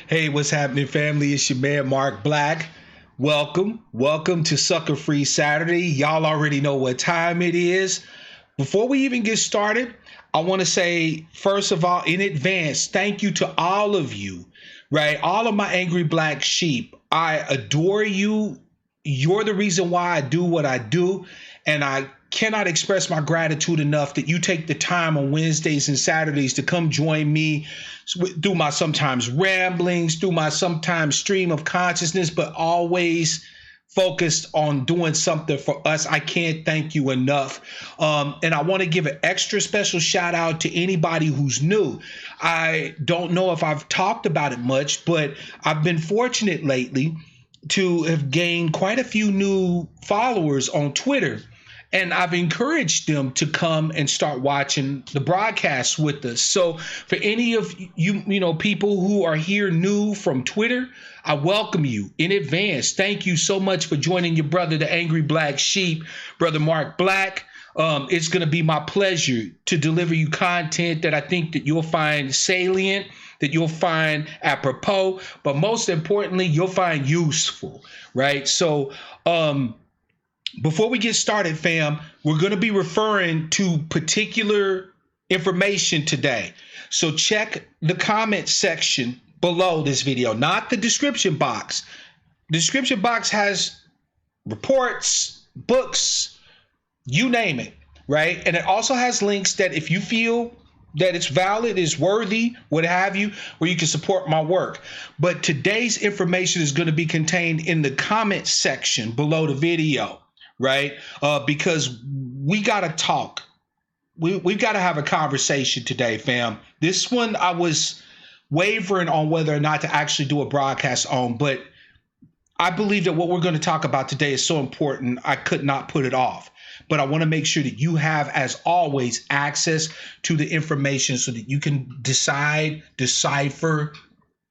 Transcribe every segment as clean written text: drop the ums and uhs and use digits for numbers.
Hey, what's happening, family? It's your man, Mark Black. Welcome to Sucka-Free Saturday. Y'all already know what time it is. Before we even get started, I want to say, first of all, in advance, thank you to all of you, right? All of my angry black sheep. I adore you. You're the reason why I do what I do. And I cannot express my gratitude enough that you take the time on Wednesdays and Saturdays to come join me through my sometimes ramblings, through my sometimes stream of consciousness, but always focused on doing something for us. I can't thank you enough. And I want to give an extra special shout out to anybody who's new. I don't know if I've talked about it much, but I've been fortunate lately to have gained quite a few new followers on Twitter. And I've encouraged them to come and start watching the broadcast with us. So for any of you, people who are here new from Twitter, I welcome you in advance. Thank you so much for joining your brother, the Angry Black Sheep, Brother Mark Black. It's going to be my pleasure to deliver you content that I think that you'll find salient, that you'll find apropos, but most importantly, you'll find useful, right? So, before we get started, fam, we're going to be referring to particular information today. So check the comment section below this video, not the description box. The description box has reports, books, you name it, right? And it also has links that if you feel that it's valid, is worthy, what have you, where you can support my work. But today's information is going to be contained in the comment section below the video. Right? Because we got to talk. We've got to have a conversation today, fam. This one I was wavering on whether or not to actually do a broadcast on, but I believe that what we're going to talk about today is so important, I could not put it off. But I want to make sure that you have, as always, access to the information so that you can decipher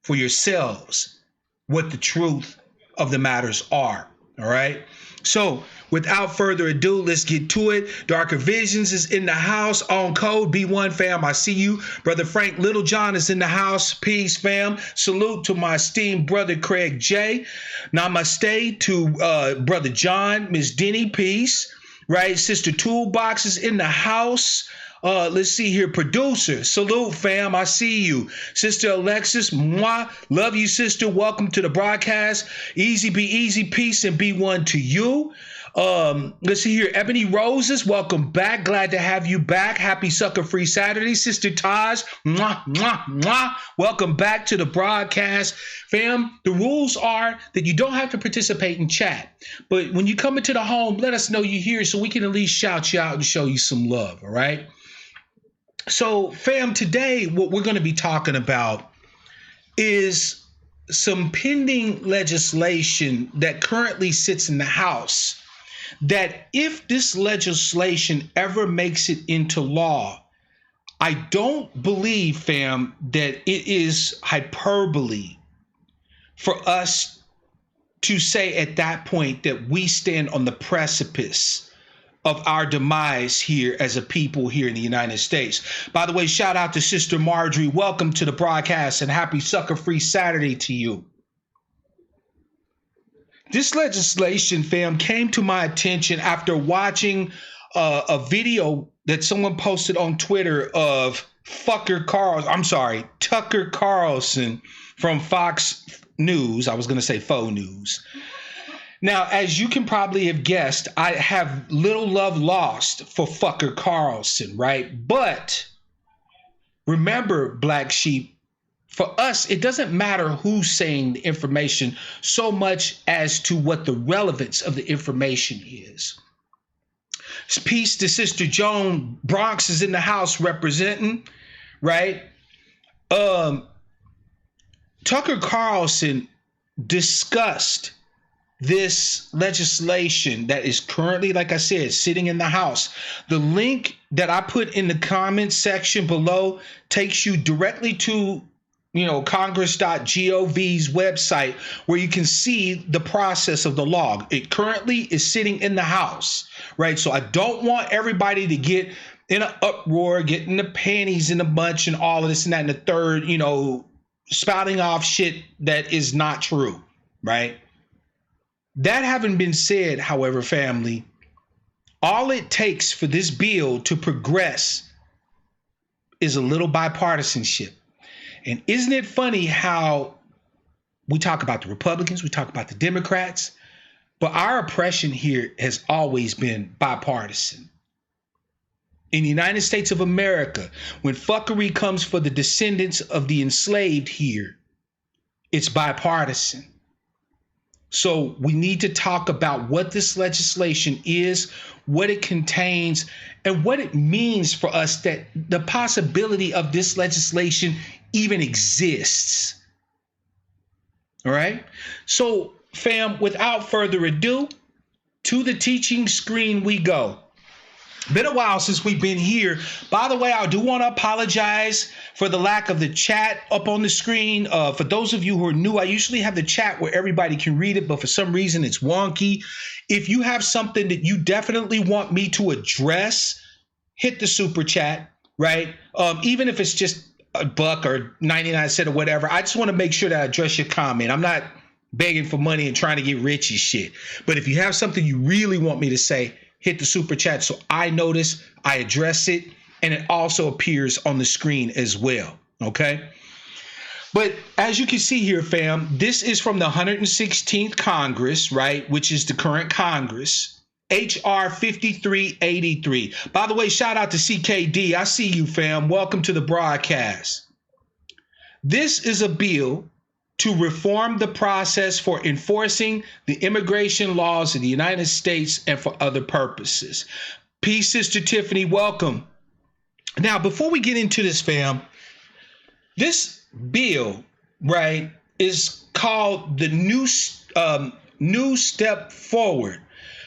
for yourselves what the truth of the matters are. All right? So without further ado, let's get to it. Darker Visions is in the house on code B1, fam. I see you. Brother Frank Littlejohn is in the house. Peace, fam. Salute to my esteemed brother Craig J. Namaste to Brother John, Miss Denny. Peace. Right? Sister Toolbox is in the house. Let's see here. Producer, salute, fam. I see you. Sister Alexis, mwah. Love you, sister. Welcome to the broadcast. Easy be easy. Peace and be one to you. Let's see here. Ebony Roses, welcome back. Glad to have you back. Happy Sucka-Free Saturday. Sister Taj, mwah, mwah, mwah. Welcome back to the broadcast. Fam, the rules are that you don't have to participate in chat. But when you come into the home, let us know you're here so we can at least shout you out and show you some love, all right? So, fam, today what we're going to be talking about is some pending legislation that currently sits in the House, that if this legislation ever makes it into law, I don't believe, fam, that it is hyperbole for us to say at that point that we stand on the precipice of our demise here as a people here in the United States. By the way, shout out to Sister Marjorie. Welcome to the broadcast and happy Sucka-Free Saturday to you. This legislation, fam, came to my attention after watching a video that someone posted on Twitter of Tucker Carlson from Fox News. I was going to say faux news. Now, as you can probably have guessed, I have little love lost for Tucker Carlson, right? But remember, Black Sheep, for us, it doesn't matter who's saying the information so much as to what the relevance of the information is. Peace to Sister Joan. Bronx is in the house representing, right? Tucker Carlson discussed this legislation that is currently, like I said, sitting in the House. The link that I put in the comments section below takes you directly to Congress.gov's website, where you can see the process of the law. It currently is sitting in the House, right? So I don't want everybody to get in an uproar, getting the panties in a bunch and all of this and that and the third, spouting off shit that is not true, right? That having been said, however, family, all it takes for this bill to progress is a little bipartisanship. And isn't it funny how we talk about the Republicans, we talk about the Democrats, but our oppression here has always been bipartisan. In the United States of America, when fuckery comes for the descendants of the enslaved here, it's bipartisan. So we need to talk about what this legislation is, what it contains, and what it means for us, that the possibility of this legislation even exists. All right. So, fam, without further ado, to the teaching screen we go. Been a while since we've been here. By the way, I do want to apologize for the lack of the chat up on the screen. For those of you who are new, I usually have the chat where everybody can read it, but for some reason it's wonky. If you have something that you definitely want me to address, hit the super chat, right? Even if it's just $1 or 99 cents or whatever, I just want to make sure that I address your comment. I'm not begging for money and trying to get rich and shit. But if you have something you really want me to say, hit the super chat so I notice, I address it, and it also appears on the screen as well. Okay. But as you can see here, fam, this is from the 116th Congress, right? Which is the current Congress. H.R. 5383. By the way, shout out to CKD. I see you, fam. Welcome to the broadcast. This is a bill to reform the process for enforcing the immigration laws of the United States and for other purposes. Peace, Sister Tiffany. Welcome. Now, before we get into this, fam, this bill, right, is called the New Step Forward,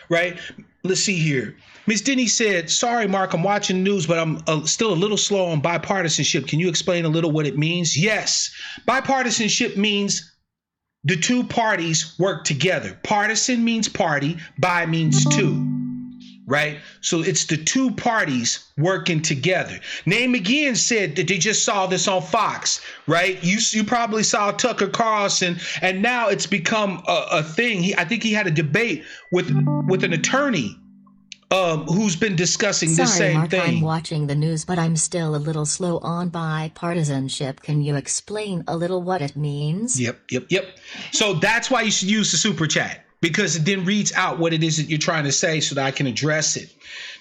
right? Let's see here. Ms. Denny said, sorry, Mark, I'm watching the news, but I'm still a little slow on bipartisanship. Can you explain a little what it means? Yes. Bipartisanship means the two parties work together. Partisan means party, bi means two, right? So it's the two parties working together. Name Again said that they just saw this on Fox, right? You probably saw Tucker Carlson, and now it's become a thing. I think he had a debate with an attorney who's been discussing this same Mark, thing. I'm watching the news, but I'm still a little slow on bipartisanship. Can you explain a little what it means? Yep. So that's why you should use the super chat, because it then reads out what it is that you're trying to say so that I can address it.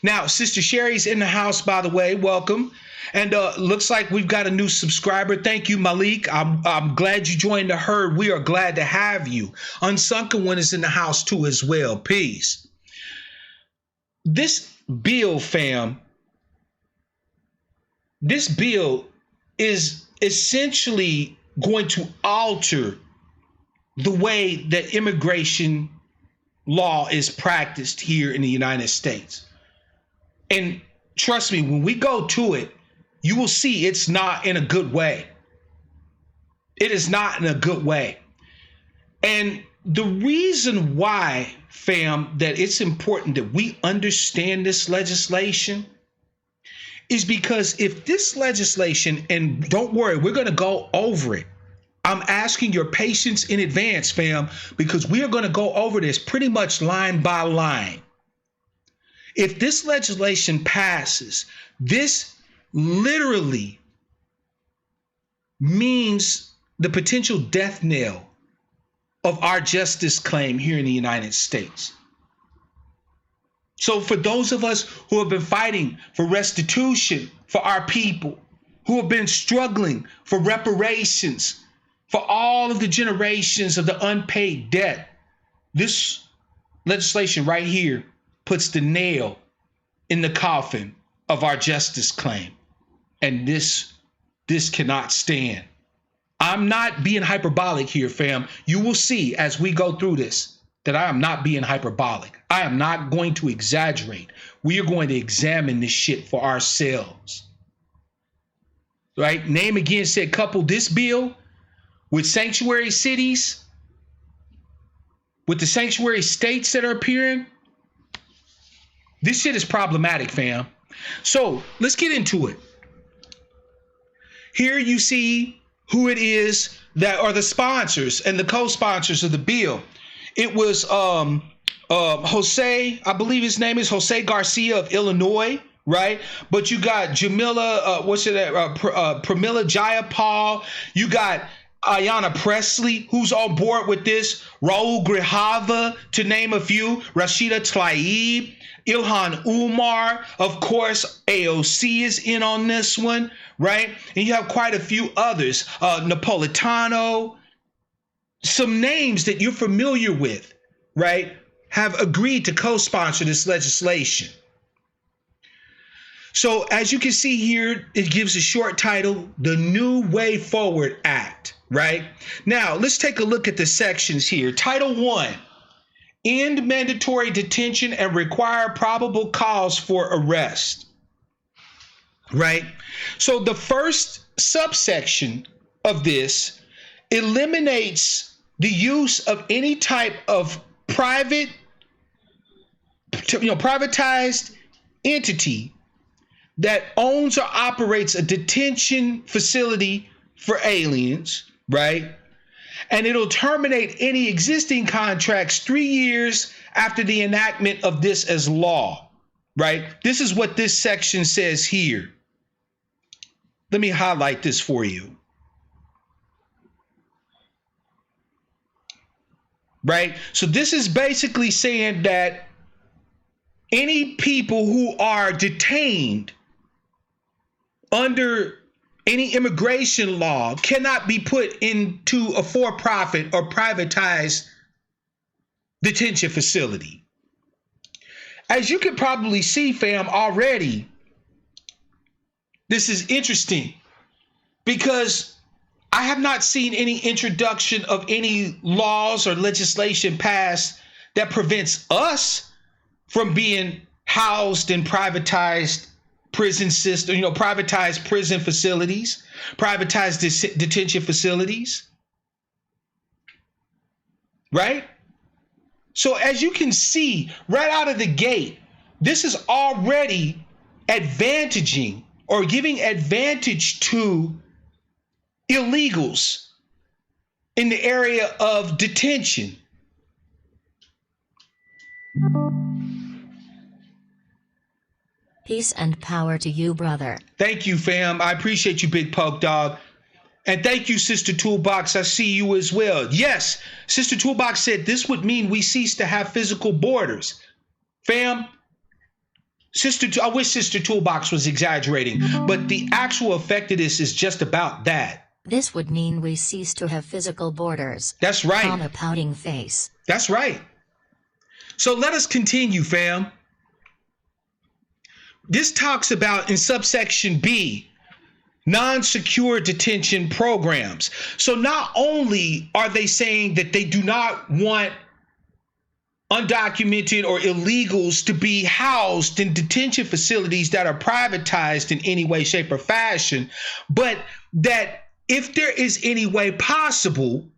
Now, Sister Sherry's in the house, by the way. Welcome. And looks like we've got a new subscriber. Thank you, Malik. I'm glad you joined the herd. We are glad to have you. Unsunken One is in the house too as well. Peace. This bill, fam, this bill is essentially going to alter the way that immigration law is practiced here in the United States. And trust me, when we go to it, you will see it's not in a good way. It is not in a good way. And the reason why, fam, that it's important that we understand this legislation is because if this legislation, and don't worry, we're going to go over it. I'm asking your patience in advance, fam, because we are going to go over this pretty much line by line. If this legislation passes, this literally means the potential death knell of our justice claim here in the United States. So for those of us who have been fighting for restitution for our people, who have been struggling for reparations for all of the generations of the unpaid debt, this legislation right here puts the nail in the coffin of our justice claim. And this cannot stand. I'm not being hyperbolic here, fam. You will see as we go through this that I am not being hyperbolic. I am not going to exaggerate. We are going to examine this shit for ourselves. Right? Name Again said, couple this bill with sanctuary cities, with the sanctuary states that are appearing. This shit is problematic, fam. So let's get into it. Here you see who it is that are the sponsors and the co-sponsors of the bill. It was Jose, I believe his name is Jose Garcia of Illinois, right? But you got Pramila Jayapal. You got Ayanna Pressley, who's on board with this. Raul Grijalva, to name a few. Rashida Tlaib, Ilhan Umar, of course, AOC is in on this one, right? And you have quite a few others. Napolitano, some names that you're familiar with, right, have agreed to co-sponsor this legislation. So as you can see here, it gives a short title, The New Way Forward Act, right? Now, let's take a look at the sections here. Title 1, end mandatory detention and require probable cause for arrest, right? So the first subsection of this eliminates the use of any type of privatized entity that owns or operates a detention facility for aliens, right? And it'll terminate any existing contracts 3 years after the enactment of this as law, right? This is what this section says here. Let me highlight this for you. Right? So this is basically saying that any people who are detained under any immigration law cannot be put into a for-profit or privatized detention facility. As you can probably see, fam, already, this is interesting because I have not seen any introduction of any laws or legislation passed that prevents us from being housed in privatized prison system, privatized prison facilities, privatized detention facilities, right? So as you can see right out of the gate, this is already advantaging or giving advantage to illegals in the area of detention. Peace and power to you, brother. Thank you, fam. I appreciate you, Big Poke Dog. And thank you, Sister Toolbox. I see you as well. Yes, Sister Toolbox said this would mean we cease to have physical borders. Fam, I wish Sister Toolbox was exaggerating, but the actual effect of this is just about that. This would mean we cease to have physical borders. That's right. On a pouting face. That's right. So let us continue, fam. This talks about in subsection B, non-secure detention programs. So not only are they saying that they do not want undocumented or illegals to be housed in detention facilities that are privatized in any way, shape, or fashion, but that if there is any way possible,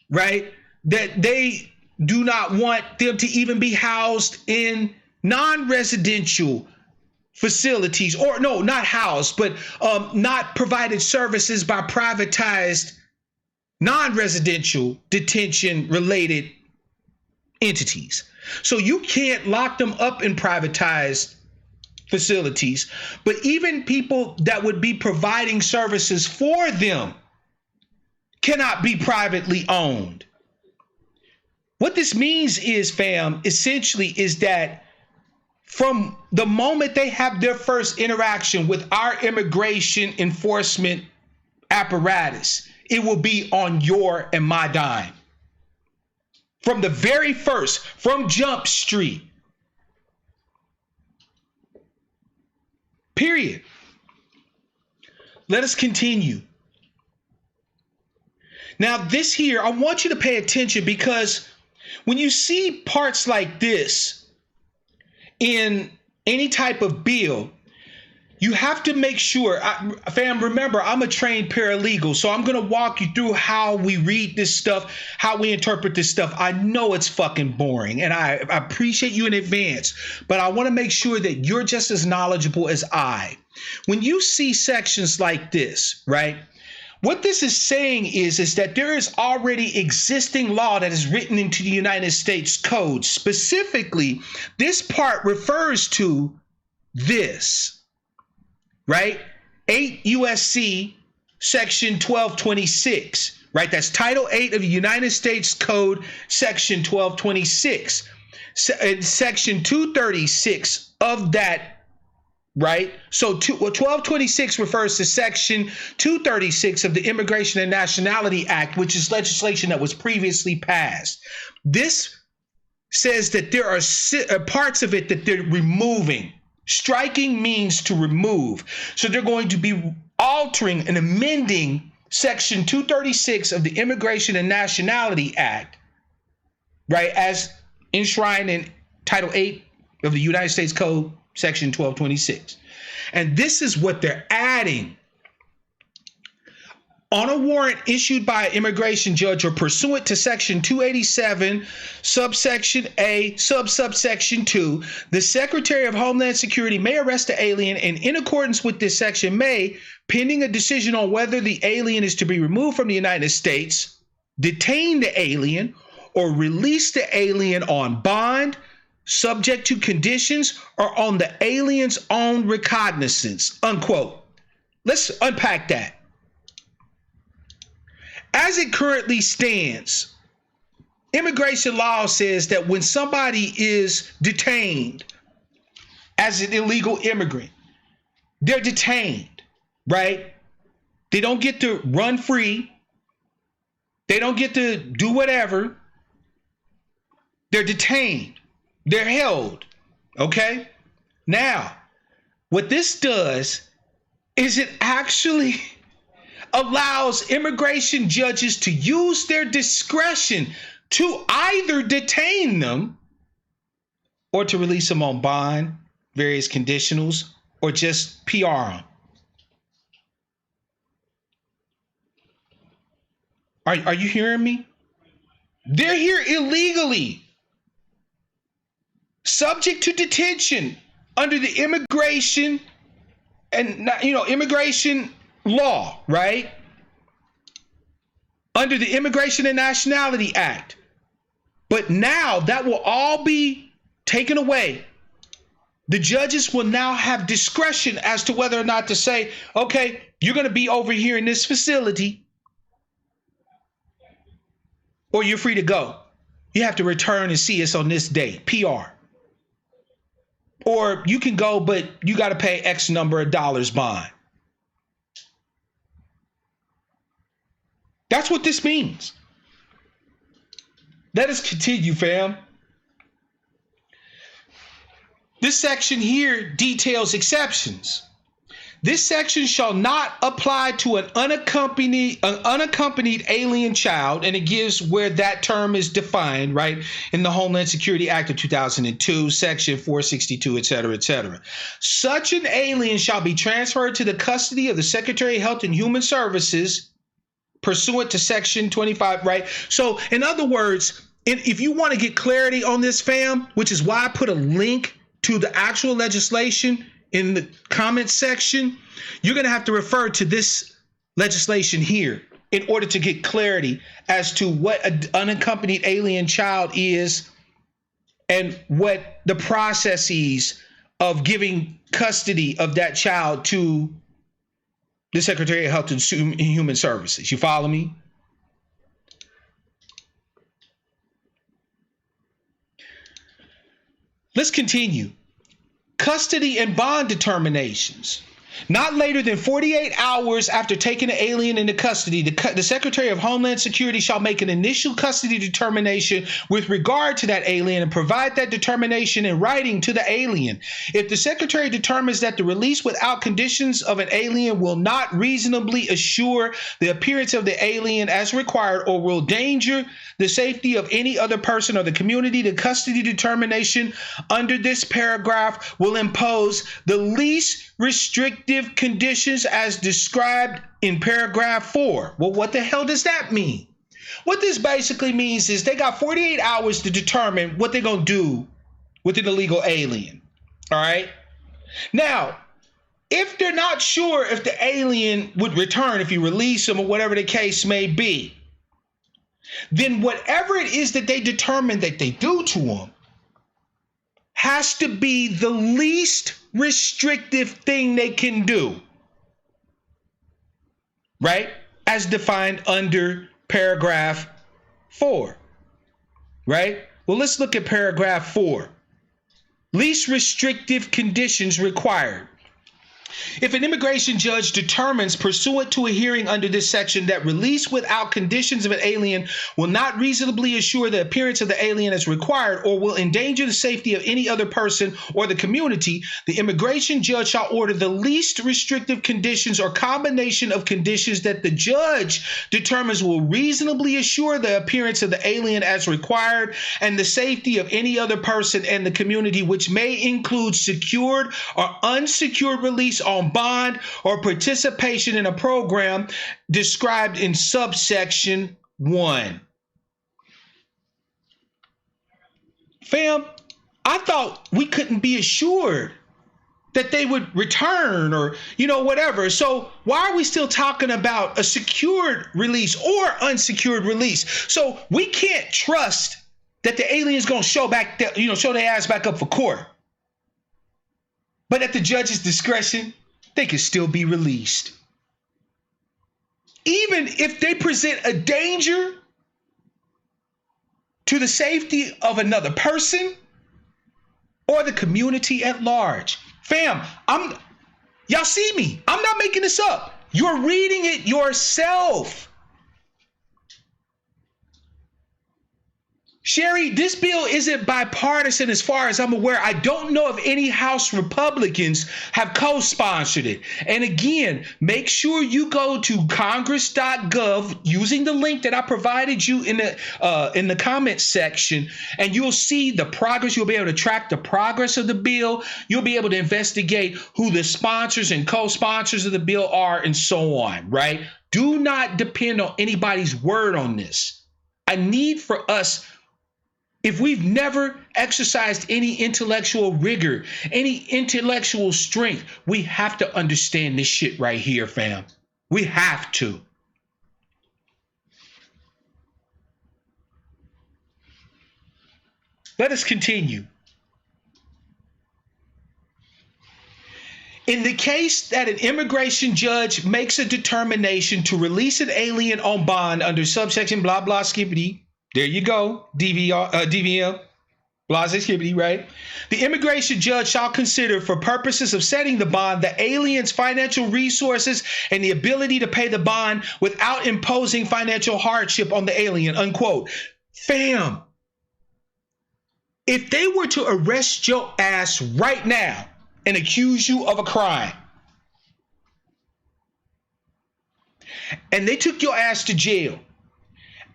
right, that they do not want them to even be housed in non-residential facilities, or no, not housed, but not provided services by privatized non-residential detention related entities. So you can't lock them up in privatized facilities, but even people that would be providing services for them cannot be privately owned. What this means is, fam, essentially is that from the moment they have their first interaction with our immigration enforcement apparatus, it will be on your and my dime. From the very first, from Jump Street. Period. Let us continue. Now, this here, I want you to pay attention because when you see parts like this in any type of bill, you have to make sure, fam, remember, I'm a trained paralegal, so I'm going to walk you through how we read this stuff, how we interpret this stuff. I know it's fucking boring, and I appreciate you in advance, but I want to make sure that you're just as knowledgeable as I. When you see sections like this, right, what this is saying is that there is already existing law that is written into the United States Code. Specifically, this part refers to this. Right? 8 USC section 1226, right? That's Title 8 of the United States Code, section 1226. Section 236 of that right? So 1226 refers to Section 236 of the Immigration and Nationality Act, which is legislation that was previously passed. This says that there are parts of it that they're removing. Striking means to remove. So they're going to be altering and amending Section 236 of the Immigration and Nationality Act, right, as enshrined in Title 8 of the United States Code, Section 1226. And this is what they're adding. On a warrant issued by an immigration judge or pursuant to Section 287, subsection A, subsection 2, the Secretary of Homeland Security may arrest the alien and in accordance with this section may, pending a decision on whether the alien is to be removed from the United States, detain the alien or release the alien on bond, subject to conditions or on the alien's own recognizance, unquote. Let's unpack that. As it currently stands, immigration law says that when somebody is detained as an illegal immigrant, they're detained, right? They don't get to run free. They don't get to do whatever. They're detained. They're held, okay? Now, what this does is it actually allows immigration judges to use their discretion to either detain them or to release them on bond, various conditionals, or just PR them. Are you hearing me? They're here illegally, subject to detention under the immigration law, right? Under the Immigration and Nationality Act. But now that will all be taken away. The judges will now have discretion as to whether or not to say, okay, you're going to be over here in this facility or you're free to go. You have to return and see us on this date, PR. Or you can go, but you got to pay X number of dollars bond. That's what this means. Let us continue, fam. This section here details exceptions. This section shall not apply to an unaccompanied alien child, and it gives where that term is defined, right, in the Homeland Security Act of 2002, Section 462, et cetera, et cetera. Such an alien shall be transferred to the custody of the Secretary of Health and Human Services pursuant to Section 25, right? So, in other words, if you want to get clarity on this, fam, which is why I put a link to the actual legislation in the comments section, you're going to have to refer to this legislation here in order to get clarity as to what an unaccompanied alien child is and what the processes of giving custody of that child to the Secretary of Health and Human Services. You follow me? Let's continue. Custody and bond determinations. Not later than 48 hours after taking an alien into custody, the Secretary of Homeland Security shall make an initial custody determination with regard to that alien and provide that determination in writing to the alien. If the Secretary determines that the release without conditions of an alien will not reasonably assure the appearance of the alien as required or will endanger the safety of any other person or the community, the custody determination under this paragraph will impose the least restrictive conditions as described in paragraph 4. Well, what the hell does that mean? What this basically means is they got 48 hours to determine what they're going to do with an illegal alien. All right. Now, if they're not sure if the alien would return, if you release them or whatever the case may be, then whatever it is that they determine that they do to them has to be the least restrictive thing they can do, right? As defined under paragraph 4, right? Well, let's look at paragraph 4. Least restrictive conditions required. If an immigration judge determines, pursuant to a hearing under this section, that release without conditions of an alien will not reasonably assure the appearance of the alien as required or will endanger the safety of any other person or the community, the immigration judge shall order the least restrictive conditions or combination of conditions that the judge determines will reasonably assure the appearance of the alien as required and the safety of any other person and the community, which may include secured or unsecured release on bond or participation in a program described in subsection 1. Fam, I thought we couldn't be assured that they would return or, whatever. So why are we still talking about a secured release or unsecured release? So we can't trust that the alien's going to show their ass back up for court. But at the judge's discretion, they can still be released. Even if they present a danger to the safety of another person or the community at large. Fam, y'all see me. I'm not making this up. You're reading it yourself. Sherry, this bill isn't bipartisan as far as I'm aware. I don't know if any House Republicans have co-sponsored it. And again, make sure you go to congress.gov using the link that I provided you in the comments section, and you'll see the progress. You'll be able to track the progress of the bill. You'll be able to investigate who the sponsors and co-sponsors of the bill are and so on, right? Do not depend on anybody's word on this. I need for us, if we've never exercised any intellectual rigor, any intellectual strength, we have to understand this shit right here, fam. We have to. Let us continue. In the case that an immigration judge makes a determination to release an alien on bond under subsection blah, blah, skippity, there you go, DVM, blase skibbity, right? The immigration judge shall consider, for purposes of setting the bond, the alien's financial resources and the ability to pay the bond without imposing financial hardship on the alien, unquote. Fam, if they were to arrest your ass right now and accuse you of a crime, and they took your ass to jail,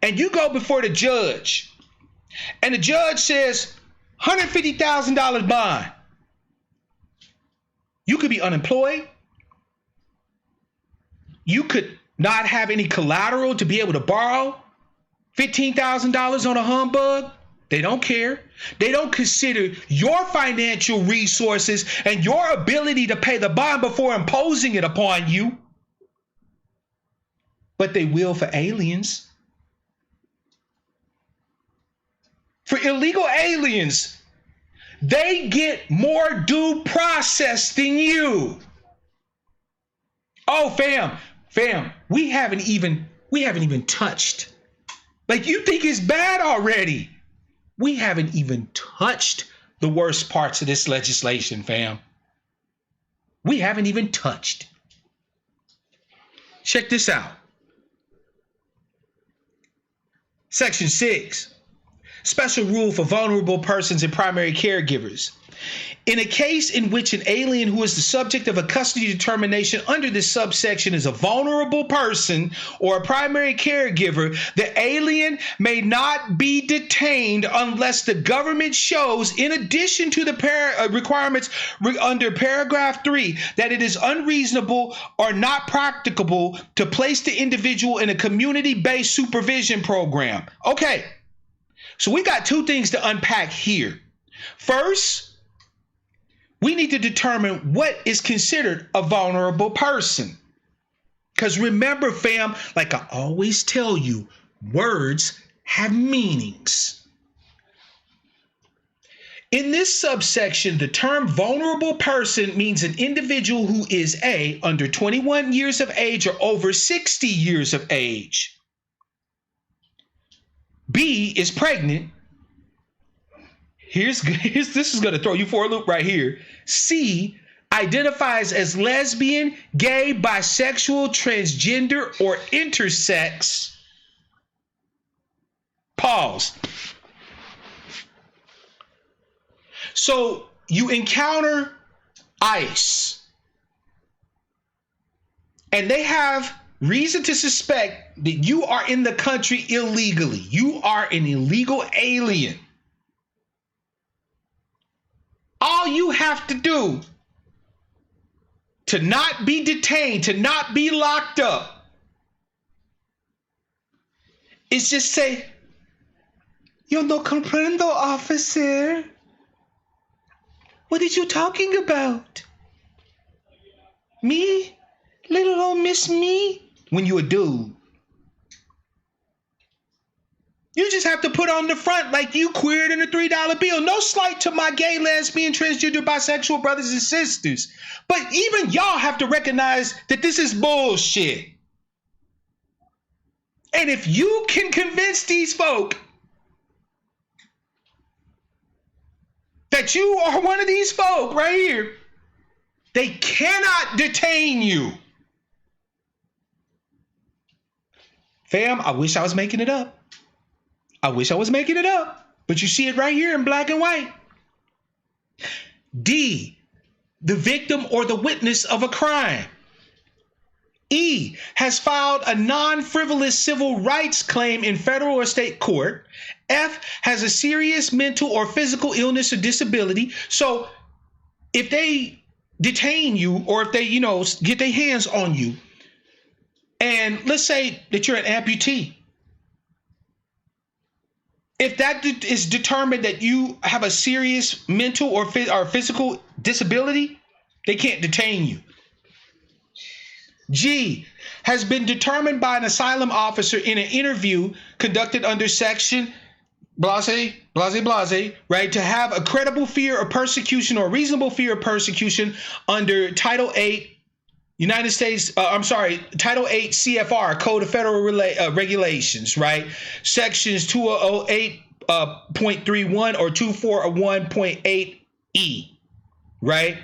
and you go before the judge, and the judge says $150,000 bond, you could be unemployed. You could not have any collateral to be able to borrow $15,000 on a humbug. They don't care. They don't consider your financial resources and your ability to pay the bond before imposing it upon you. But they will for aliens. For illegal aliens, they get more due process than you. Oh, fam, we haven't even touched. Like, you think it's bad already. We haven't even touched the worst parts of this legislation, fam. We haven't even touched. Check this out. Section 6. Special rule for vulnerable persons and primary caregivers. In a case in which an alien who is the subject of a custody determination under this subsection is a vulnerable person or a primary caregiver, the alien may not be detained unless the government shows, in addition to the requirements under paragraph 3, that it is unreasonable or not practicable to place the individual in a community-based supervision program. Okay, so we got two things to unpack here. First, we need to determine what is considered a vulnerable person. Because remember, fam, like I always tell you, words have meanings. In this subsection, the term vulnerable person means an individual who is A, under 21 years of age or over 60 years of age. B, is pregnant. This is going to throw you for a loop right here. C, identifies as lesbian, gay, bisexual, transgender, or intersex. Pause. So you encounter ICE, and they have reason to suspect that you are in the country illegally. You are an illegal alien. All you have to do to not be detained, to not be locked up, is just say, "Yo no comprendo, officer. What are you talking about? Me? Little old Miss Me?" When you a dude. You just have to put on the front like you queered in a $3 bill. No slight to my gay, lesbian, transgender, bisexual brothers and sisters. But even y'all have to recognize that this is bullshit. And if you can convince these folk that you are one of these folk right here, they cannot detain you. Fam, I wish I was making it up. But you see it right here in black and white. D, the victim or the witness of a crime. E, has filed a non-frivolous civil rights claim in federal or state court. F, has a serious mental or physical illness or disability. So if they detain you, or if they, get their hands on you, and let's say that you're an amputee, if that is determined that you have a serious mental or physical disability, they can't detain you. G, has been determined by an asylum officer in an interview conducted under section blase, right, to have a credible fear of persecution or reasonable fear of persecution under Title 8 Title 8 CFR, Code of Federal Regulations, right? Sections 208.31 or 241.8E, right?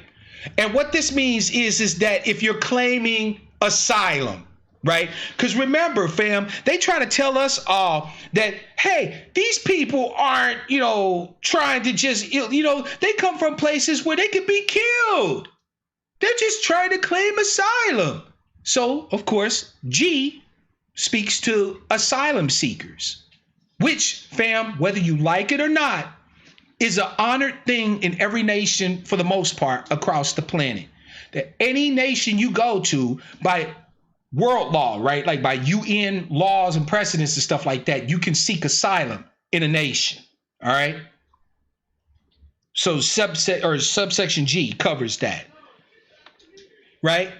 And what this means is that if you're claiming asylum, right? Because remember, fam, they try to tell us all that, hey, these people aren't, trying to just, they come from places where they could be killed. They're just trying to claim asylum. So, of course, G speaks to asylum seekers, which, fam, whether you like it or not, is an honored thing in every nation for the most part across the planet. That any nation you go to, by world law, right, like by UN laws and precedents and stuff like that, you can seek asylum in a nation. All right. So subsection G covers that. Right?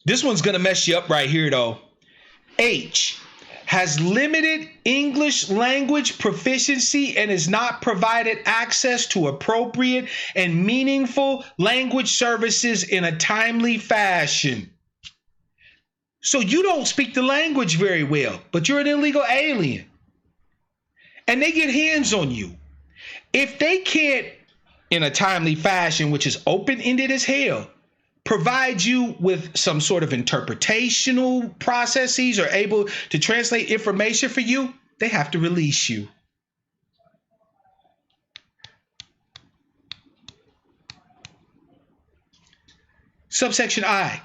This one's going to mess you up right here, though. H, has limited English language proficiency and is not provided access to appropriate and meaningful language services in a timely fashion. So you don't speak the language very well, but you're an illegal alien. And they get hands on you. If they can't, in a timely fashion, which is open-ended as hell, provide you with some sort of interpretational processes or able to translate information for you, they have to release you. Subsection I,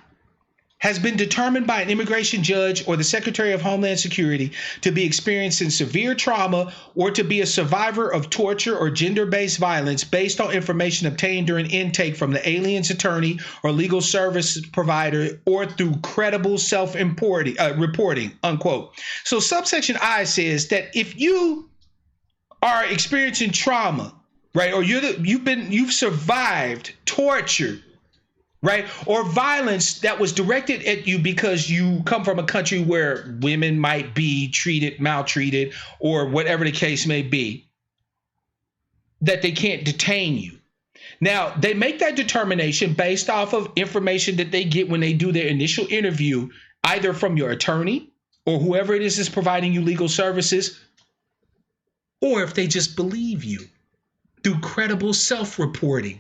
has been determined by an immigration judge or the Secretary of Homeland Security to be experiencing severe trauma or to be a survivor of torture or gender-based violence based on information obtained during intake from the alien's attorney or legal service provider or through credible self-reporting, unquote. So subsection I says that if you are experiencing trauma, right, or you've survived torture, right, or violence that was directed at you because you come from a country where women might be maltreated, or whatever the case may be, that they can't detain you. Now, they make that determination based off of information that they get when they do their initial interview, either from your attorney or whoever it is providing you legal services, or if they just believe you through credible self-reporting.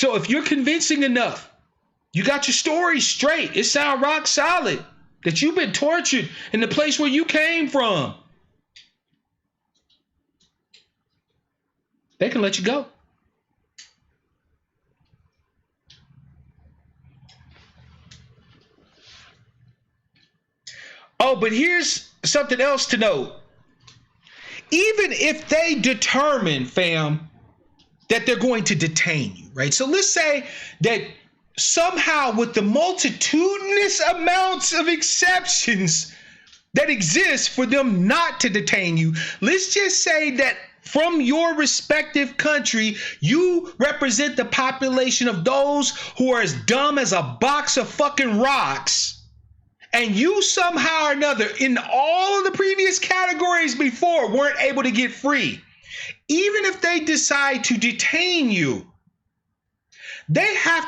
So if you're convincing enough, you got your story straight, it sounds rock solid that you've been tortured in the place where you came from, they can let you go. Oh, but here's something else to note. Even if they determine, fam, that they're going to detain you, right? So let's say that somehow with the multitudinous amounts of exceptions that exist for them not to detain you, let's just say that from your respective country, you represent the population of those who are as dumb as a box of fucking rocks. And you somehow or another, in all of the previous categories before, weren't able to get free. Even if they decide to detain you, they have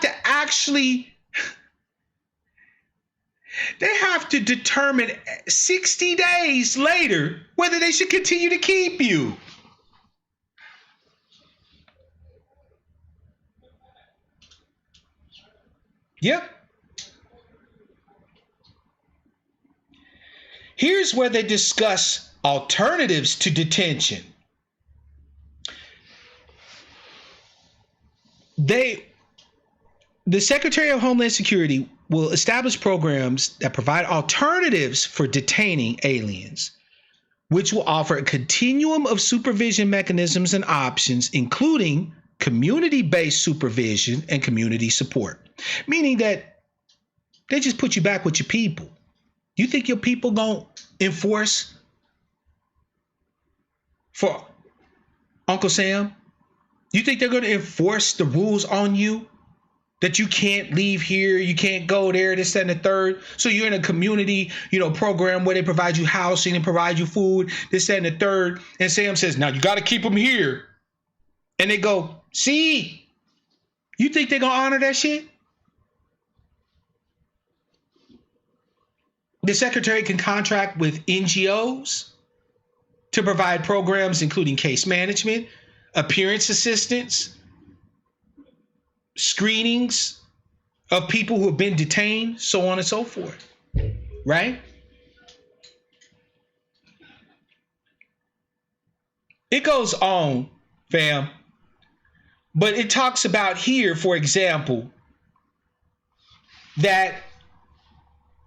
to determine 60 days later whether they should continue to keep you. Yep. Here's where they discuss alternatives to detention. The Secretary of Homeland Security will establish programs that provide alternatives for detaining aliens, which will offer a continuum of supervision mechanisms and options, including community-based supervision and community support, meaning that they just put you back with your people. You think your people gonna enforce for Uncle Sam? You think they're gonna enforce the rules on you? That you can't leave here, you can't go there, this, that, and the third. So you're in a community, program where they provide you housing and provide you food, this, that, and the third. And Sam says, now you got to keep them here. And they go, see, you think they're going to honor that shit? The secretary can contract with NGOs to provide programs including case management, appearance assistance, screenings of people who have been detained, so on and so forth, right? It goes on, fam, but it talks about here, for example, that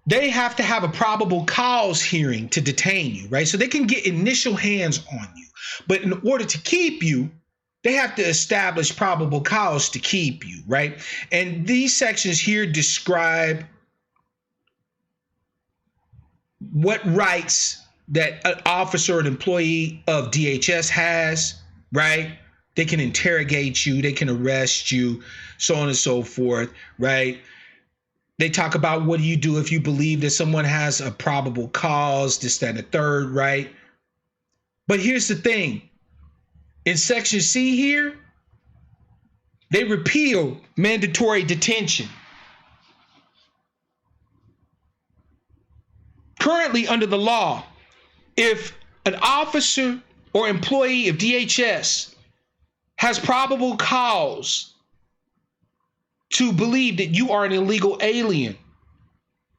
they have to have a probable cause hearing to detain you, right? So they can get initial hands on you, but in order to keep you, they have to establish probable cause to keep you, right? And these sections here describe what rights that an officer or an employee of DHS has, right? They can interrogate you, they can arrest you, so on and so forth, right? They talk about what do you do if you believe that someone has a probable cause, this, that, and the third, right? But here's the thing. In Section C here, they repeal mandatory detention. Currently, under the law, if an officer or employee of DHS has probable cause to believe that you are an illegal alien,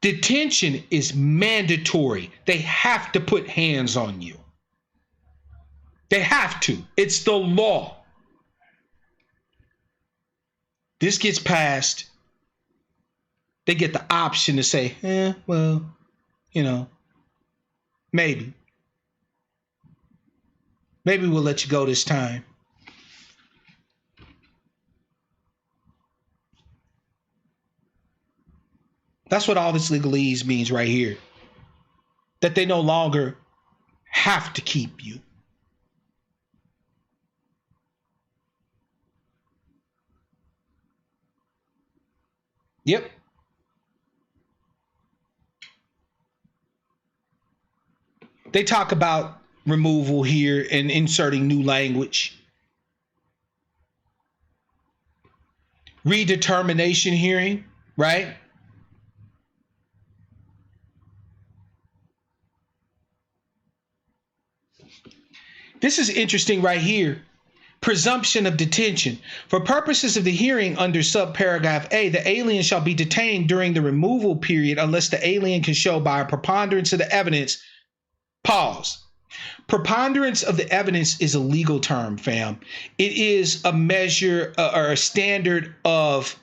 detention is mandatory. They have to put hands on you. They have to. It's the law. This gets passed. They get the option to say, maybe. Maybe we'll let you go this time. That's what all this legalese means right here. That they no longer have to keep you. Yep. They talk about removal here and inserting new language. Redetermination hearing, right? This is interesting right here Presumption of detention. For purposes of the hearing under subparagraph A, the alien shall be detained during the removal period unless the alien can show by a preponderance of the evidence. Pause. Preponderance of the evidence is a legal term, fam. It is a measure or a standard of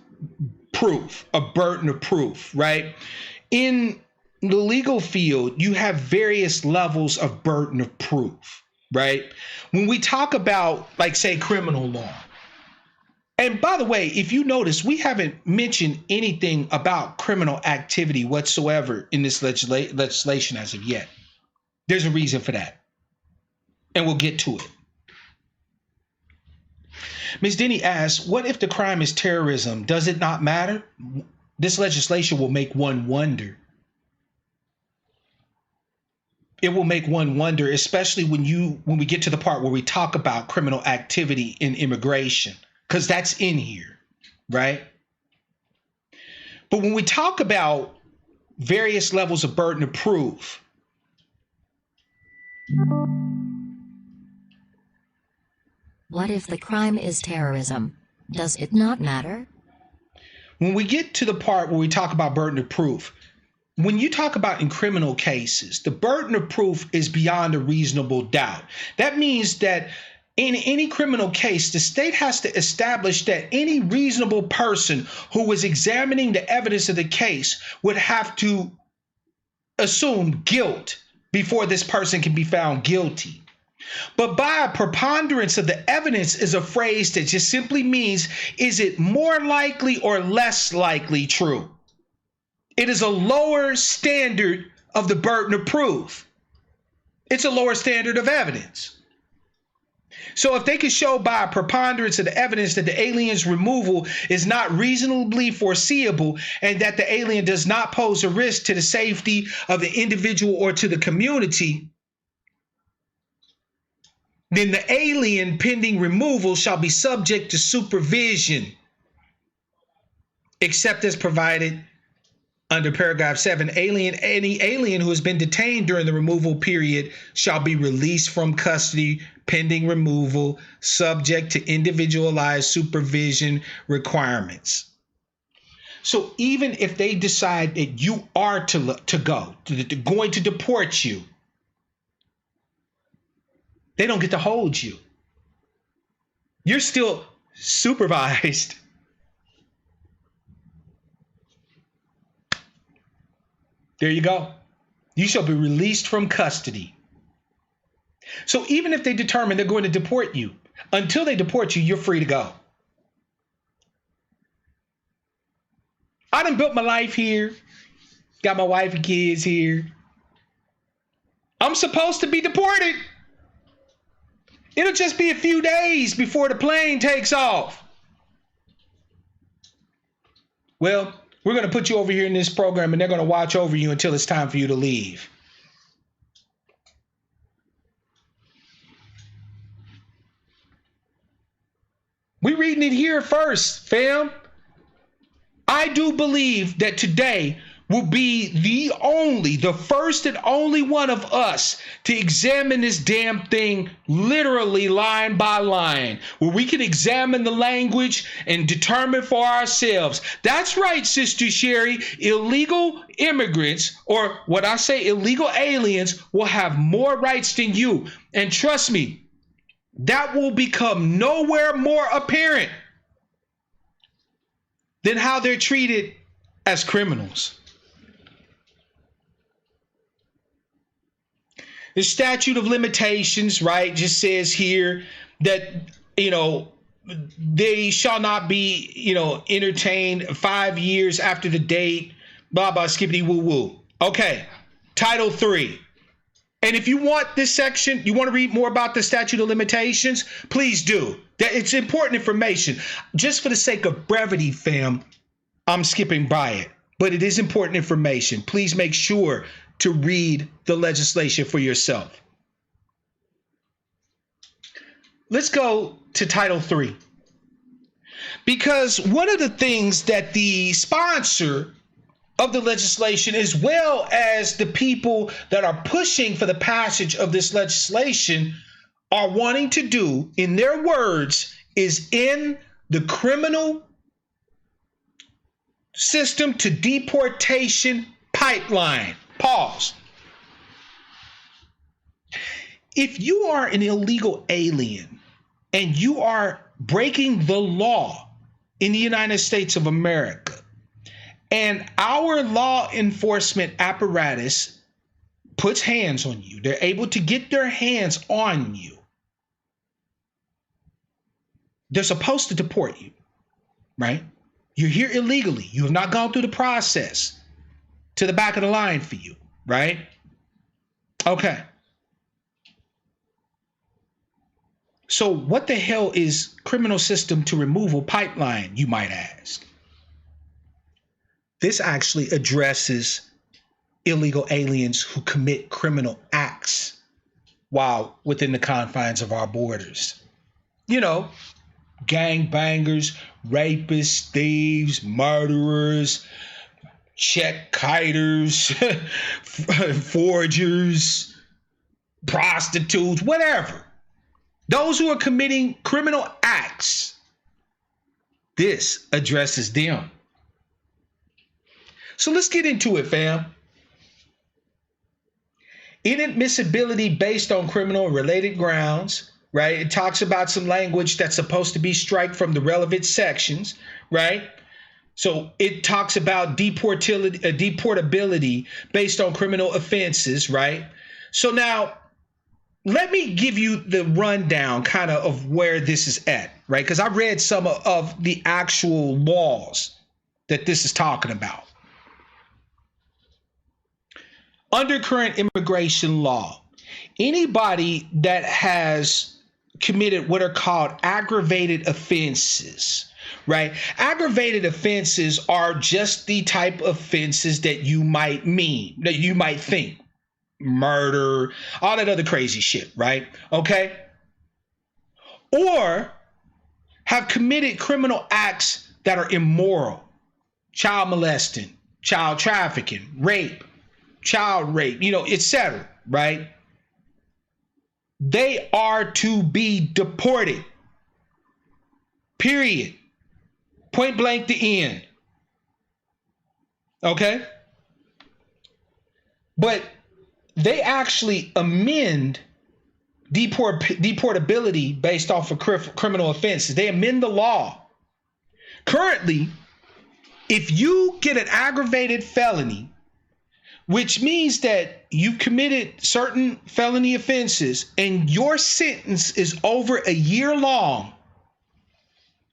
proof, a burden of proof, right? In the legal field, you have various levels of burden of proof, right? When we talk about, like, say, criminal law, and by the way, if you notice, we haven't mentioned anything about criminal activity whatsoever in this legislation as of yet. There's a reason for that, and we'll get to it. Ms. Denny asks, what if the crime is terrorism? Does it not matter? This legislation will make one wonder. It will make one wonder, especially when we get to the part where we talk about criminal activity in immigration, because that's in here, right? But when we talk about various levels of burden of proof, what if the crime is terrorism? Does it not matter? When we get to the part where we talk about burden of proof, when you talk about in criminal cases, the burden of proof is beyond a reasonable doubt. That means that in any criminal case, the state has to establish that any reasonable person who was examining the evidence of the case would have to assume guilt before this person can be found guilty. But by a preponderance of the evidence is a phrase that just simply means, is it more likely or less likely true? It is a lower standard of the burden of proof. It's a lower standard of evidence. So if they can show by a preponderance of the evidence that the alien's removal is not reasonably foreseeable and that the alien does not pose a risk to the safety of the individual or to the community, then the alien pending removal shall be subject to supervision, except as provided under paragraph 7. Any alien who has been detained during the removal period shall be released from custody pending removal, subject to individualized supervision requirements. So even if they decide that you are going to deport you, they don't get to hold you. You're still supervised. There you go. You shall be released from custody. So even if they determine they're going to deport you, until they deport you, you're free to go. I done built my life here. Got my wife and kids here. I'm supposed to be deported. It'll just be a few days before the plane takes off. Well, we're going to put you over here in this program and they're going to watch over you until it's time for you to leave. We're reading it here first, fam. I do believe that today will be the first and only one of us to examine this damn thing literally line by line, where we can examine the language and determine for ourselves. That's right, Sister Sherry. Illegal immigrants, or what I say, illegal aliens, will have more rights than you. And trust me, that will become nowhere more apparent than how they're treated as criminals. The statute of limitations, right, just says here that, they shall not be, entertained 5 years after the date, blah, blah, skippity woo woo. Okay, Title 3. And if you want this section, you want to read more about the statute of limitations, please do. It's important information. Just for the sake of brevity, fam, I'm skipping by it. But it is important information. Please make sure to read the legislation for yourself. Let's go to Title 3. Because one of the things that the sponsor of the legislation, as well as the people that are pushing for the passage of this legislation, are wanting to do, in their words, is in the criminal system to deportation pipeline. Pause. If you are an illegal alien and you are breaking the law in the United States of America, and our law enforcement apparatus puts hands on you, they're able to get their hands on you, they're supposed to deport you, right? You're here illegally. You have not gone through the process to the back of the line for you, right? Okay. So what the hell is criminal system to removal pipeline, you might ask? This actually addresses illegal aliens who commit criminal acts while within the confines of our borders. You know, gangbangers, rapists, thieves, murderers, check kiters, forgers, prostitutes, whatever. Those who are committing criminal acts, this addresses them. So let's get into it, fam. Inadmissibility based on criminal and related grounds, right? It talks about some language that's supposed to be strike from the relevant sections, right? So it talks about deportability based on criminal offenses, right? So now, let me give you the rundown kind of where this is at, right? Because I read some of the actual laws that this is talking about. Under current immigration law, anybody that has committed what are called aggravated offenses, right? Aggravated offenses are just the type of offenses that you might think. Murder, all that other crazy shit, right? Okay. Or have committed criminal acts that are immoral, child molesting, child trafficking, rape, child rape, etc., right? They are to be deported. Period. Point blank, the end. Okay? But they actually amend deportability based off of criminal offenses. They amend the law. Currently, if you get an aggravated felony, which means that you've committed certain felony offenses and your sentence is over a year long,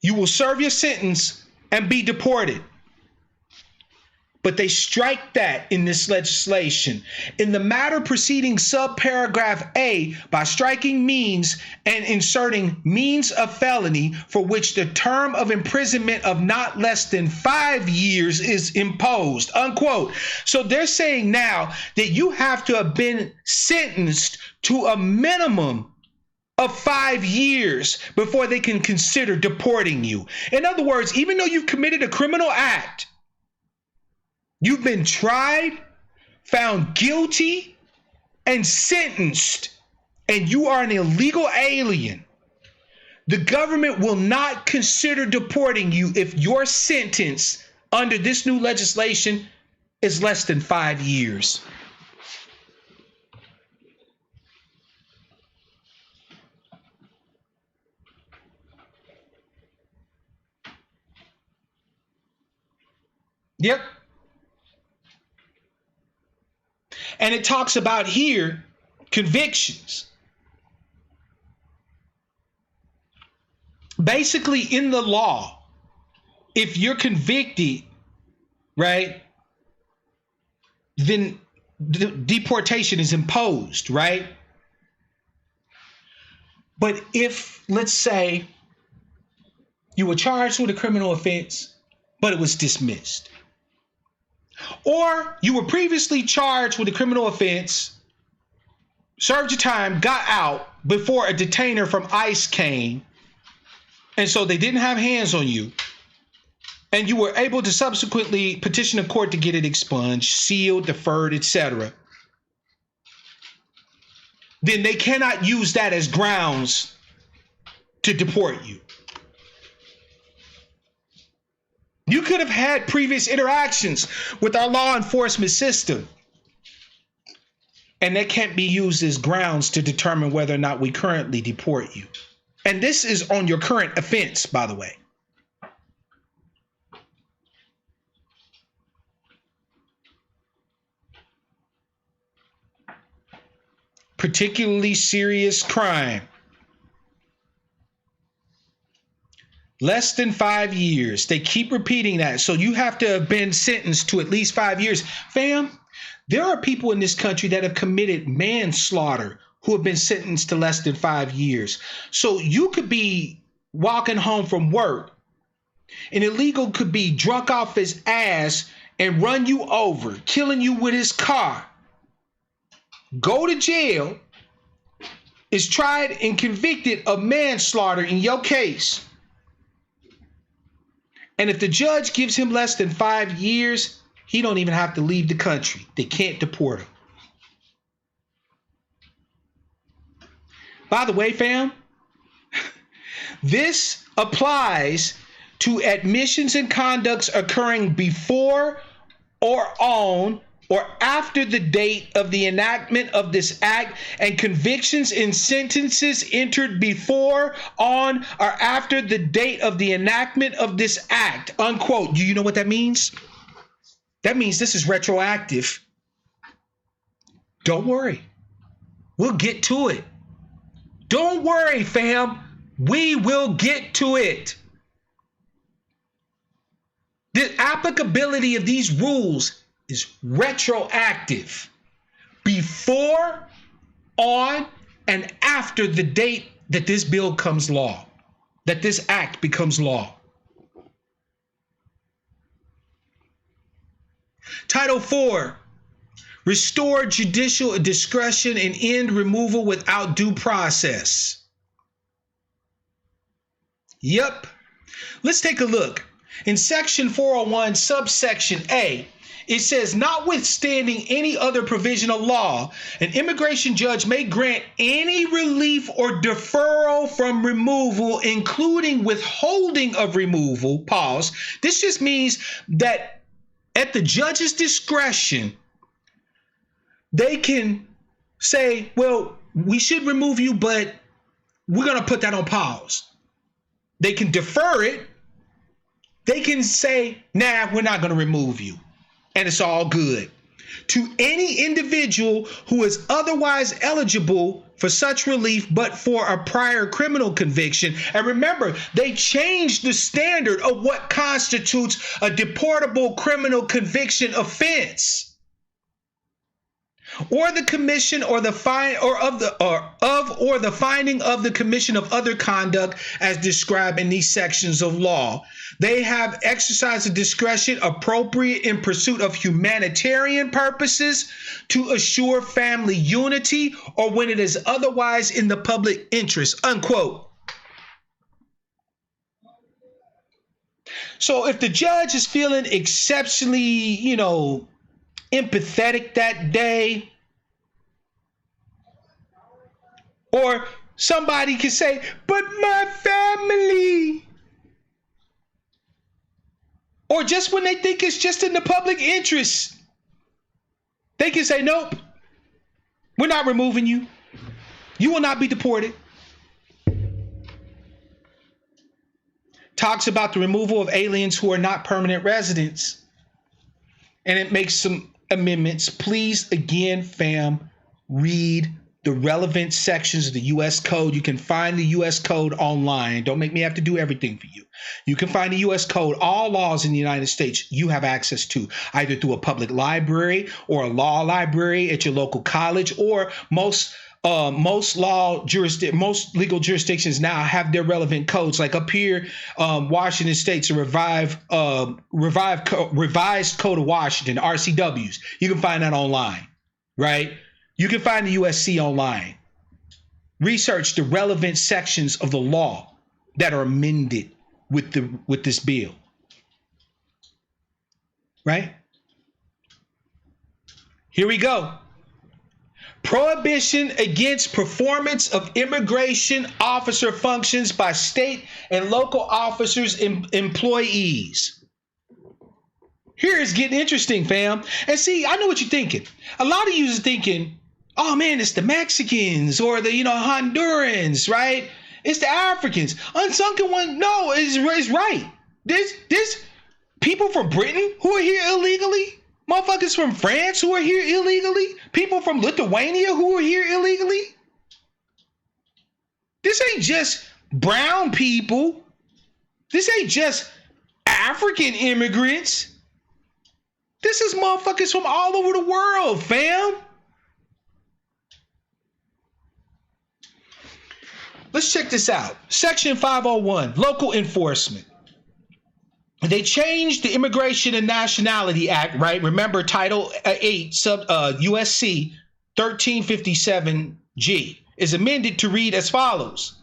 you will serve your sentence and be deported. But they strike that in this legislation. In the matter preceding subparagraph A, by striking means and inserting means of felony for which the term of imprisonment of not less than 5 years is imposed, unquote. So they're saying now that you have to have been sentenced to a minimum of 5 years before they can consider deporting you. In other words, even though you've committed a criminal act, you've been tried, found guilty, and sentenced, and you are an illegal alien, the government will not consider deporting you if your sentence under this new legislation is less than 5 years. Yep. And it talks about here convictions. Basically, in the law, if you're convicted, right, then deportation is imposed, right? But if, let's say, you were charged with a criminal offense, but it was dismissed, or you were previously charged with a criminal offense, served your time, got out before a detainer from ICE came, and so they didn't have hands on you, and you were able to subsequently petition a court to get it expunged, sealed, deferred, etc. then they cannot use that as grounds to deport you. You could have had previous interactions with our law enforcement system, and that can't be used as grounds to determine whether or not we currently deport you. And this is on your current offense, by the way. Particularly serious crime. Less than 5 years. They keep repeating that. So you have to have been sentenced to at least 5 years. Fam, there are people in this country that have committed manslaughter who have been sentenced to less than 5 years. So you could be walking home from work. An illegal could be drunk off his ass and run you over, killing you with his car. Go to jail, is tried and convicted of manslaughter in your case. And if the judge gives him less than 5 years, he don't even have to leave the country. They can't deport him. By the way, fam, this applies to admissions and conducts occurring before or on or after the date of the enactment of this act, and convictions and sentences entered before, on, or after the date of the enactment of this act, unquote. Do you know what that means? That means this is retroactive. Don't worry. We'll get to it. Don't worry, fam. We will get to it. The applicability of these rules is retroactive, before, on, and after the date that this bill becomes law, that this act becomes law. Title 4, restore judicial discretion and end removal without due process. Yep. Let's take a look. In Section 401, subsection A, it says, notwithstanding any other provision of law, an immigration judge may grant any relief or deferral from removal, including withholding of removal. Pause. This just means that at the judge's discretion, they can say, well, we should remove you, but we're going to put that on pause. They can defer it. They can say, nah, we're not going to remove you. And it's all good. To any individual who is otherwise eligible for such relief, but for a prior criminal conviction. And remember, they changed the standard of what constitutes a deportable criminal conviction offense, or the commission or the fine or the finding of the commission of other conduct as described in these sections of law. They have exercised a discretion appropriate in pursuit of humanitarian purposes, to assure family unity, or when it is otherwise in the public interest, unquote. So if the judge is feeling exceptionally, empathetic that day, or somebody can say, but my family, or just when they think it's just in the public interest, they can say, nope, we're not removing you. You will not be deported. Talks about the removal of aliens who are not permanent residents. And it makes some amendments. Please, again, fam, read the relevant sections of the U.S. Code. You can find the U.S. Code online. Don't make me have to do everything for you. You can find the U.S. Code. All laws in the United States you have access to, either through a public library or a law library at your local college, or most legal jurisdictions now have their relevant codes. Like up here, Washington State's a revised Code of Washington, RCWs. You can find that online, right? You can find the USC online. Research the relevant sections of the law that are amended with this bill, right? Here we go. Prohibition against performance of immigration officer functions by state and local officers and employees. Here it's getting interesting, fam. And see, I know what you're thinking. A lot of you is thinking, oh man, it's the Mexicans or the Hondurans, right? It's the Africans. Unsunken one, no, it's right. There's people from Britain who are here illegally. Motherfuckers from France who are here illegally. People from Lithuania who are here illegally. This ain't just brown people. This ain't just African immigrants. This is motherfuckers from all over the world, fam. Let's check this out. Section 501, local enforcement. They changed the Immigration and Nationality Act, right? Remember Title 8, USC 1357G is amended to read as follows.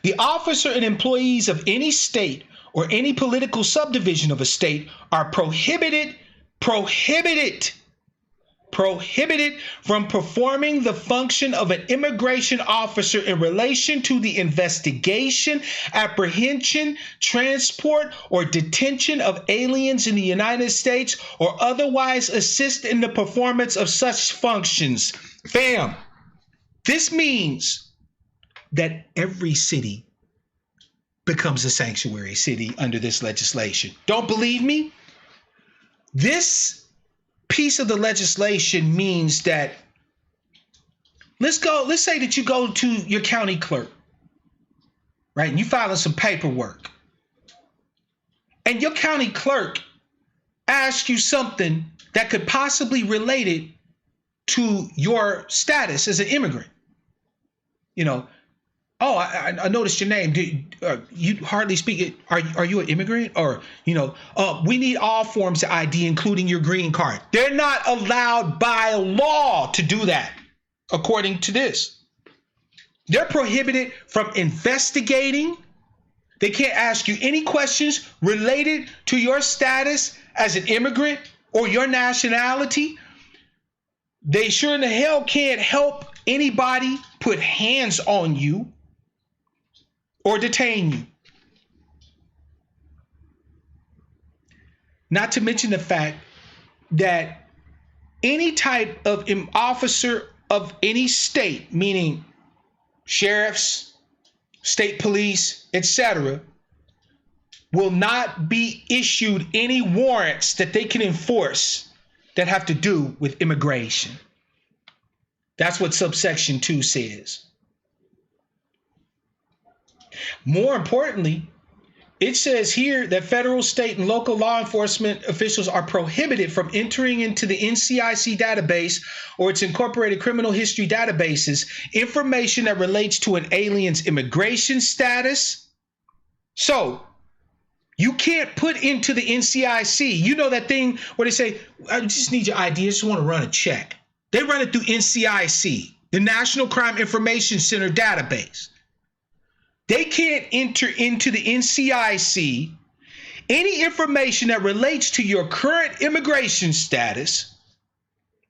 The officer and employees of any state or any political subdivision of a state are prohibited from performing the function of an immigration officer in relation to the investigation, apprehension, transport, or detention of aliens in the United States or otherwise assist in the performance of such functions. Fam, this means that every city becomes a sanctuary city under this legislation. Don't believe me? This piece of the legislation means that let's say that you go to your county clerk, right? And you filing some paperwork. And your county clerk asks you something that could possibly relate it to your status as an immigrant. Oh, I noticed your name. You hardly speak it. Are you an immigrant? Or, we need all forms of ID, including your green card. They're not allowed by law to do that, according to this. They're prohibited from investigating. They can't ask you any questions related to your status as an immigrant or your nationality. They sure in the hell can't help anybody put hands on you or detain you. Not to mention the fact that any type of officer of any state, meaning sheriffs, state police, etc., will not be issued any warrants that they can enforce that have to do with immigration. That's what subsection 2 says. More importantly, it says here that federal, state, and local law enforcement officials are prohibited from entering into the NCIC database or its incorporated criminal history databases information that relates to an alien's immigration status. So you can't put into the NCIC, that thing where they say, I just need your ID, I just want to run a check. They run it through NCIC, the National Crime Information Center database. They can't enter into the NCIC any information that relates to your current immigration status,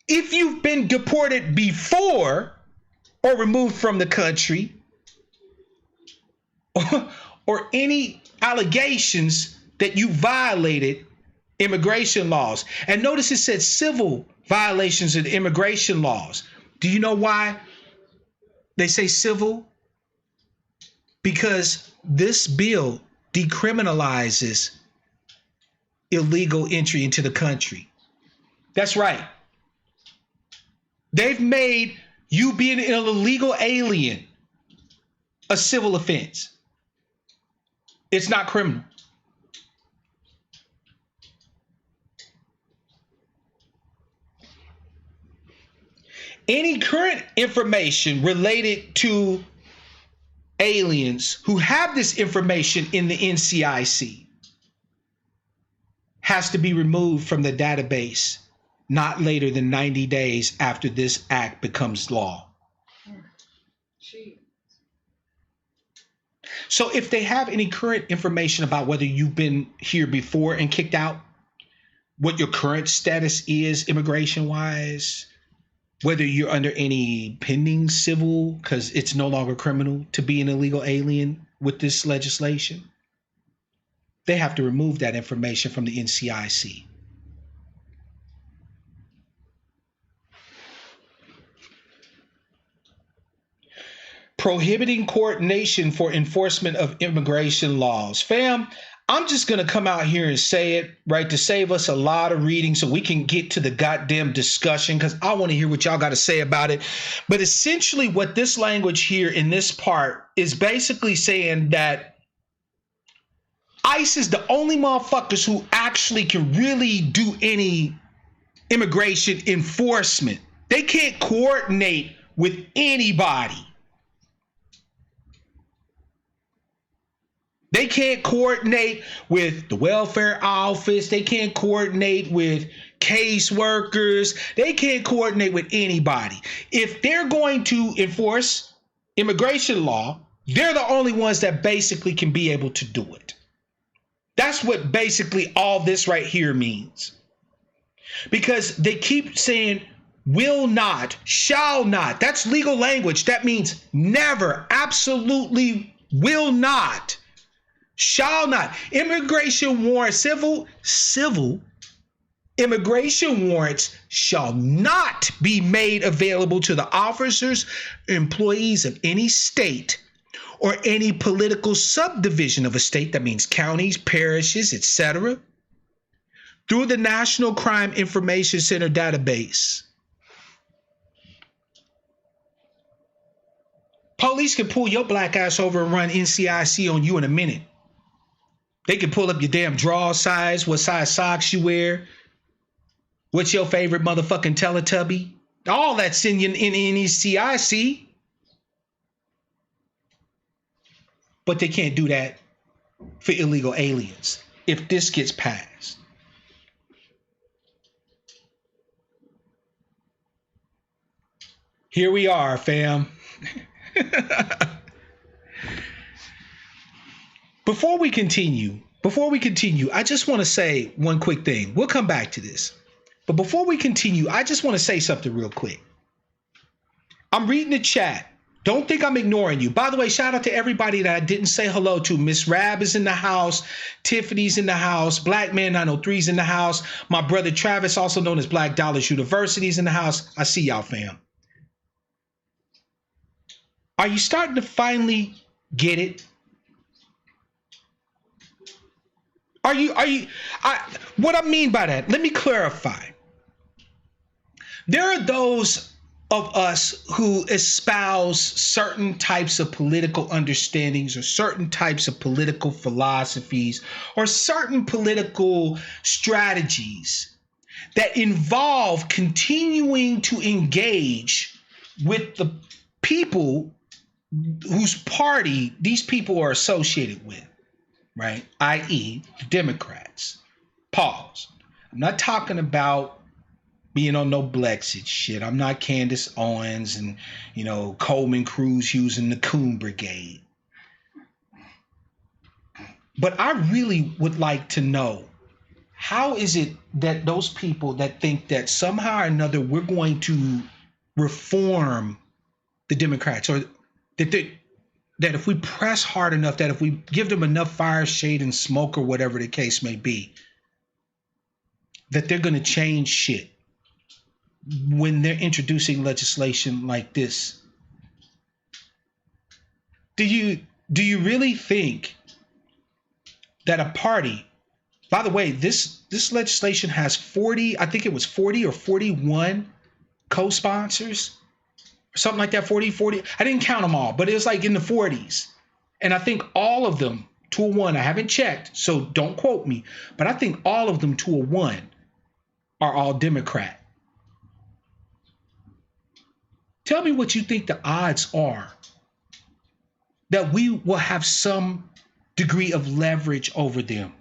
if you've been deported before or removed from the country, or any allegations that you violated immigration laws. And notice it said civil violations of the immigration laws. Do you know why they say civil? Because this bill decriminalizes illegal entry into the country. That's right. They've made you being an illegal alien a civil offense. It's not criminal. Any current information related to aliens who have this information in the NCIC has to be removed from the database not later than 90 days after this act becomes law. So if they have any current information about whether you've been here before and kicked out, what your current status is immigration-wise, whether you're under any pending civil, because it's no longer criminal to be an illegal alien with this legislation, they have to remove that information from the NCIC. Prohibiting coordination for enforcement of immigration laws. Fam, I'm just going to come out here and say it, right, to save us a lot of reading so we can get to the goddamn discussion, because I want to hear what y'all got to say about it. But essentially what this language here in this part is basically saying that ICE is the only motherfuckers who actually can really do any immigration enforcement. They can't coordinate with anybody. They can't coordinate with the welfare office. They can't coordinate with caseworkers. They can't coordinate with anybody. If they're going to enforce immigration law, they're the only ones that basically can be able to do it. That's what basically all this right here means. Because they keep saying will not, shall not. That's legal language. That means never, absolutely will not. Shall not. Immigration warrants, civil immigration warrants shall not be made available to the officers, employees of any state or any political subdivision of a state. That means counties, parishes, etc. through the National Crime Information Center database. Police can pull your black ass over and run NCIC on you in a minute. They can pull up your damn draw size, what size socks you wear, what's your favorite motherfucking Teletubby. All that's in NCIC. But they can't do that for illegal aliens if this gets passed. Here we are, fam. Before we continue, I just want to say one quick thing. We'll come back to this. But before we continue, I just want to say something real quick. I'm reading the chat. Don't think I'm ignoring you. By the way, shout out to everybody that I didn't say hello to. Miss Rab is in the house. Tiffany's in the house. Black Man 903 is in the house. My brother Travis, also known as Black Dollars University, is in the house. I see y'all, fam. Are you starting to finally get it? What I mean by that, let me clarify. There are those of us who espouse certain types of political understandings or certain types of political philosophies or certain political strategies that involve continuing to engage with the people whose party these people are associated with. Right? I.e. the Democrats. Pause. I'm not talking about being on no Blexit shit. I'm not Candace Owens and, Coleman Cruz Hughes and the Coon Brigade. But I really would like to know, how is it that those people that think that somehow or another we're going to reform the Democrats, or that if we press hard enough, that if we give them enough fire, shade, and smoke, or whatever the case may be, that they're going to change shit when they're introducing legislation like this? Do you really think that a party, by the way, this legislation has 40, I think it was 40 or 41 co-sponsors, something like that, 40. I didn't count them all, but it was like in the 40s. And I think all of them, to a one, I haven't checked, so don't quote me, but I think all of them, to a one, are all Democrat. Tell me what you think the odds are that we will have some degree of leverage over them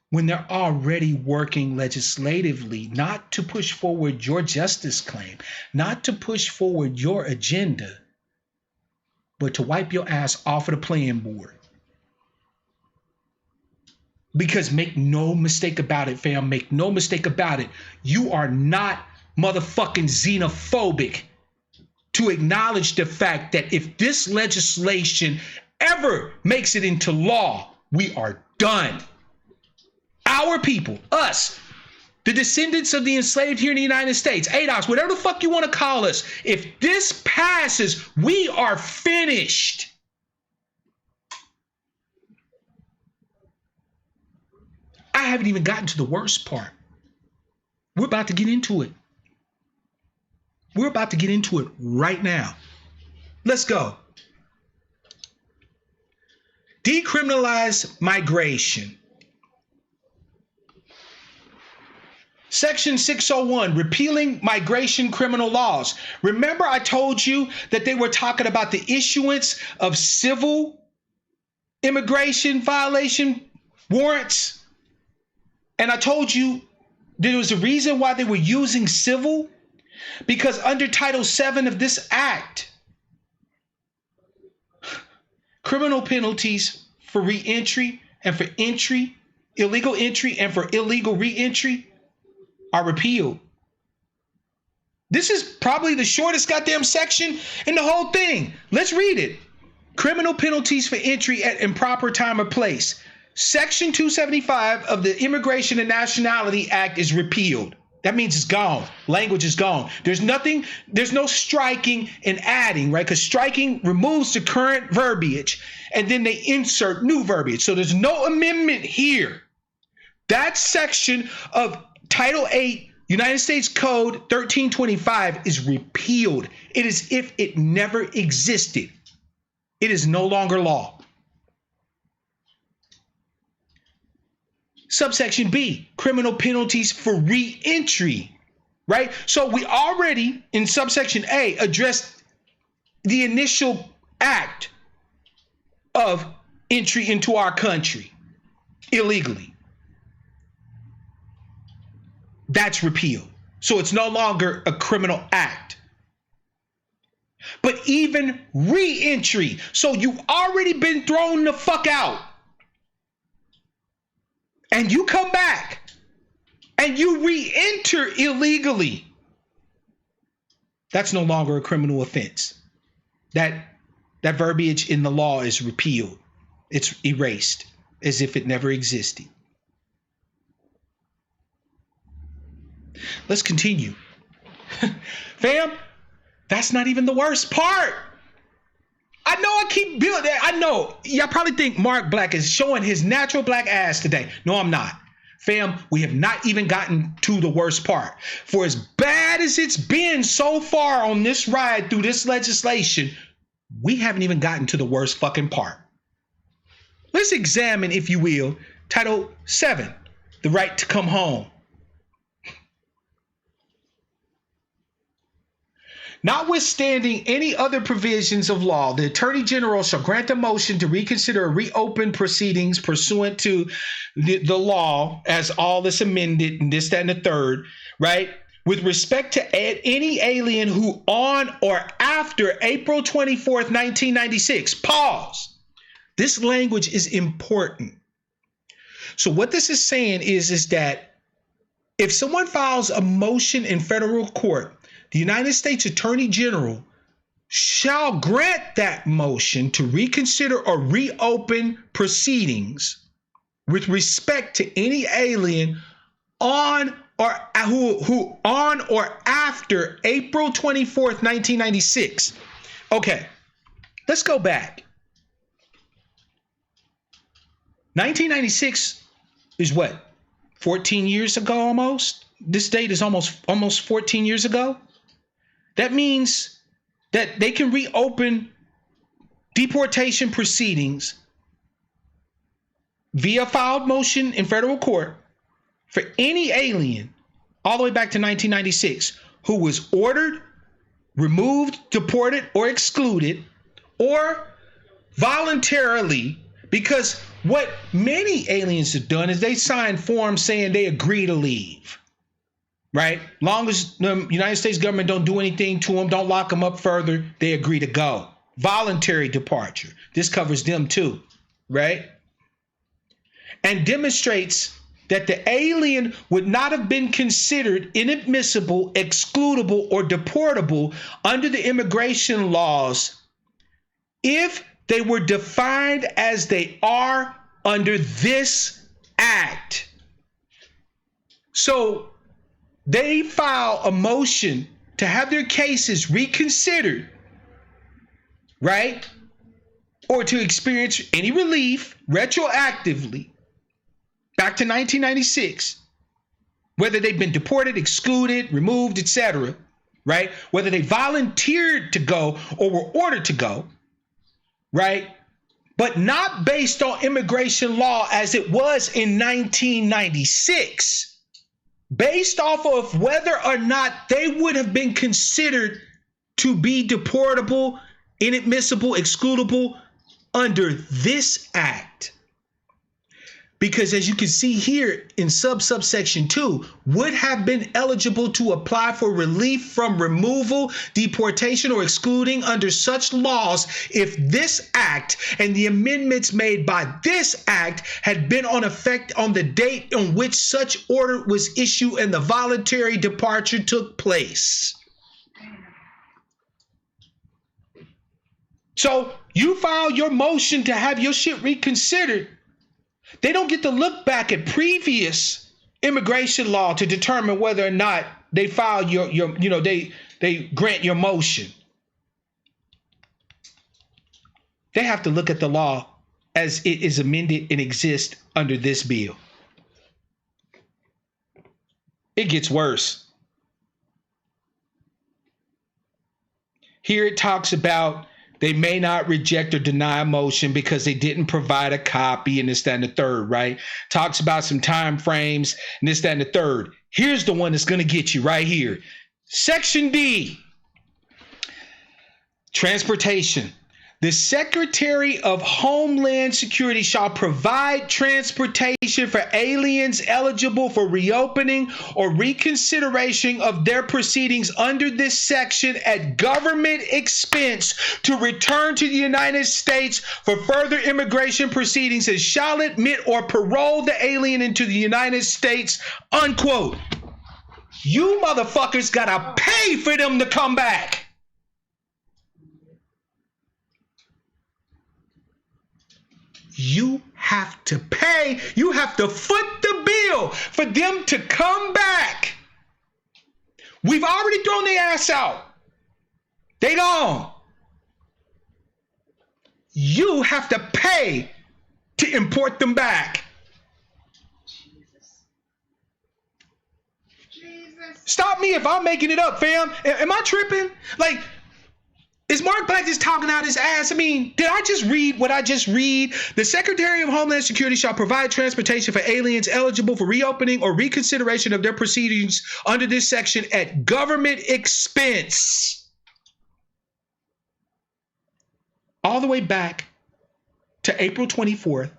when they're already working legislatively, not to push forward your justice claim, not to push forward your agenda, but to wipe your ass off of the playing board. Because make no mistake about it, fam, make no mistake about it, you are not motherfucking xenophobic to acknowledge the fact that if this legislation ever makes it into law, we are done. Our people, us, the descendants of the enslaved here in the United States, ADOS, whatever the fuck you want to call us, if this passes, we are finished. I haven't even gotten to the worst part. We're about to get into it. We're about to get into it right now. Let's go. Decriminalize migration. Section 601, repealing migration criminal laws. Remember I told you that they were talking about the issuance of civil immigration violation warrants? And I told you there was a reason why they were using civil, because under Title VII of this act, criminal penalties for re-entry and for entry, illegal entry and for illegal re-entry are repealed. This is probably the shortest goddamn section in the whole thing. Let's read it. Criminal penalties for entry at improper time or place. Section 275 of the Immigration and Nationality Act is repealed. That means it's gone. Language is gone. There's no striking and adding, right? Because striking removes the current verbiage and then they insert new verbiage. So there's no amendment here. That section of Title 8, United States Code 1325 is repealed. It is if it never existed. It is no longer law. Subsection B, criminal penalties for re-entry, right? So we already in subsection A addressed the initial act of entry into our country illegally. That's repealed. So it's no longer a criminal act. But even re-entry, so you've already been thrown the fuck out. And you come back and you re-enter illegally. That's no longer a criminal offense. That verbiage in the law is repealed. It's erased as if it never existed. Let's continue. Fam, that's not even the worst part. I know I keep building. I know y'all probably think Mark Black is showing his natural black ass today. No, I'm not. Fam, we have not even gotten to the worst part. For as bad as it's been so far on this ride through this legislation, we haven't even gotten to the worst fucking part. Let's examine, if you will, Title VII, the right to come home. Notwithstanding any other provisions of law, the Attorney General shall grant a motion to reconsider or reopen proceedings pursuant to the law as all this amended and this, that, and the third, right? With respect to any alien who on or after April 24th, 1996, pause. This language is important. So what this is saying is that if someone files a motion in federal court, the United States Attorney General shall grant that motion to reconsider or reopen proceedings with respect to any alien on or who on or after April 24th, 1996. Okay, let's go back. 1996 is what? 14 years ago almost? This date is almost 14 years ago. That means that they can reopen deportation proceedings via filed motion in federal court for any alien all the way back to 1996 who was ordered, removed, deported, or excluded, or voluntarily, because what many aliens have done is they sign forms saying they agree to leave. Right? Long as the United States government don't do anything to them, don't lock them up further, they agree to go. Voluntary departure. This covers them too, right? And demonstrates that the alien would not have been considered inadmissible, excludable, or deportable under the immigration laws if they were defined as they are under this act. So they file a motion to have their cases reconsidered, right? Or to experience any relief retroactively back to 1996, whether they've been deported, excluded, removed, etc., right? Whether they volunteered to go or were ordered to go, right? But not based on immigration law as it was in 1996, based off of whether or not they would have been considered to be deportable, inadmissible, excludable under this act. Because as you can see here in subsection 2, would have been eligible to apply for relief from removal, deportation, or excluding under such laws if this act and the amendments made by this act had been on effect on the date on which such order was issued and the voluntary departure took place. So you file your motion to have your shit reconsidered. They don't get to look back at previous immigration law to determine whether or not they file they grant your motion. They have to look at the law as it is amended and exists under this bill. It gets worse. Here it talks about they may not reject or deny a motion because they didn't provide a copy and this, that, and the third, right? Talks about some time frames and this, that, and the third. Here's the one that's going to get you right here. Section D, transportation. The Secretary of Homeland Security shall provide transportation for aliens eligible for reopening or reconsideration of their proceedings under this section at government expense to return to the United States for further immigration proceedings and shall admit or parole the alien into the United States, unquote. You motherfuckers gotta pay for them to come back. You have to pay. You have to foot the bill for them to come back. We've already thrown their ass out. They gone. You have to pay to import them back. Jesus. Stop me if I'm making it up, fam. Am I tripping? Like, is Mark Black just talking out his ass? I mean, did I just read what I just read? The Secretary of Homeland Security shall provide transportation for aliens eligible for reopening or reconsideration of their proceedings under this section at government expense. All the way back to April 24th,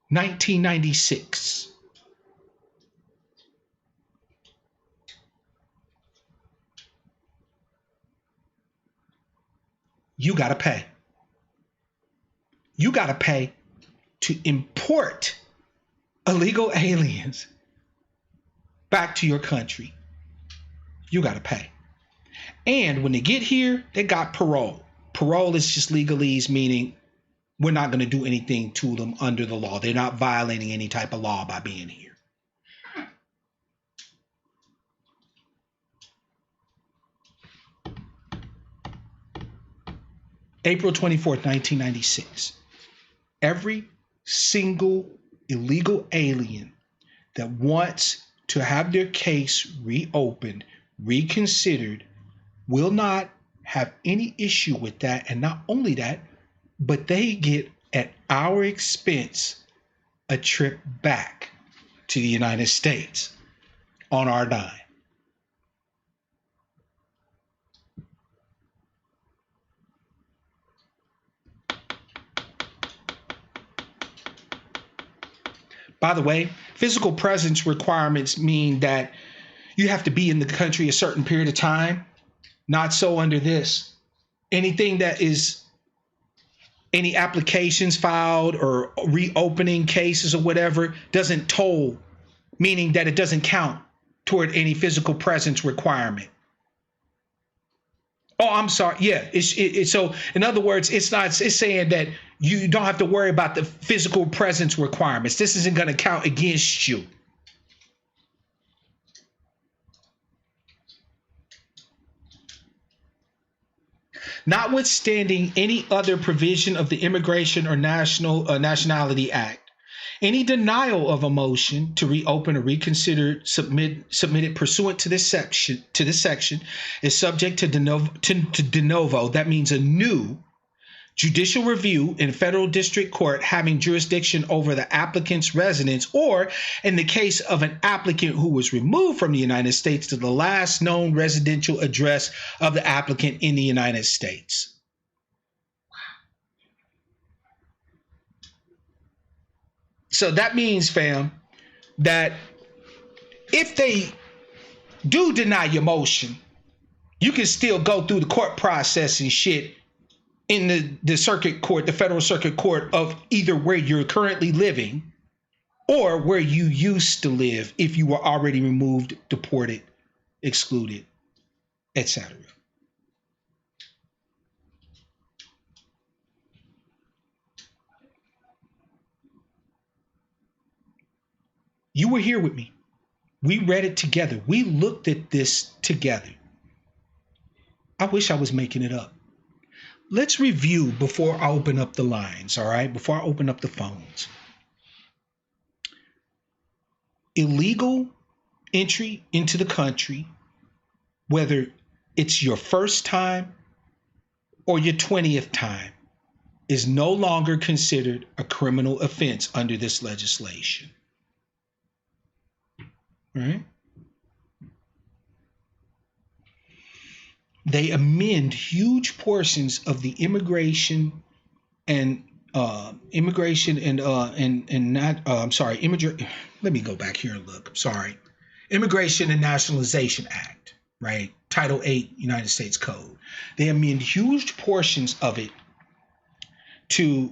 1996. You got to pay. You got to pay to import illegal aliens back to your country. You got to pay. And when they get here, they got parole. Parole is just legalese, meaning we're not going to do anything to them under the law. They're not violating any type of law by being here. April 24th, 1996. Every single illegal alien that wants to have their case reopened, reconsidered, will not have any issue with that. And not only that, but they get at our expense a trip back to the United States on our dime. By the way, physical presence requirements mean that you have to be in the country a certain period of time. Not so under this. Anything that is any applications filed or reopening cases or whatever doesn't toll, meaning that it doesn't count toward any physical presence requirement. Oh, I'm sorry. Yeah. So in other words, it's saying that you don't have to worry about the physical presence requirements. This isn't going to count against you. Notwithstanding any other provision of the Immigration or Nationality Act, any denial of a motion to reopen or reconsider submitted pursuant to this section is subject to de novo. That means a new judicial review in federal district court having jurisdiction over the applicant's residence, or in the case of an applicant who was removed from the United States, to the last known residential address of the applicant in the United States. So that means, fam, that if they do deny your motion, you can still go through the court process and shit in the circuit court, the federal circuit court of either where you're currently living or where you used to live if you were already removed, deported, excluded, etc. You were here with me. We read it together. We looked at this together. I wish I was making it up. Let's review before I open up the lines, all right? Before I open up the phones. Illegal entry into the country, whether it's your first time or your 20th time, is no longer considered a criminal offense under this legislation. All right? They amend huge portions of the immigration and let me go back here and look. I'm sorry. Immigration and Nationalization Act, right? Title 8 United States Code. They amend huge portions of it to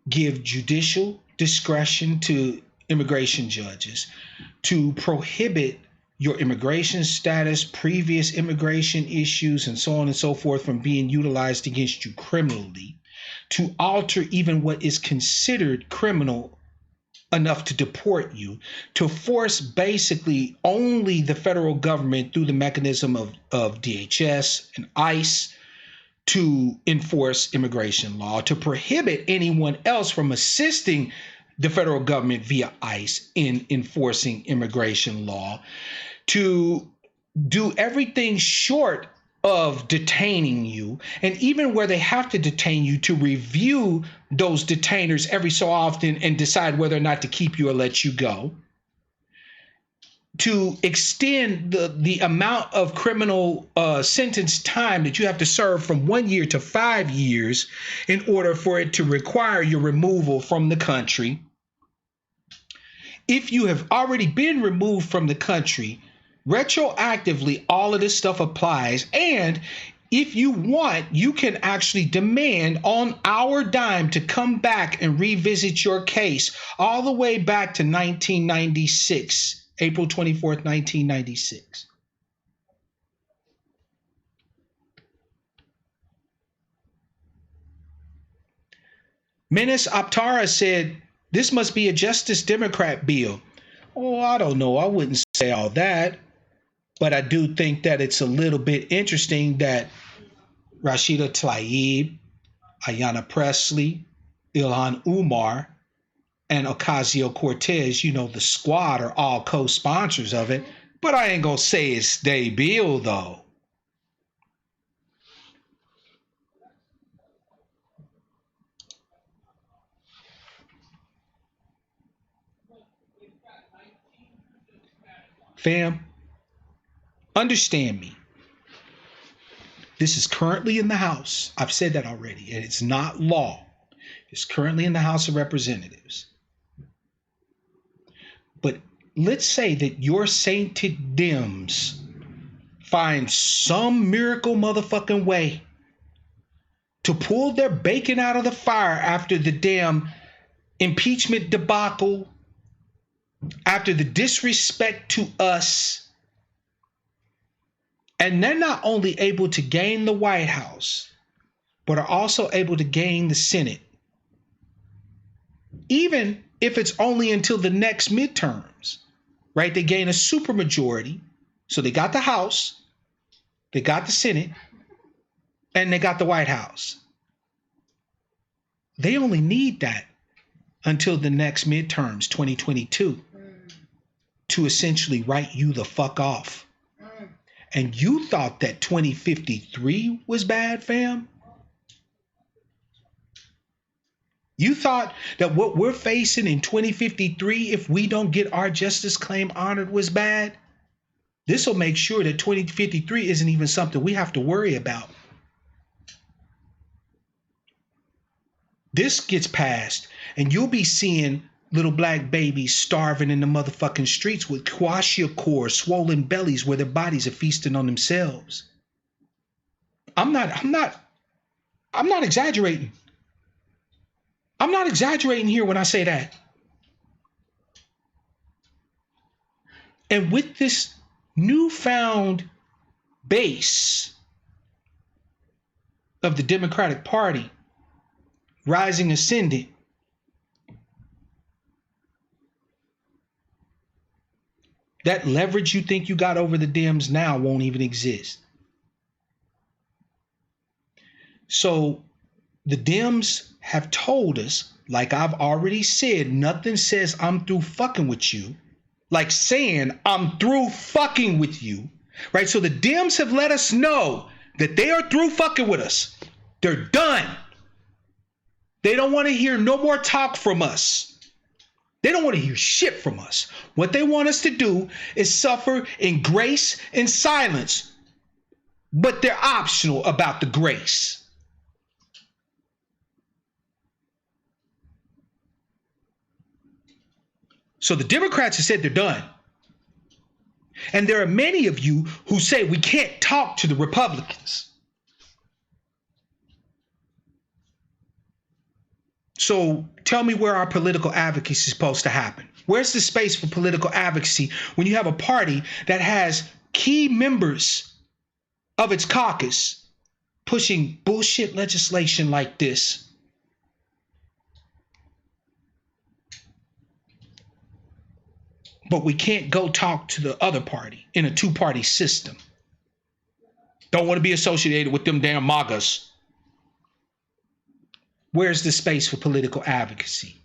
give judicial discretion to immigration judges to prohibit your immigration status, previous immigration issues, and so on and so forth from being utilized against you criminally, to alter even what is considered criminal enough to deport you, to force basically only the federal government through the mechanism of DHS and ICE to enforce immigration law, to prohibit anyone else from assisting the federal government via ICE in enforcing immigration law, to do everything short of detaining you, and even where they have to detain you, to review those detainers every so often and decide whether or not to keep you or let you go, to extend the amount of criminal sentence time that you have to serve from 1 year to 5 years in order for it to require your removal from the country. If you have already been removed from the country, retroactively, all of this stuff applies. And if you want, you can actually demand on our dime to come back and revisit your case all the way back to 1996, April 24th, 1996. Menace Aptara said, this must be a Justice Democrat bill. Oh, I don't know. I wouldn't say all that. But I do think that it's a little bit interesting that Rashida Tlaib, Ayanna Pressley, Ilhan Umar, and Ocasio-Cortez, the squad, are all co-sponsors of it. But I ain't going to say it's their bill, though. Fam, understand me. This is currently in the House. I've said that already, and it's not law. It's currently in the House of Representatives. But let's say that your sainted Dems find some miracle motherfucking way to pull their bacon out of the fire after the damn impeachment debacle, after the disrespect to us. And they're not only able to gain the White House, but are also able to gain the Senate. Even if it's only until the next midterms, right? They gain a supermajority. So they got the House, they got the Senate, and they got the White House. They only need that until the next midterms, 2022, to essentially write you the fuck off. And you thought that 2053 was bad, fam? You thought that what we're facing in 2053, if we don't get our justice claim honored, was bad? This will make sure that 2053 isn't even something we have to worry about. This gets passed, and you'll be seeing little black babies starving in the motherfucking streets with kwashiorkor, swollen bellies where their bodies are feasting on themselves. I'm not exaggerating. I'm not exaggerating here when I say that. And with this newfound base of the Democratic Party rising ascendant, that leverage you think you got over the Dems now won't even exist. So the Dems have told us, like I've already said, nothing says I'm through fucking with you like saying I'm through fucking with you, right? So the Dems have let us know that they are through fucking with us. They're done. They don't want to hear no more talk from us. They don't want to hear shit from us. What they want us to do is suffer in grace and silence, but they're optional about the grace. So the Democrats have said they're done. And there are many of you who say we can't talk to the Republicans. So tell me where our political advocacy is supposed to happen. Where's the space for political advocacy when you have a party that has key members of its caucus pushing bullshit legislation like this? But we can't go talk to the other party in a two-party system. Don't want to be associated with them damn MAGAs. Where's the space for political advocacy?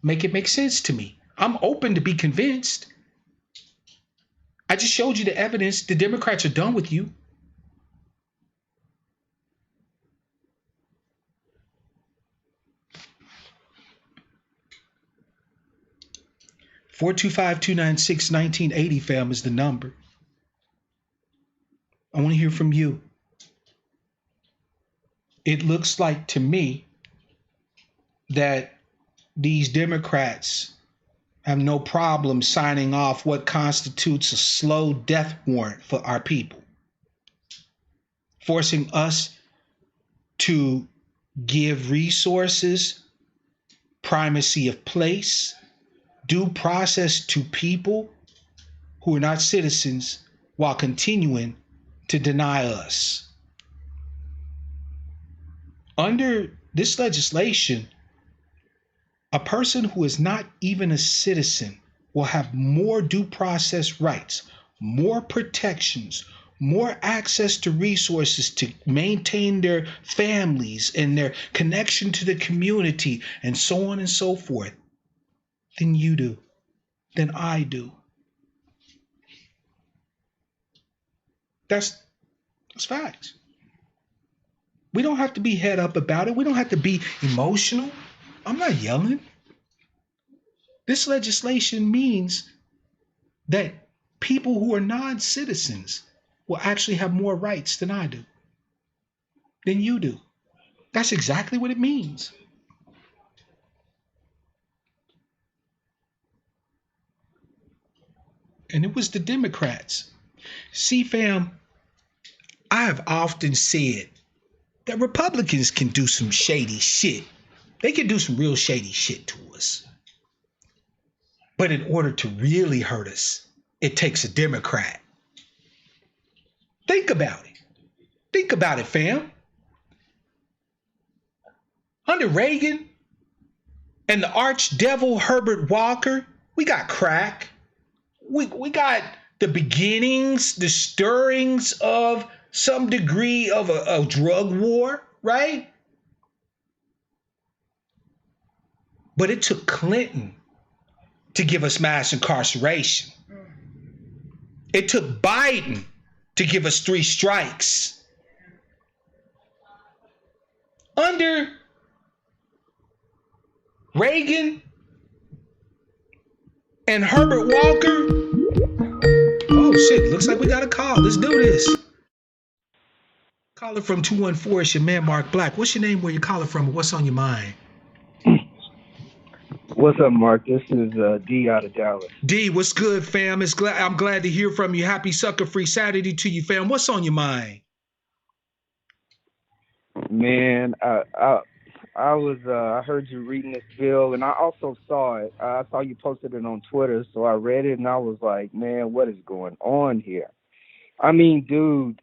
Make it make sense to me. I'm open to be convinced. I just showed you the evidence. The Democrats are done with you. (425-296-1980) fam is the number. I want to hear from you. It looks like to me that these Democrats have no problem signing off what constitutes a slow death warrant for our people, forcing us to give resources, primacy of place, due process to people who are not citizens while continuing to deny us. Under this legislation, a person who is not even a citizen will have more due process rights, more protections, more access to resources to maintain their families and their connection to the community and so on and so forth than you do, than I do. That's facts. We don't have to be head up about it. We don't have to be emotional. I'm not yelling. This legislation means that people who are non-citizens will actually have more rights than I do, than you do. That's exactly what it means. And it was the Democrats. See, fam, I have often said that Republicans can do some shady shit. They can do some real shady shit to us. But in order to really hurt us, it takes a Democrat. Think about it. Think about it, fam. Under Reagan and the archdevil Herbert Walker, we got crack. We got the beginnings, the stirrings of some degree of a drug war, right? But it took Clinton to give us mass incarceration. It took Biden to give us 3 strikes. Under Reagan and Herbert Walker. Oh shit, looks like we got a call. Let's do this. Caller from 214, it's your man Mark Black. What's your name, where you calling from, and what's on your mind? What's up, Mark? This is D out of Dallas. D, what's good, fam? I'm glad to hear from you. Happy Sucka-Free Saturday to you, fam. What's on your mind? Man, I heard you reading this bill, and I also saw it. I saw you posted it on Twitter, so I read it, and I was like, man, what is going on here? I mean, dude,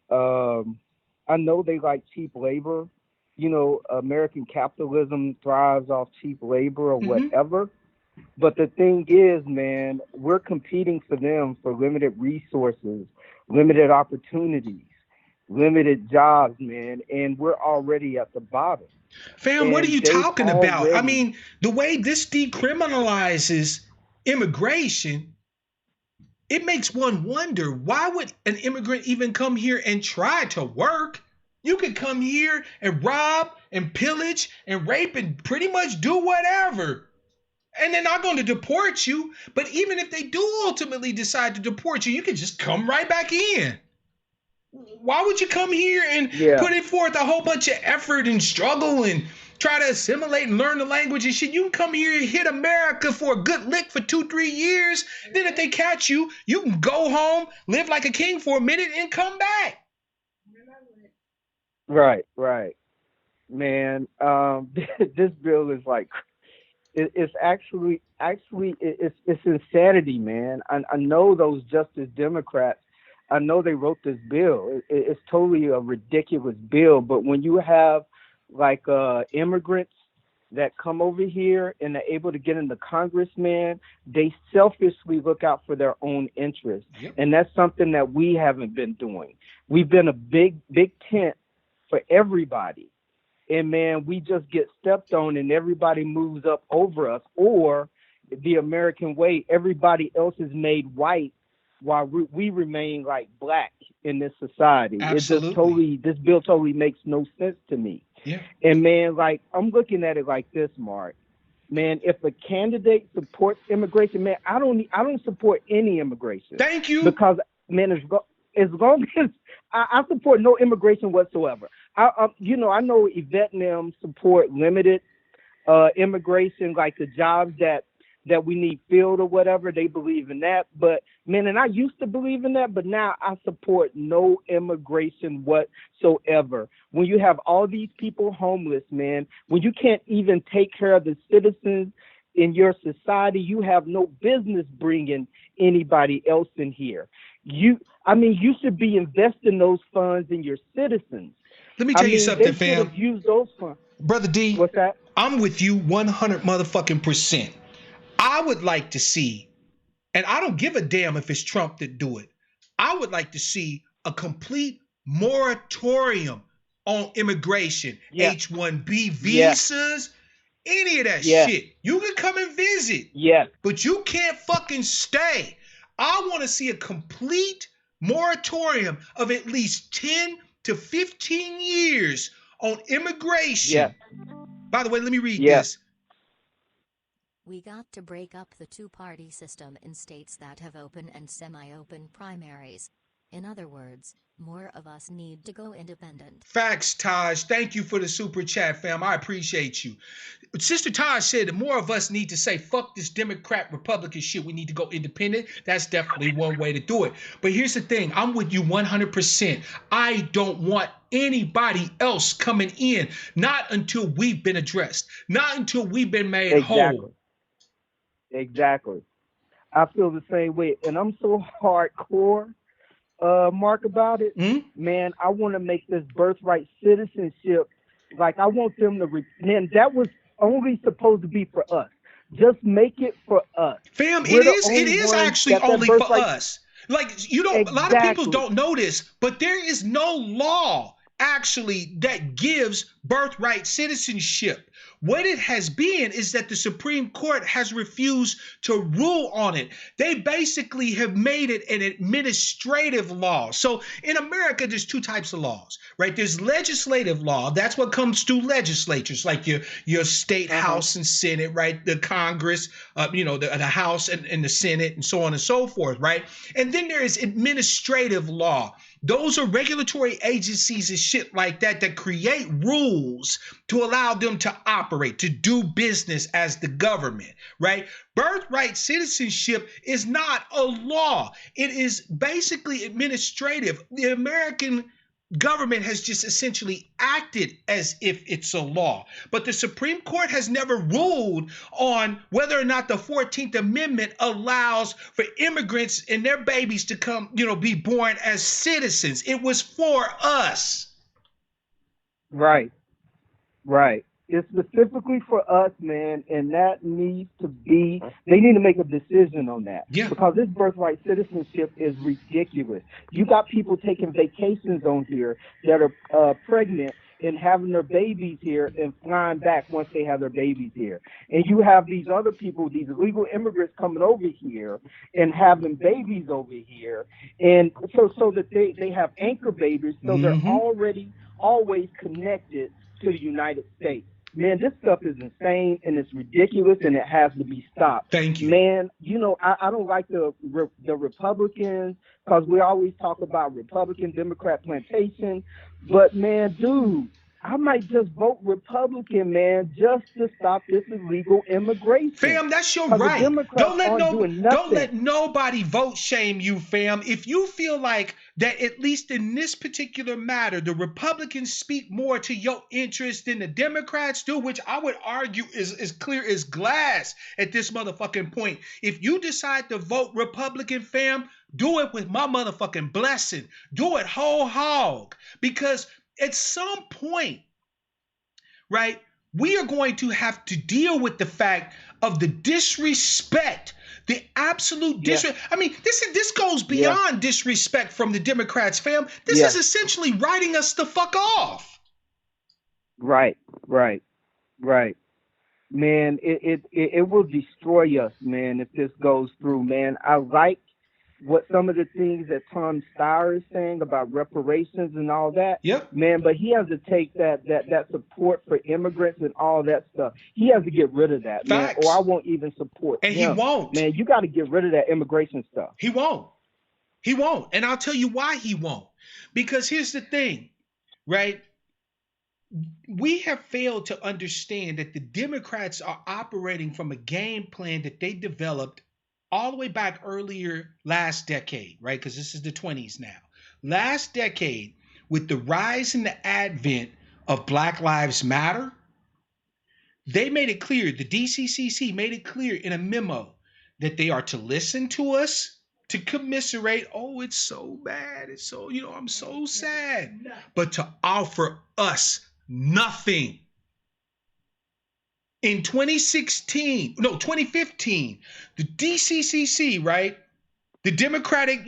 I know they like cheap labor. You know, American capitalism thrives off cheap labor or whatever. But the thing is, man, we're competing for them for limited resources, limited opportunities, limited jobs, man, and we're already at the bottom. Fam, what are you talking about? I mean, the way this decriminalizes immigration, it makes one wonder, why would an immigrant even come here and try to work? You could come here and rob and pillage and rape and pretty much do whatever. And they're not going to deport you. But even if they do ultimately decide to deport you, you can just come right back in. Why would you come here and put it forth a whole bunch of effort and struggle and try to assimilate and learn the language and shit? You can come here and hit America for a good lick for 2-3 years. Then if they catch you, you can go home, live like a king for a minute, and come back. Right. Man, this bill is like, it's actually it's insanity, man. I know those Justice Democrats, I know they wrote this bill. It's totally a ridiculous bill. But when you have like immigrants that come over here and they're able to get into Congress, man, they selfishly look out for their own interests. And that's something that we haven't been doing. We've been a big tent for everybody. And man, we just get stepped on and everybody moves up over us. Or the American way, everybody else is made white while we remain like black in this society. Absolutely. This bill totally makes no sense to me. Yeah. And man, like, I'm looking at it like this, Mark. Man, if a candidate supports immigration, man, I don't support any immigration. Thank you. Because man, as long as I support no immigration whatsoever. I know Yvette and them support limited immigration, like the jobs that we need filled or whatever. They believe in that. But man, and I used to believe in that, but now I support no immigration whatsoever. When you have all these people homeless, man, when you can't even take care of the citizens in your society, you have no business bringing anybody else in here. You should be investing those funds in your citizens. Let me tell you something, fam. Use those funds. Brother D, what's that? I'm with you 100 motherfucking %. I would like to see, and I don't give a damn if it's Trump that do it, I would like to see a complete moratorium on immigration, H-1B visas, any of that shit. You can come and visit, but you can't fucking stay. I want to see a complete moratorium of at least 10 to 15 years on immigration. By the way, let me read this. We got to break up the two-party system in states that have open and semi-open primaries. In other words, more of us need to go independent. Facts, Taj. Thank you for the super chat, fam. I appreciate you. Sister Taj said that more of us need to say, fuck this Democrat Republican shit. We need to go independent. That's definitely one way to do it. But here's the thing. I'm with you 100%. I don't want anybody else coming in, not until we've been addressed, not until we've been made whole. Exactly. I feel the same way. And I'm so hardcore, Mark, about it. Man, I want to make this birthright citizenship, like I want them to, man, that was only supposed to be for us. Just make it for us. Fam, it is actually only for us. Like, you don't, a lot of people don't know this, but there is no law actually that gives birthright citizenship. What it has been is that the Supreme Court has refused to rule on it. They basically have made it an administrative law. So in America, there's two types of laws, right? There's legislative law. That's what comes through legislatures, like your state House and Senate, right? The Congress, the House and the Senate and so on and so forth, right? And then there is administrative law. Those are regulatory agencies and shit like that that create rules to allow them to operate, to do business as the government, right? Birthright citizenship is not a law. It is basically administrative. The American government has just essentially acted as if it's a law. But the Supreme Court has never ruled on whether or not the 14th Amendment allows for immigrants and their babies to come, be born as citizens. It was for us. Right. It's specifically for us, man, and that needs to be, they need to make a decision on that. Yeah. Because this birthright citizenship is ridiculous. You got people taking vacations on here that are pregnant and having their babies here and flying back once they have their babies here. And you have these other people, these illegal immigrants coming over here and having babies over here. And so that they have anchor babies, so they're always connected to the United States. Man, this stuff is insane and it's ridiculous and it has to be stopped. Thank you. Man, I don't like the Republicans because we always talk about Republican, Democrat plantation. But, man, dude, I might just vote Republican, man, just to stop this illegal immigration. Fam, that's your right. Don't let nobody vote shame you, fam. If you feel like that, at least in this particular matter, the Republicans speak more to your interest than the Democrats do, which I would argue is as clear as glass at this motherfucking point. If you decide to vote Republican, fam, do it with my motherfucking blessing. Do it whole hog. Because at some point, right, we are going to have to deal with the fact of the disrespect, the absolute disrespect. I mean, this goes beyond disrespect from the Democrats, fam. This is essentially writing us the fuck off. Right. Man, it will destroy us, man, if this goes through, man. I like what some of the things that Tom Steyer is saying about reparations and all that. Yep. Man, but he has to take that support for immigrants and all that stuff. He has to get rid of that, Facts. man, or I won't even support him. And he won't. Man, you got to get rid of that immigration stuff. He won't. And I'll tell you why he won't. Because here's the thing, right? We have failed to understand that the Democrats are operating from a game plan that they developed all the way back earlier last decade, right? Because this is the 20s now. Last decade, with the rise and the advent of Black Lives Matter, they made it clear, the DCCC made it clear in a memo that they are to listen to us, to commiserate. Oh, it's so bad. It's so, I'm so sad. But to offer us nothing. In 2015, the DCCC, right? The Democratic,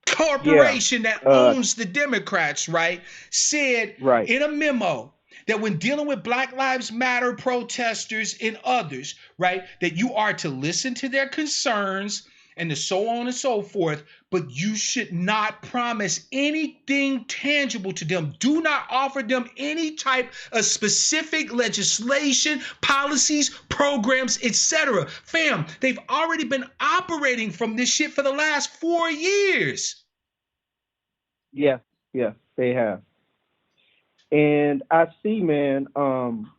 corporation that owns the Democrats, right? Said in a memo that when dealing with Black Lives Matter protesters and others, right, that you are to listen to their concerns and so on and so forth, but you should not promise anything tangible to them. Do not offer them any type of specific legislation, policies, programs, etc. Fam, they've already been operating from this shit for the last 4 years. Yes, yes, they have. And I see, man, Tom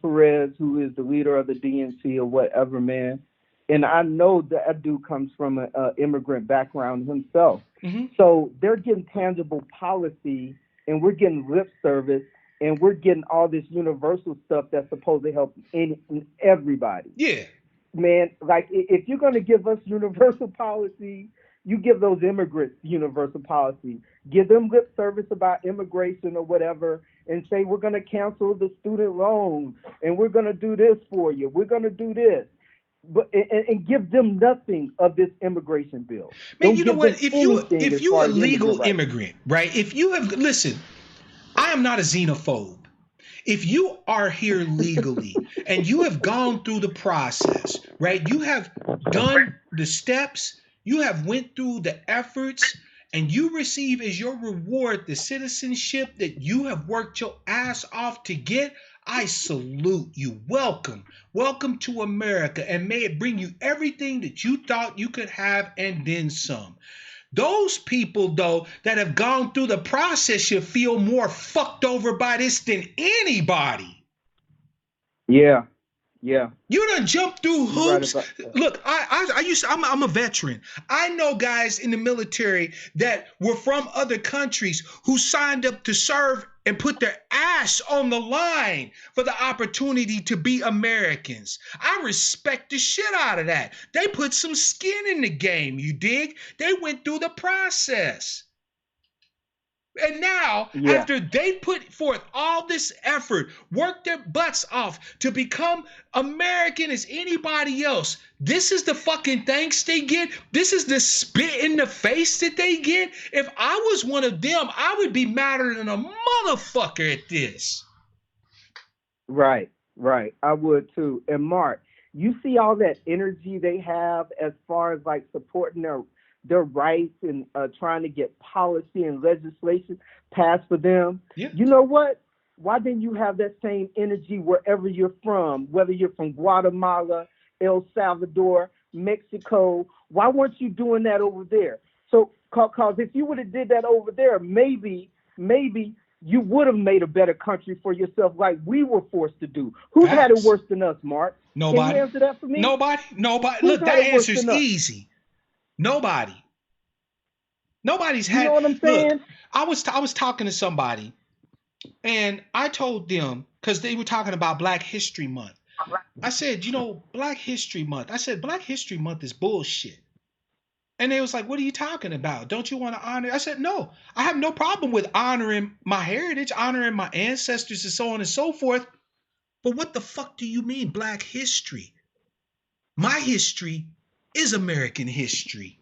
Perez, who is the leader of the DNC or whatever, man. And I know that dude comes from an immigrant background himself. Mm-hmm. So they're getting tangible policy, and we're getting lip service, and we're getting all this universal stuff that's supposed to help everybody. Yeah. Man, like if you're going to give us universal policy, you give those immigrants universal policy. Give them lip service about immigration or whatever, and say we're going to cancel the student loan, and we're going to do this for you. We're going to do this, but and give them nothing of this immigration bill. Man, Don't you know give what? them If you a legal rights. immigrant, right? If you have listen, I am not a xenophobe. If you are here legally and you have gone through the process, right? You have done the steps, you have went through the efforts, and you receive as your reward the citizenship that you have worked your ass off to get, I salute you. Welcome. Welcome to America, and may it bring you everything that you thought you could have and then some. Those people, though, that have gone through the process should feel more fucked over by this than anybody. Yeah. Yeah. You done jumped through hoops. Right. Look, I'm a veteran. I know guys in the military that were from other countries who signed up to serve and put their ass on the line for the opportunity to be Americans. I respect the shit out of that. They put some skin in the game, you dig? They went through the process. And now, after they put forth all this effort, worked their butts off to become American as anybody else, this is the fucking thanks they get. This is the spit in the face that they get. If I was one of them, I would be madder than a motherfucker at this. Right. I would too. And Mark, you see all that energy they have as far as like supporting their rights and trying to get policy and legislation passed for them. Yeah. You know what? Why didn't you have that same energy wherever you're from, whether you're from Guatemala, El Salvador, Mexico? Why weren't you doing that over there? So, because if you would have did that over there, maybe you would have made a better country for yourself like we were forced to do. Who had it worse than us, Mark? Nobody. Can you answer that for me? Nobody. Look, that answer is easy. Nobody. Nobody's had. You know what I'm saying? Look, I was talking to somebody, and I told them, because they were talking about Black History Month. I said, Black History Month. I said, Black History Month is bullshit. And they was like, what are you talking about? Don't you want to honor? I said, no, I have no problem with honoring my heritage, honoring my ancestors, and so on and so forth. But what the fuck do you mean Black history? My history is American history.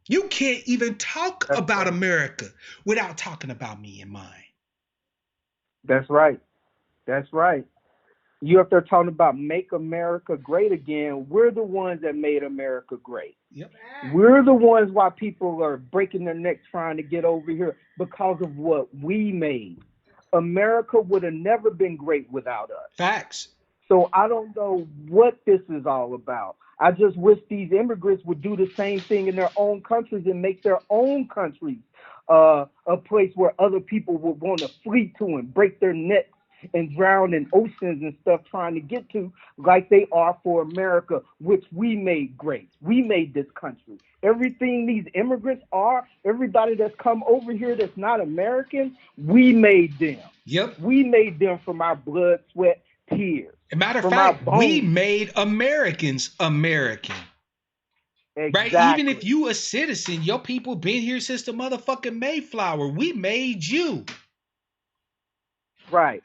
You can't even talk about America without talking about me and mine. That's right. You up there talking about make America great again. We're the ones that made America great. Yep. We're the ones why people are breaking their necks trying to get over here because of what we made. America would have never been great without us. Facts. So I don't know what this is all about. I just wish these immigrants would do the same thing in their own countries and make their own countries a place where other people would want to flee to and break their necks and drown in oceans and stuff trying to get to, like they are for America, which we made great. We made this country. Everything these immigrants are, everybody that's come over here that's not American, we made them. Yep. We made them from our blood, sweat, tears. As a matter of fact, we made Americans American. Exactly. Right? Even if you a citizen, your people been here since the motherfucking Mayflower. We made you. Right.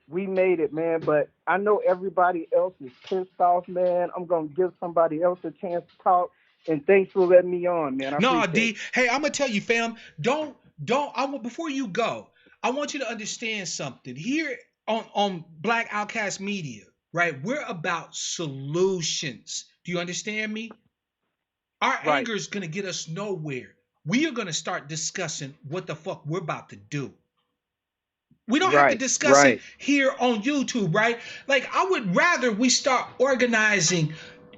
We made it, man. But I know everybody else is pissed off, man. I'm going to give somebody else a chance to talk. And thanks for letting me on, man. No, D. Hey, I'm going to tell you, fam, before you go, I want you to understand something. Here on Black Outcast Media, right? We're about solutions. Do you understand me? Our Right. anger is going to get us nowhere. We are going to start discussing what the fuck we're about to do. We don't have to Right. discuss it Right. here on YouTube, right? Like, I would rather we start organizing,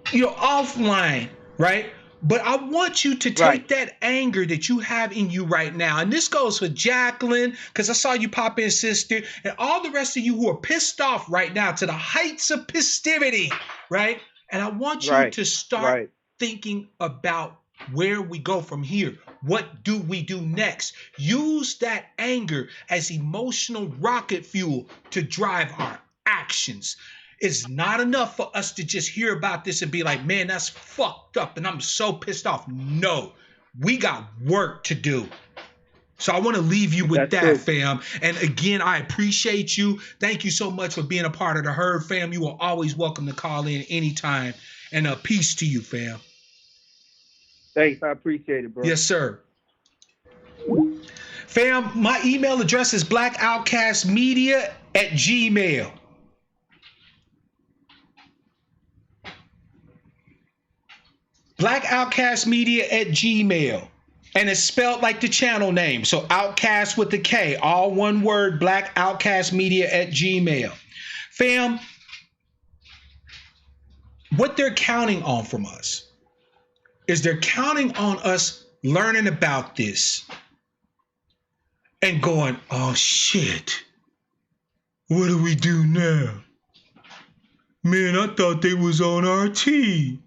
offline, right? But I want you to Right. take that anger that you have in you right now. And this goes for Jacqueline, because I saw you pop in, sister, and all the rest of you who are pissed off right now to the heights of festivity, right? And I want you Right. to start Right. thinking about where we go from here. What do we do next? Use that anger as emotional rocket fuel to drive our actions. It's not enough for us to just hear about this and be like, man, that's fucked up and I'm so pissed off. No, we got work to do. So I want to leave you with That's that, true. fam. And again, I appreciate you. Thank you so much for being a part of the herd, fam. You are always welcome to call in anytime. And peace to you, fam. Thanks. I appreciate it, bro. Yes, sir. Fam, my email address is blackoutcastmedia@gmail. blackoutcastmedia@gmail. And it's spelled like the channel name. So Outcast with the K, all one word, blackoutcastmedia@gmail. Fam, what they're counting on from us is they're counting on us learning about this and going, oh shit, what do we do now? Man, I thought they was on our team.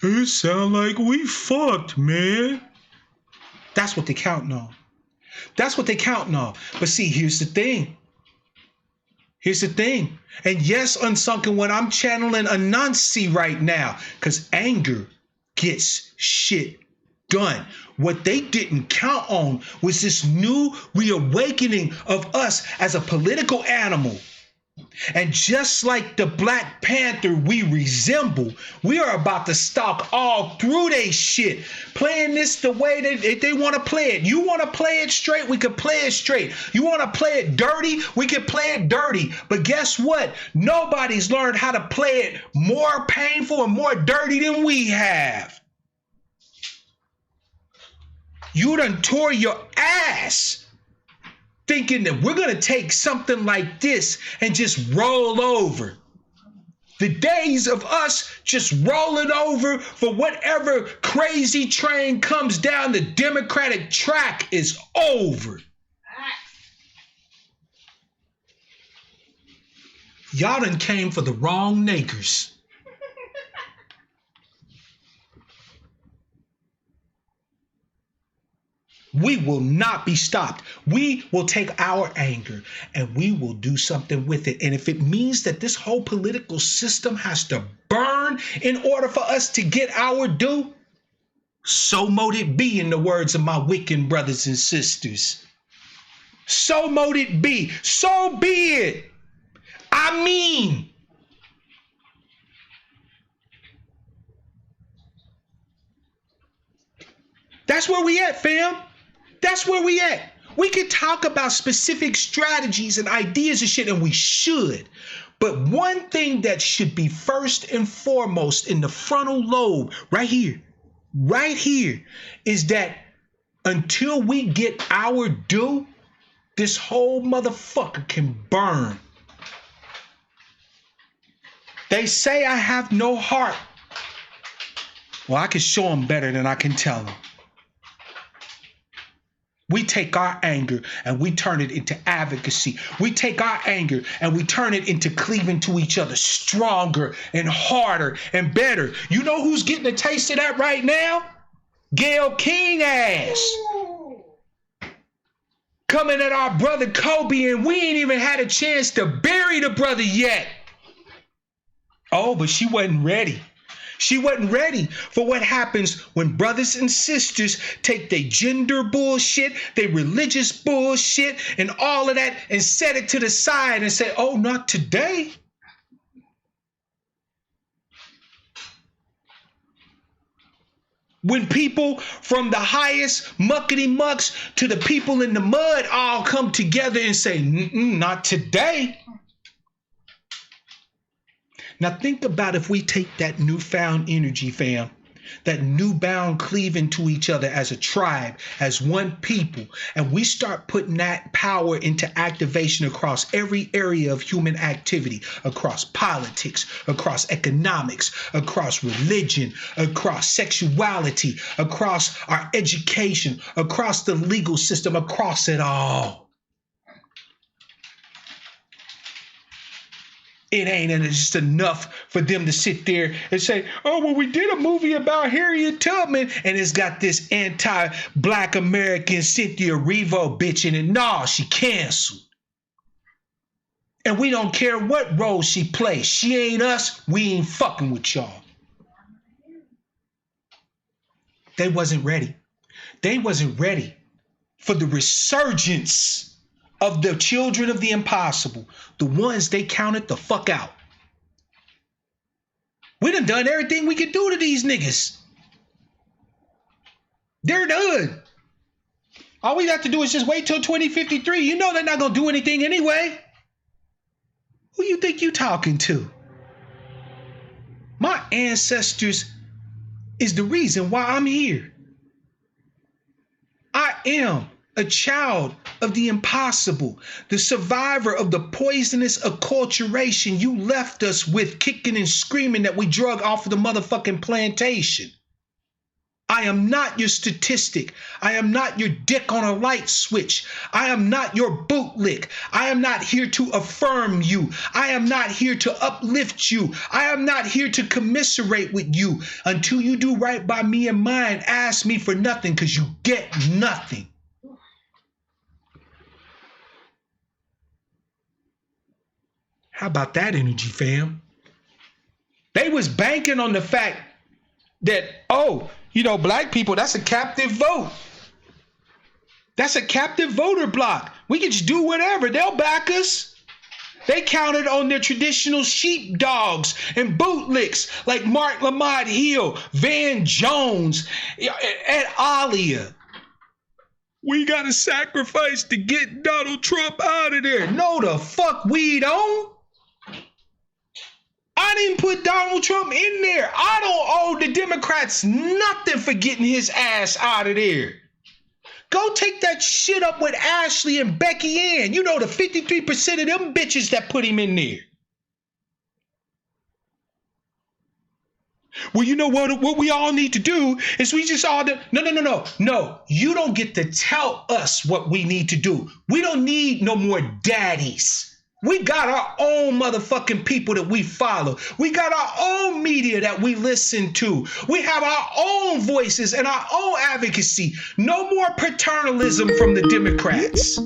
It sound like we fucked, man. That's what they're counting on. That's what they're counting on. But see, here's the thing. And yes, Unsunken One, I'm channeling Anansi right now because anger gets shit done. What they didn't count on was this new reawakening of us as a political animal. And just like the Black Panther we resemble, we are about to stalk all through they shit, playing this the way they want to play it. You want to play it straight, we can play it straight. You want to play it dirty, we can play it dirty. But guess what? Nobody's learned how to play it more painful and more dirty than we have. You done tore your ass thinking that we're going to take something like this and just roll over. The days of us just rolling over for whatever crazy train comes down the Democratic track is over. Y'all done came for the wrong niggers. We will not be stopped. We will take our anger and we will do something with it. And if it means that this whole political system has to burn in order for us to get our due, so mote it be, in the words of my Wiccan brothers and sisters. So mote it be. So be it. I mean. That's where we at, fam. That's where we at. We could talk about specific strategies and ideas and shit, and we should. But one thing that should be first and foremost in the frontal lobe, right here, is that until we get our due, this whole motherfucker can burn. They say I have no heart. Well, I can show them better than I can tell them. We take our anger and we turn it into advocacy. We take our anger and we turn it into cleaving to each other stronger and harder and better. You know who's getting a taste of that right now? Gayle King ass. Coming at our brother Kobe, and we ain't even had a chance to bury the brother yet. Oh, but she wasn't ready. She wasn't ready for what happens when brothers and sisters take their gender bullshit, their religious bullshit, and all of that and set it to the side and say, oh, not today. When people from the highest muckety mucks to the people in the mud all come together and say, not today. Now think about if we take that newfound energy, fam, that newbound cleaving to each other as a tribe, as one people, and we start putting that power into activation across every area of human activity, across politics, across economics, across religion, across sexuality, across our education, across the legal system, across it all. It ain't just enough for them to sit there and say, oh, well, we did a movie about Harriet Tubman, and it's got this anti-Black American Cynthia Erivo bitch in it. Nah, she canceled. And we don't care what role she plays. She ain't us. We ain't fucking with y'all. They wasn't ready. They wasn't ready for the resurgence of the children of the impossible, the ones they counted the fuck out. We done everything we could do to these niggas. They're done. All we got to do is just wait till 2053. You know they're not gonna do anything anyway. Who you think you talking to? My ancestors is the reason why I'm here. I am a child of the impossible, the survivor of the poisonous acculturation you left us with, kicking and screaming that we drug off of the motherfucking plantation. I am not your statistic. I am not your dick on a light switch. I am not your bootlick. I am not here to affirm you. I am not here to uplift you. I am not here to commiserate with you. Until you do right by me and mine, ask me for nothing, because you get nothing. How about that energy, fam? They was banking on the fact that, oh, you know, black people, that's a captive vote. That's a captive voter block. We can just do whatever. They'll back us. They counted on their traditional sheepdogs and bootlicks like Mark Lamont Hill, Van Jones, Ed Alia. We got to sacrifice to get Donald Trump out of there. No, the fuck we don't. I didn't put Donald Trump in there. I don't owe the Democrats nothing for getting his ass out of there. Go take that shit up with Ashley and Becky Ann. You know, the 53% of them bitches that put him in there. Well, you know what we all need to do is we just all No. You don't get to tell us what we need to do. We don't need no more daddies. We got our own motherfucking people that we follow. We got our own media that we listen to. We have our own voices and our own advocacy. No more paternalism from the Democrats.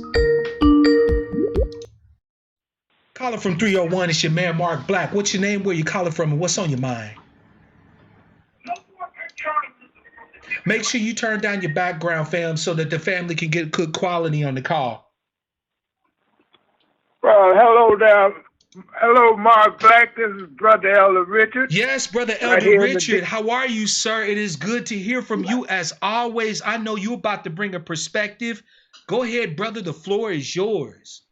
Caller from 301, it's your man Mark Black. What's your name, where you calling from, and what's on your mind? Make sure you turn down your background, fam, so that the family can get good quality on the call. Hello there. Hello, Mark Black. This is Brother Elder Richard. Yes, Brother Elder Richard. How are you, sir? It is good to hear from you as always. I know you're about to bring a perspective. Go ahead, brother. The floor is yours.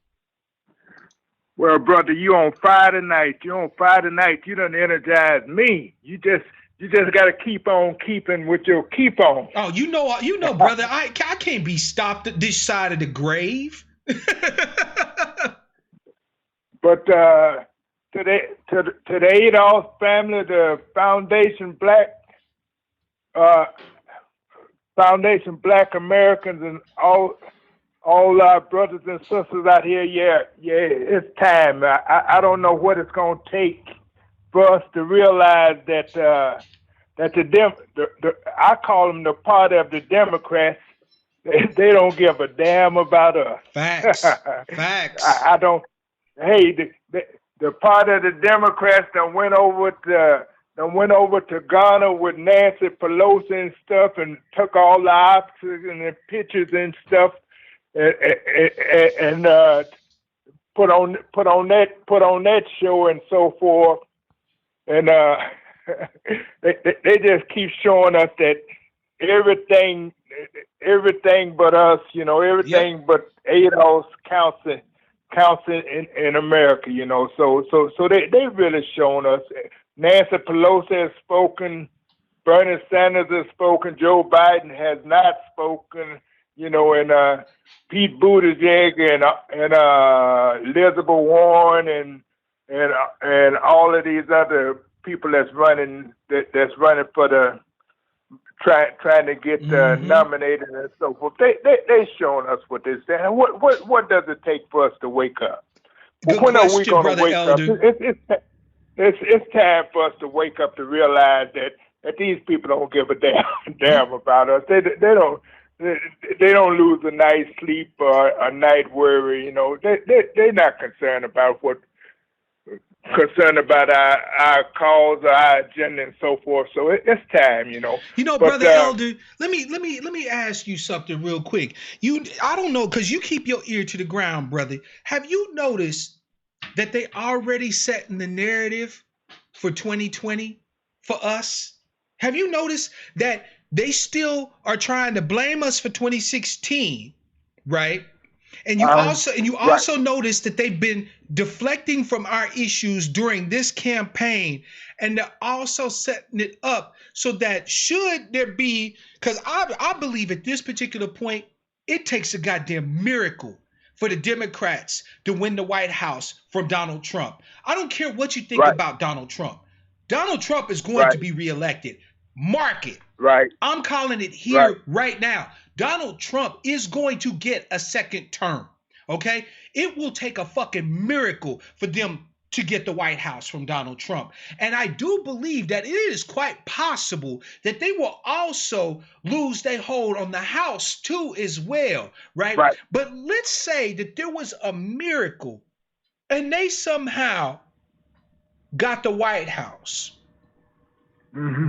Well, brother, you on Friday night. You done energized me. You just got to keep on keeping with your keep on. Oh, you know, brother, I can't be stopped at this side of the grave. But today, to the Adolph family, the Foundation Black Americans, and all our brothers and sisters out here, yeah, it's time. I don't know what it's gonna take for us to realize that I call them the party of the Democrats. They don't give a damn about us. Facts. Facts. I don't. Hey, the part of the Democrats that went over to Ghana with Nancy Pelosi and stuff, and took all the officers and the pictures and stuff, and put on that show and so forth, and they just keep showing us that everything but us, everything but Adolf counts counts in America, you know. So they really shown us. Nancy Pelosi has spoken, Bernie Sanders has spoken, Joe Biden has not spoken, you know, and Pete Buttigieg and Elizabeth Warren and all of these other people that's running for the trying to get nominated and so forth. They showing us what they're saying. What does it take for us to wake up? Good When question, are we going to Brother wake Elder. up? It's time for us to wake up to realize that these people don't give a damn about us. They don't lose a night's sleep or a night worry. You know, they're not concerned about our cause or our agenda and so forth. So it's time, you know. You know, but, Brother Elder, let me ask you something real quick. I don't know, because you keep your ear to the ground, brother. Have you noticed that they already setting the narrative for 2020 for us? Have you noticed that they still are trying to blame us for 2016, right? And you also notice that they've been deflecting from our issues during this campaign, and they're also setting it up so that should there be, because I believe at this particular point, it takes a goddamn miracle for the Democrats to win the White House from Donald Trump. I don't care what you think about Donald Trump. Donald Trump is going to be reelected. Mark it. Right. I'm calling it here right now. Donald Trump is going to get a second term. Okay? It will take a fucking miracle for them to get the White House from Donald Trump. And I do believe that it is quite possible that they will also lose their hold on the House too as well, right? But let's say that there was a miracle and they somehow got the White House.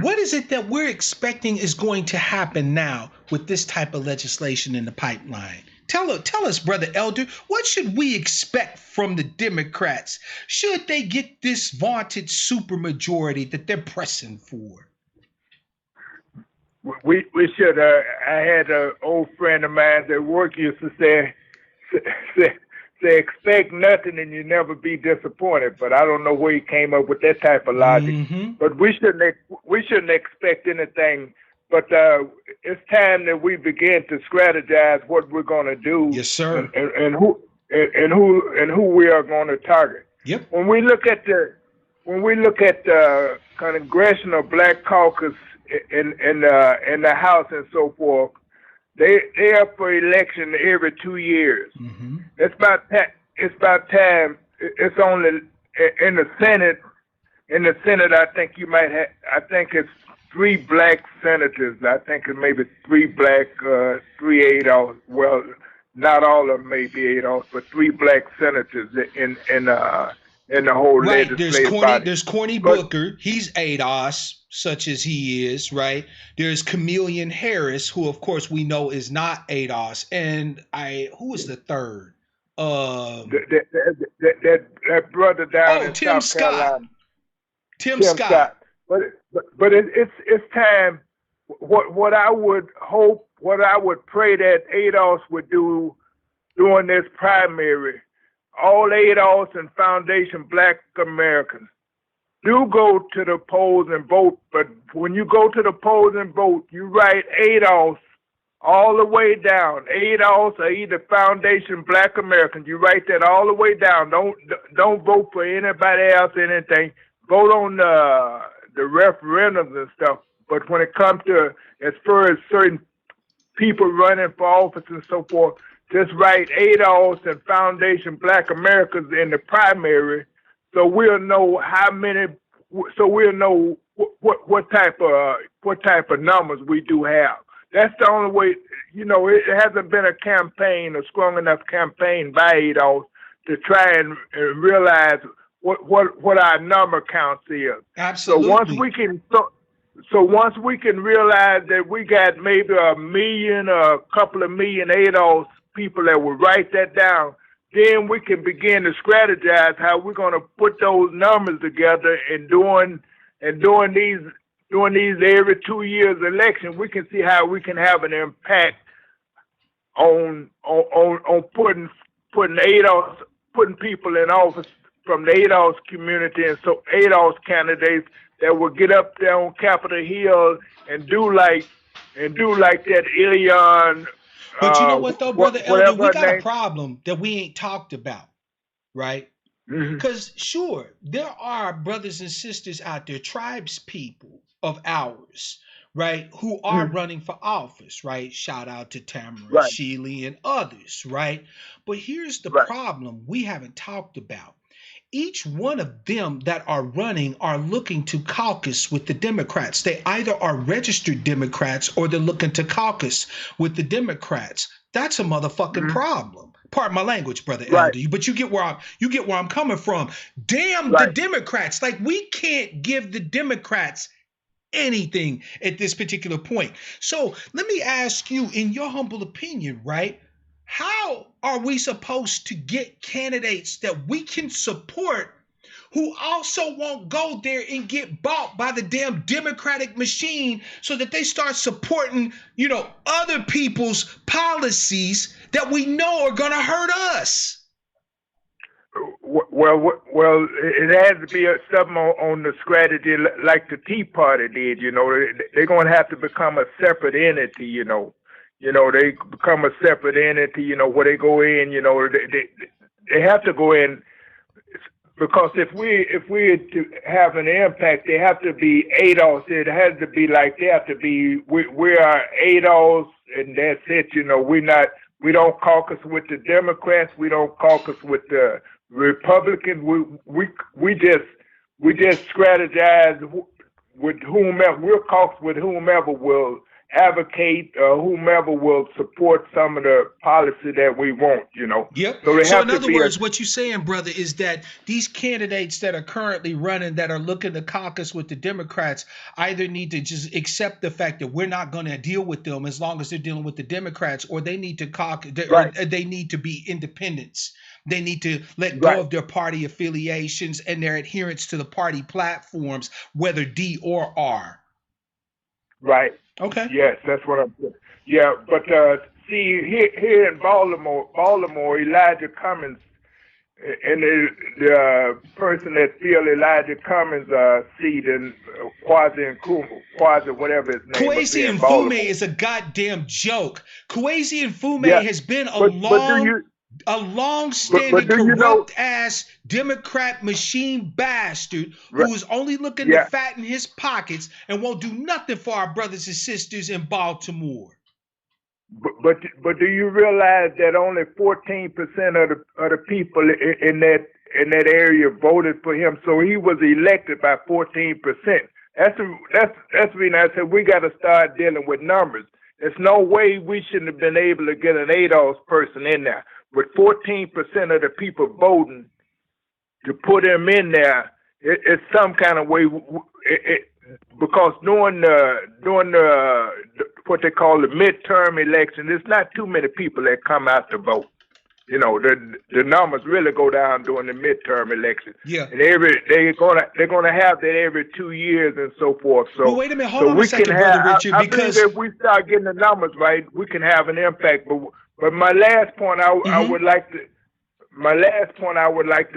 What is it that we're expecting is going to happen now with this type of legislation in the pipeline? Tell us, Brother Elder, what should we expect from the Democrats should they get this vaunted supermajority that they're pressing for? We should. I had an old friend of mine at work used to say expect nothing and you never be disappointed. But I don't know where he came up with that type of logic. But we shouldn't expect anything. But it's time that we begin to strategize what we're going to do. Yes, sir. And who we are going to target. Yep. When we look at the Congressional Black Caucus in the House and so forth, they up for election every 2 years. It's about time. It's only in the Senate. In the Senate, I think you might have. I think it's 3 black senators. I think it may be 3 black, 3 ADOS. Well, not all of them may be ADOS, but 3 black senators in the whole legislative body. There's Corny Booker. He's ADOS, such as he is, right? There's Chameleon Harris, who of course we know is not ADOS. And who is the third? That brother down in Tim South Scott. Carolina. Tim Scott. But it's time. What I would hope, what I would pray that ADOS would do during this primary, all ADOS and Foundation Black Americans, do go to the polls and vote. But when you go to the polls and vote, you write ADOS all the way down. ADOS or either Foundation Black Americans. You write that all the way down. Don't vote for anybody else, anything. Vote on the referendums and stuff. But when it comes to as far as certain people running for office and so forth, just write ADOS and Foundation Black Americans in the primary, so we'll know how many. So we'll know what type of numbers we do have. That's the only way. You know, it hasn't been a campaign, a strong enough campaign by ADOS to try and realize what our number counts is. Absolutely. So once we can realize that we got maybe 1 million or a couple of million ADOS people that will write that down, then we can begin to strategize how we're going to put those numbers together and doing these every 2 years election. We can see how we can have an impact on putting ADOS putting people in office from the ADOS community, and so ADOS candidates that will get up there on Capitol Hill and do like that Ilion, But you know what though, brother Elder, whatever we her got a name. problem that we ain't talked about, right? Mm-hmm. Because sure, there are brothers and sisters out there, tribes people of ours, right, who are running for office, right? Shout out to Tamara, Right, Sheely, and others, right? But here's the right, problem we haven't talked about. Each one of them that are running are looking to caucus with the Democrats. They either are registered Democrats or they're looking to caucus with the Democrats. That's a motherfucking problem. Pardon my language, brother right, Elder, but you get where I'm coming from. Damn the right. Democrats. Like, we can't give the Democrats anything at this particular point. So let me ask you, in your humble opinion, right? How are we supposed to get candidates that we can support who also won't go there and get bought by the damn Democratic machine so that they start supporting, other people's policies that we know are going to hurt us? Well, it has to be something on the strategy like the Tea Party did. They're going to have to become a separate entity. They become a separate entity. Where they go in. They have to go in, because if we to have an impact, they have to be ADOS. It has to be like they have to be. We are ADOS, and that's it. We don't caucus with the Democrats. We don't caucus with the Republicans. We just strategize with whomever. We'll caucus with whomever will advocate, whomever will support some of the policy that we want. Yep. So they So have in to other be words, what you're saying, brother, is that these candidates that are currently running, that are looking to caucus with the Democrats, either need to just accept the fact that we're not going to deal with them as long as they're dealing with the Democrats, or they need to caucus, or they need to be independents. They need to let go of their party affiliations and their adherence to the party platforms, whether D or R. Right. Okay. Yes, that's what I'm saying. Yeah, but see, here in Baltimore, Elijah Cummings, and the person that filled Elijah Cummings' seat in Kwasi, whatever his name is, Kwesi in Mfume Baltimore. is a goddamn joke. Kwesi Mfume has been a long-standing corrupt-ass Democrat machine bastard who is only looking to fatten his pockets and won't do nothing for our brothers and sisters in Baltimore. But do you realize that only 14% of the people in that area voted for him? So he was elected by 14%. That's the reason I said we got to start dealing with numbers. There's no way we shouldn't have been able to get an ADOS person in there. With 14% of the people voting to put him in there, it's some kind of way. Because during the what they call the midterm election, there's not too many people that come out to vote. The numbers really go down during the midterm election. Yeah. And they're gonna have that every 2 years and so forth. So well, wait a minute, hold on a second, Brother Richard, because I believe if we start getting the numbers right, we can have an impact. But my last point I would like to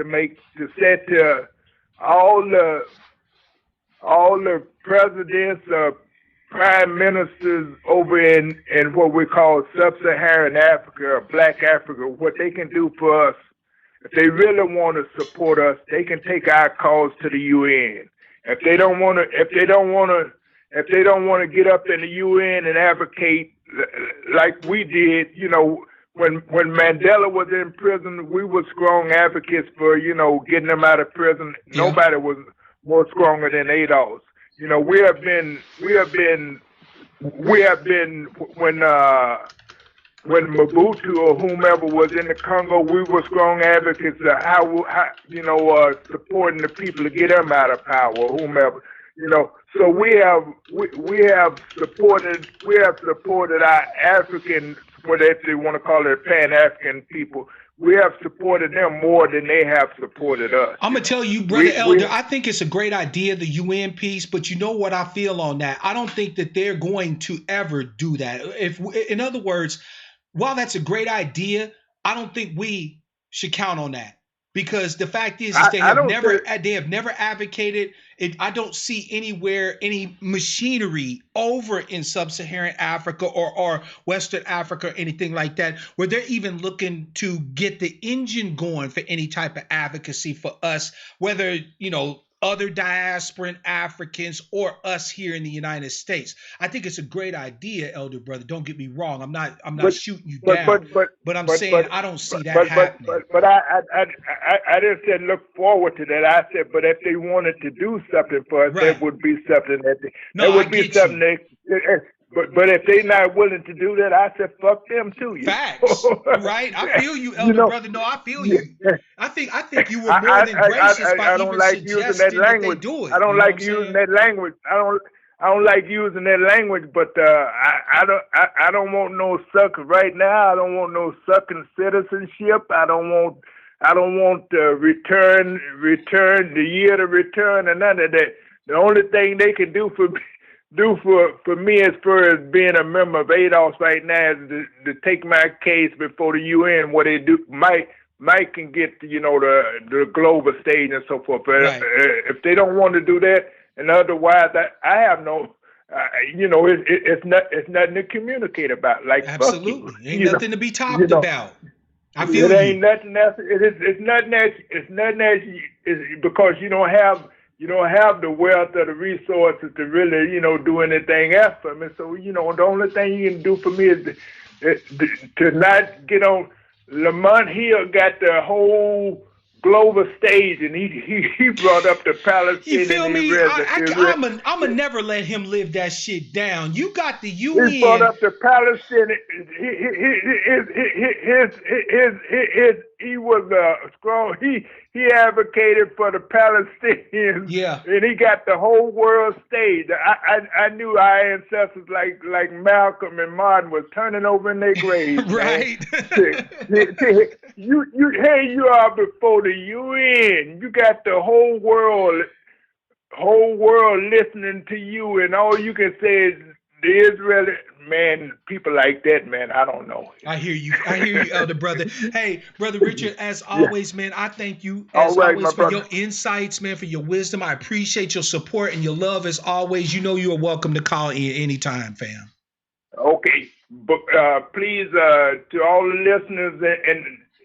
make to say to all the presidents, prime ministers over in what we call sub-Saharan Africa or Black Africa, what they can do for us, if they really want to support us, they can take our cause to the UN. If they don't want to get up in the UN and advocate like we did, when Mandela was in prison, we were strong advocates for getting him out of prison. Yeah. Nobody was more stronger than ADOS. We have been when Mobutu or whomever was in the Congo, we were strong advocates of how supporting the people to get them out of power, whomever. So we have supported our African, whatever they want to call it, Pan-African people. We have supported them more than they have supported us. I'm going to tell you, Brother Elder, I think it's a great idea, the UN piece, but you know what I feel on that? I don't think that they're going to ever do that. In other words, while that's a great idea, I don't think we should count on that. Because the fact is I they have don't never say, they have never advocated it. I don't see anywhere any machinery over in sub-Saharan Africa or Western Africa or anything like that where they're even looking to get the engine going for any type of advocacy for us, whether other diasporan Africans or us here in the United States. I think it's a great idea, elder brother. Don't get me wrong. I'm not but shooting you but down, but but but I'm but saying but I don't see but that but but happening. but I just said look forward to that. I said, but if they wanted to do something for us, Right. that would be something No, that I would be get something you. but if they not willing to do that, I said fuck them too. Facts, right? I feel you, elder brother. No, I feel you. I think you were more than gracious by I don't even like using that suggesting that they language. do it. I don't You know what like I'm using saying? that language. I don't like using that language, but I don't want no suck right now. I don't want no sucking citizenship. I don't want return the year to return and none of that. The only thing they can do for me as far as being a member of ADOS right now is to take my case before the UN. What they do, Mike can get the global stage and so forth. But Right. If they don't want to do that, and otherwise, I have no. It's nothing to communicate about. Like Absolutely. fuck you. Ain't nothing to be talked you know, about. I feel it ain't you. nothing else. It's nothing else. It's because you don't have the wealth or the resources to really do anything else for me. So the only thing you can do for me is to not get on. Lamont Hill got the whole global stage, and he brought up the You Palestinian feel me? resident. I'm a never let him live that shit down. You got the He brought UN. up the Palestinian. He was strong. He advocated for the Palestinians. Yeah. And he got the whole world stage. I knew our ancestors like Malcolm and Martin was turning over in their graves. Right. Here you are before the UN. You got the whole world listening to you, and all you can say is the Israeli man. People like that, man. I don't know. I hear you, elder brother. Hey, brother Richard, as always, man, I thank you All as right, always my for brother. your insights, man, for your wisdom. I appreciate your support and your love as always. You know you are welcome to call in anytime, fam. Okay, but please, to all the listeners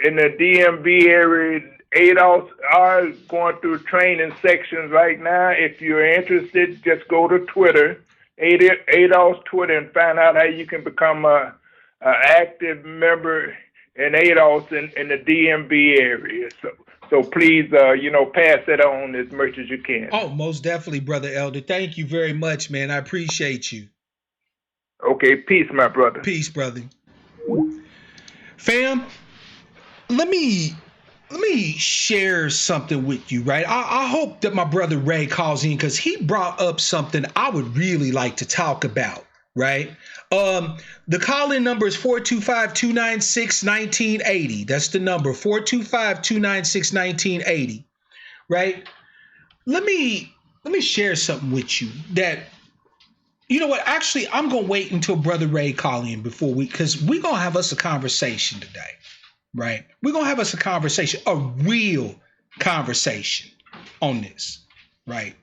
in the DMV area, ADOS are going through training sections right now. If you're interested, just go to Twitter, ADOS Twitter, and find out how you can become a active member in ADOS in the DMV area. So please, pass it on as much as you can. Oh, most definitely, brother elder. Thank you very much, man. I appreciate you. Okay, peace, my brother. Peace, brother. Fam, let me share something with you, right? I hope that my brother Ray calls in because he brought up something I would really like to talk about, right? The call-in number is 425-296-1980. That's the number, 425-296-1980, right? Let me share something with you that, you know what? Actually, I'm going to wait until Brother Ray call in because we're going to have us a conversation today, right? We're going to have us a conversation, a real conversation on this, right?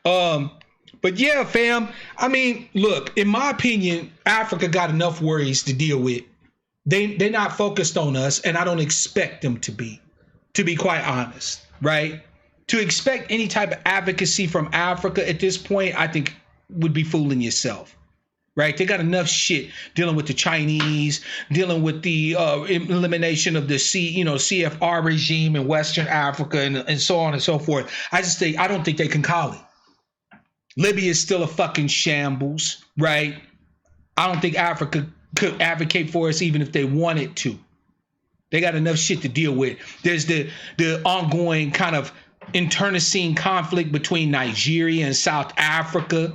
But yeah, fam, I mean, look, in my opinion, Africa got enough worries to deal with. They're not focused on us, and I don't expect them to be quite honest, right? To expect any type of advocacy from Africa at this point, I think would be fooling yourself, right? They got enough shit dealing with the Chinese, dealing with the elimination of the CFR regime in Western Africa and so on and so forth. I don't think they can call it. Libya is still a fucking shambles, right? I don't think Africa could advocate for us even if they wanted to. They got enough shit to deal with. There's the ongoing kind of internecine conflict between Nigeria and South Africa.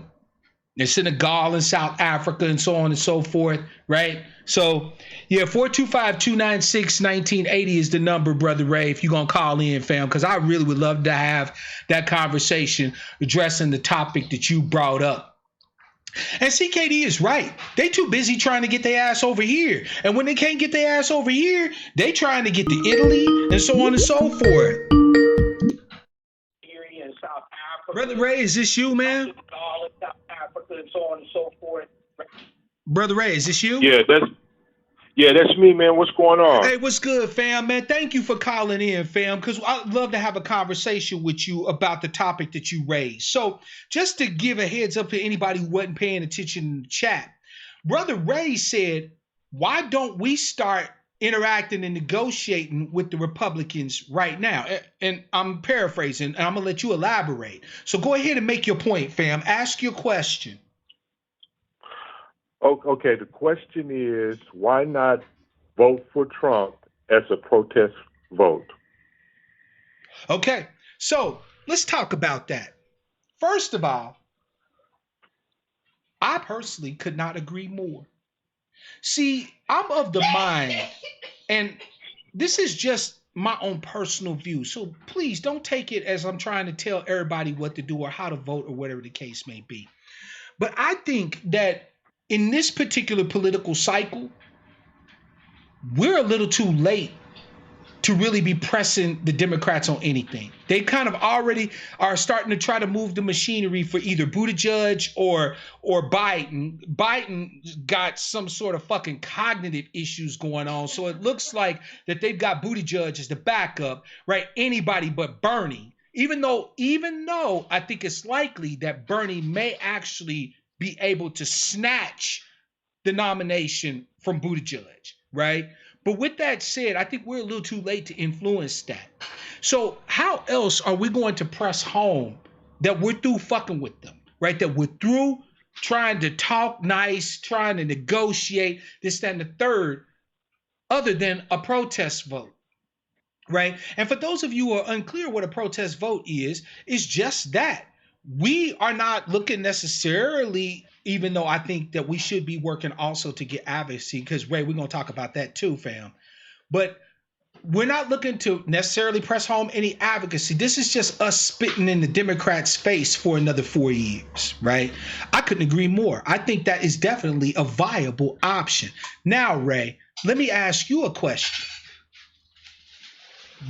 There's Senegal and South Africa and so on and so forth, right? So, yeah, 425-296-1980 is the number, Brother Ray, if you're going to call in, fam, because I really would love to have that conversation addressing the topic that you brought up. And CKD is right. They too busy trying to get their ass over here. And when they can't get their ass over here, they trying to get to Italy and so on and so forth. In South Africa. Brother Ray, is this you, man? South Africa and so on and so forth. Brother Ray, is this you? Yeah, that's me, man. What's going on? Hey, what's good, fam, man? Thank you for calling in, fam, because I'd love to have a conversation with you about the topic that you raised. So just to give a heads up to anybody who wasn't paying attention in the chat, Brother Ray said, why don't we start interacting and negotiating with the Republicans right now? And I'm paraphrasing, and I'm going to let you elaborate. So go ahead and make your point, fam. Ask your question. Okay, the question is, why not vote for Trump as a protest vote? Okay, so let's talk about that. First of all, I personally could not agree more. See, I'm of the mind, and this is just my own personal view, so please don't take it as I'm trying to tell everybody what to do or how to vote or whatever the case may be. But I think that in this particular political cycle, we're a little too late to really be pressing the Democrats on anything. They kind of already are starting to try to move the machinery for either Buttigieg or Biden. Biden got some sort of fucking cognitive issues going on. So it looks like that they've got Buttigieg as the backup, right? Anybody but Bernie. Even though I think it's likely that Bernie may actually be able to snatch the nomination from Buttigieg, right? But with that said, I think we're a little too late to influence that. So how else are we going to press home that we're through fucking with them, right? That we're through trying to talk nice, trying to negotiate this, that, and the third, other than a protest vote, right? And for those of you who are unclear what a protest vote is just that. We are not looking necessarily, even though I think that we should be working also to get advocacy, because Ray, we're going to talk about that too, fam. But we're not looking to necessarily press home any advocacy. This is just us spitting in the Democrats' face for another 4 years, right? I couldn't agree more. I think that is definitely a viable option. Now, Ray, let me ask you a question.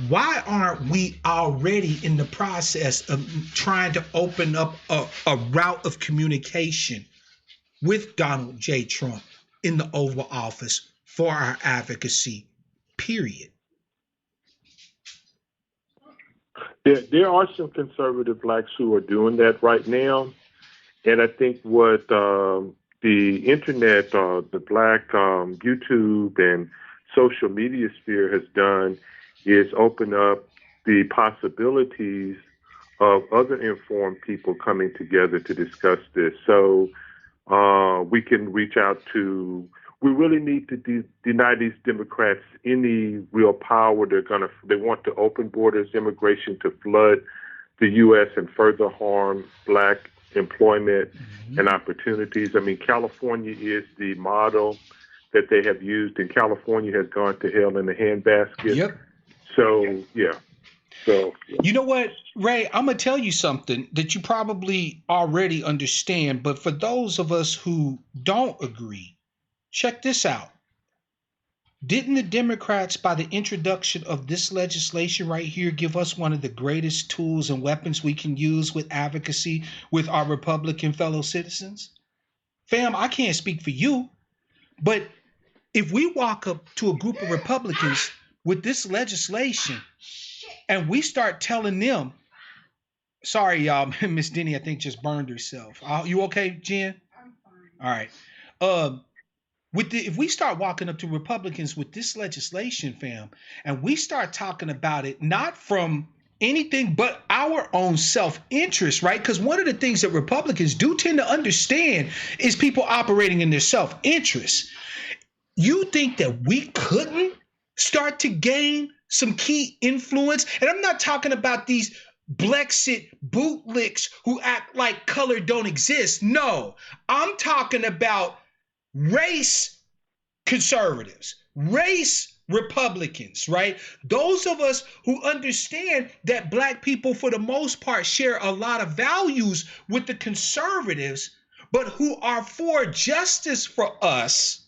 Why aren't we already in the process of trying to open up a route of communication with Donald J. Trump in the Oval Office for our advocacy, period? There are some conservative blacks who are doing that right now. And I think what the internet, the black YouTube and social media sphere has done is open up the possibilities of other informed people coming together to discuss this. So we can reach out to, we really need to deny these Democrats any real power. They want to open borders, immigration to flood the U.S. and further harm black employment and opportunities. I mean, California is the model that they have used, and California has gone to hell in a handbasket. Yep. So, yeah. You know what, Ray, I'm going to tell you something that you probably already understand, but for those of us who don't agree, check this out. Didn't the Democrats, by the introduction of this legislation right here, give us one of the greatest tools and weapons we can use with advocacy with our Republican fellow citizens? Fam, I can't speak for you, but if we walk up to a group of Republicans with this legislation and we start telling them, sorry, y'all, Miss Denny, I think just burned herself. You okay, Jen? I'm fine. All right. If we start walking up to Republicans with this legislation, fam, and we start talking about it, not from anything but our own self-interest, right? Because one of the things that Republicans do tend to understand is people operating in their self-interest. You think that we couldn't start to gain some key influence? And I'm not talking about these Blexit bootlicks who act like color don't exist. No, I'm talking about race conservatives, race Republicans, right? Those of us who understand that black people, for the most part, share a lot of values with the conservatives, but who are for justice for us,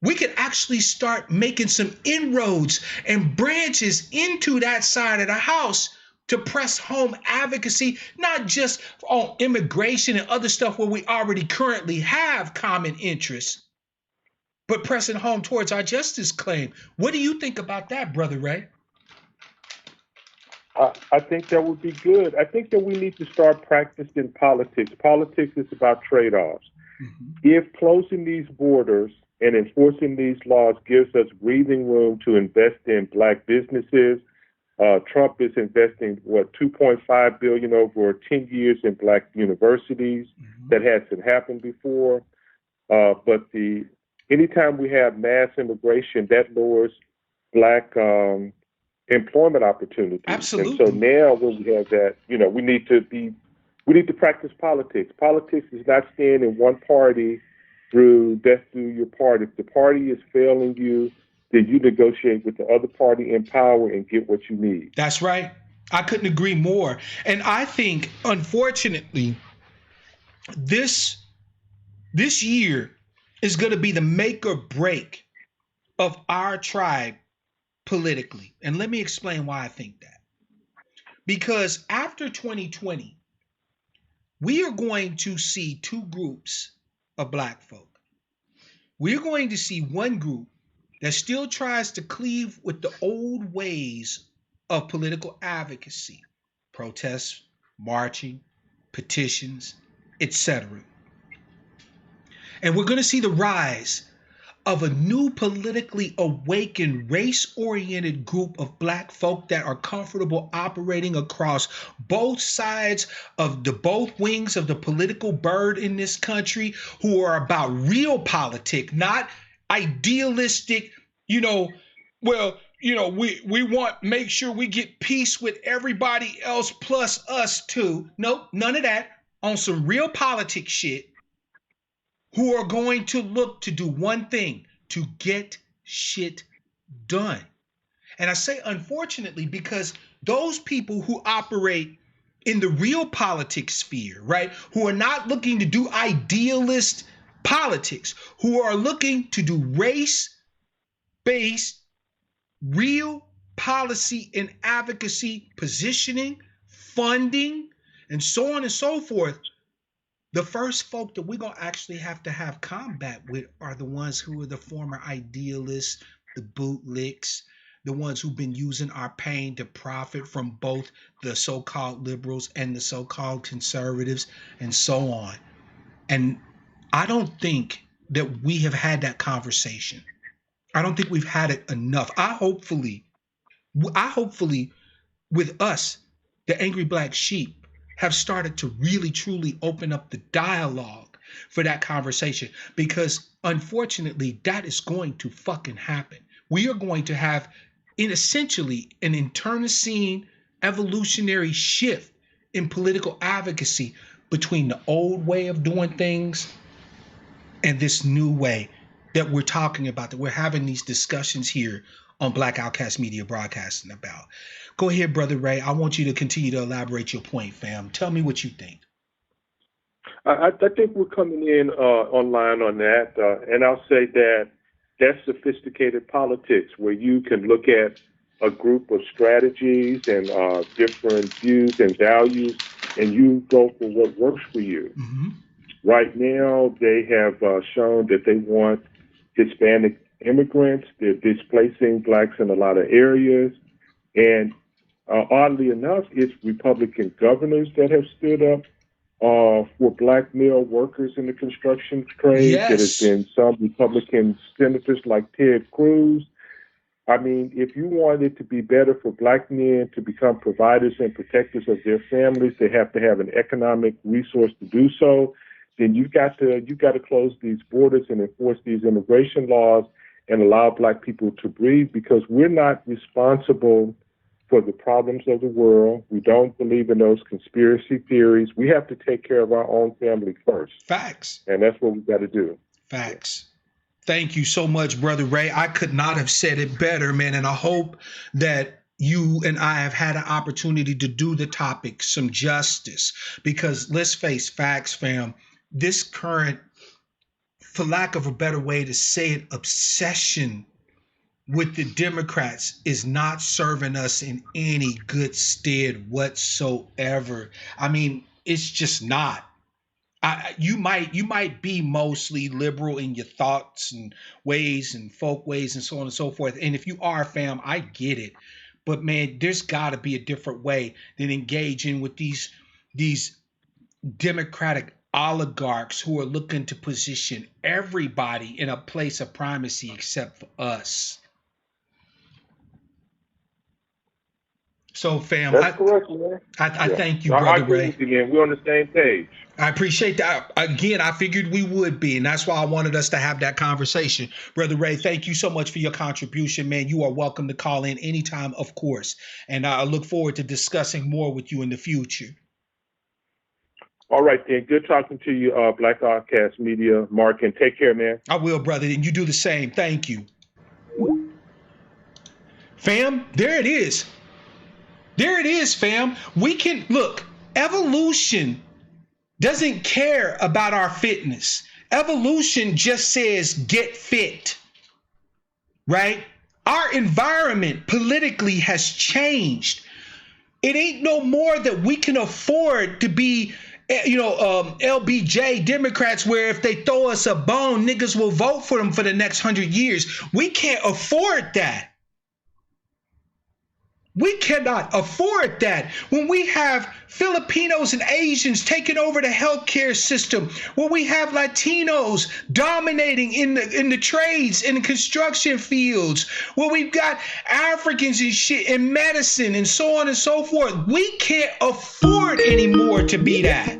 we could actually start making some inroads and branches into that side of the house to press home advocacy, not just on immigration and other stuff where we already currently have common interests, but pressing home towards our justice claim. What do you think about that, Brother Ray? I think that would be good. I think that we need to start practicing politics. Politics is about trade-offs. If closing these borders and enforcing these laws gives us breathing room to invest in Black businesses, Trump is investing, $2.5 billion over 10 years in Black universities. That hasn't happened before. But anytime we have mass immigration, that lowers Black employment opportunities. Absolutely. And so now when we have that, we need to practice politics. Politics is not staying in one party through your party. If the party is failing you, then you negotiate with the other party in power and get what you need. That's right. I couldn't agree more. And I think, unfortunately, this year is going to be the make or break of our tribe politically. And let me explain why I think that. Because after 2020, we are going to see two groups of Black folk. We're going to see one group that still tries to cleave with the old ways of political advocacy, protests, marching, petitions, etc. And we're going to see the rise of a new politically awakened, race-oriented group of Black folk that are comfortable operating across both sides of both wings of the political bird in this country, who are about real politics, not idealistic, we want make sure we get peace with everybody else plus us too. Nope, none of that. On some real politics shit, who are going to look to do one thing, to get shit done. And I say unfortunately because those people who operate in the real politics sphere, right, who are not looking to do idealist politics, who are looking to do race-based, real policy and advocacy positioning, funding, and so on and so forth, the first folk that we're going to actually have to have combat with are the ones who are the former idealists, the bootlicks, the ones who've been using our pain to profit from both the so-called liberals and the so-called conservatives and so on. And I don't think that we have had that conversation. I don't think we've had it enough. I hopefully with us, the Angry Black Sheep, have started to really truly open up the dialogue for that conversation, because unfortunately that is going to fucking happen. We are going to have essentially an internecine evolutionary shift in political advocacy between the old way of doing things and this new way that we're talking about, that we're having these discussions here on Black Outcast Media Broadcasting about. Go ahead, Brother Ray. I want you to continue to elaborate your point, fam. Tell me what you think. I think we're coming in online on that, and I'll say that that's sophisticated politics, where you can look at a group of strategies and different views and values, and you go for what works for you. Mm-hmm. Right now, they have shown that they want Hispanic immigrants. They're displacing Blacks in a lot of areas. And oddly enough, it's Republican governors that have stood up for Black male workers in the construction trade. Yes. There has been some Republican senators like Ted Cruz. I mean, if you want it to be better for Black men to become providers and protectors of their families, they have to have an economic resource to do so. Then you've got to close these borders and enforce these immigration laws and allow Black people to breathe, because we're not responsible for the problems of the world. We don't believe in those conspiracy theories. We have to take care of our own family first. Facts. And that's what we've got to do. Facts. Thank you so much, Brother Ray. I could not have said it better, man. And I hope that you and I have had an opportunity to do the topic some justice, because let's face facts, fam. this current, for lack of a better way to say it, obsession with the Democrats is not serving us in any good stead whatsoever. I mean, it's just not. You might be mostly liberal in your thoughts and ways and folk ways and so on and so forth. And if you are, fam, I get it. But man, there's got to be a different way than engaging with these Democratic oligarchs who are looking to position everybody in a place of primacy except for us. So, fam, That's correct, man. I thank you, I Brother agree Ray. with you, man. We're on the same page. I appreciate that. Again, I figured we would be, and that's why I wanted us to have that conversation. Brother Ray, thank you so much for your contribution, man. You are welcome to call in anytime, of course. And I look forward to discussing more with you in the future. All right, then. Good talking to you, Black Outcast Media, Mark, and take care, man. I will, brother, and you do the same. Thank you. Fam, there it is. There it is, fam. We can, look, evolution doesn't care about our fitness. Evolution just says get fit, right? Our environment politically has changed. It ain't no more that we can afford to be, LBJ Democrats, where if they throw us a bone, niggas will vote for them for the next 100 years. We can't afford that. We cannot afford that when we have Filipinos and Asians taking over the healthcare system, when we have Latinos dominating in the trades, in the construction fields, when we've got Africans and shit in medicine and so on and so forth. We can't afford anymore to be that.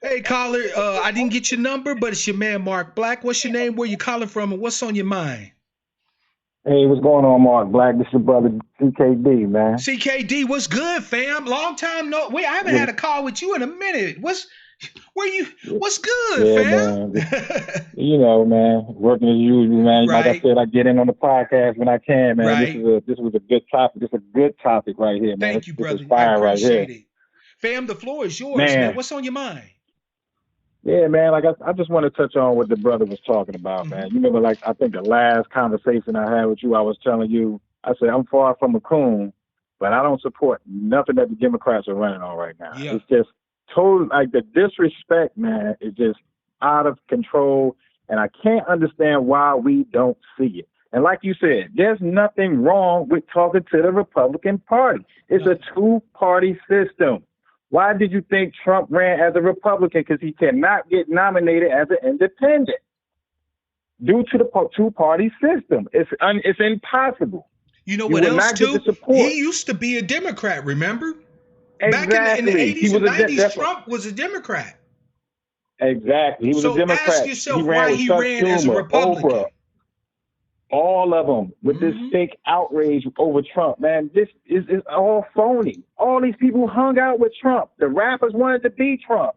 Hey, caller, I didn't get your number, but it's your man, Mark Black. What's your name? Where you calling from? And what's on your mind? Hey, what's going on, Mark Black? This is your brother CKD, man. CKD, what's good, fam? Long time no. Wait, I haven't had a call with you in a minute. What's good, fam? Man. You know, man, working as usual, man. Right. Like I said, I get in on the podcast when I can, man. Right. This was a good topic. This is a good topic right here, man. Thank you, brother. This is fire I appreciate right here. it. Fam, the floor is yours, man. What's on your mind? Yeah, man, like I just want to touch on what the brother was talking about, man. You remember, like, I think the last conversation I had with you, I was telling you, I said, I'm far from a coon, but I don't support nothing that the Democrats are running on right now. Yeah. It's just total, like, the disrespect, man, is just out of control, and I can't understand why we don't see it. And like you said, there's nothing wrong with talking to the Republican Party. It's a two-party system. Why did you think Trump ran as a Republican? Because he cannot get nominated as an independent due to the two-party system. It's impossible. You know what else, too? He used to be a Democrat, remember? Exactly. Back in the 80s and 90s, Trump was a Democrat. Exactly. He was a Democrat. So ask yourself why he ran as a Republican. Oprah, all of them with this fake outrage over Trump, man. This is all phony. All these people hung out with Trump. The rappers wanted to be Trump.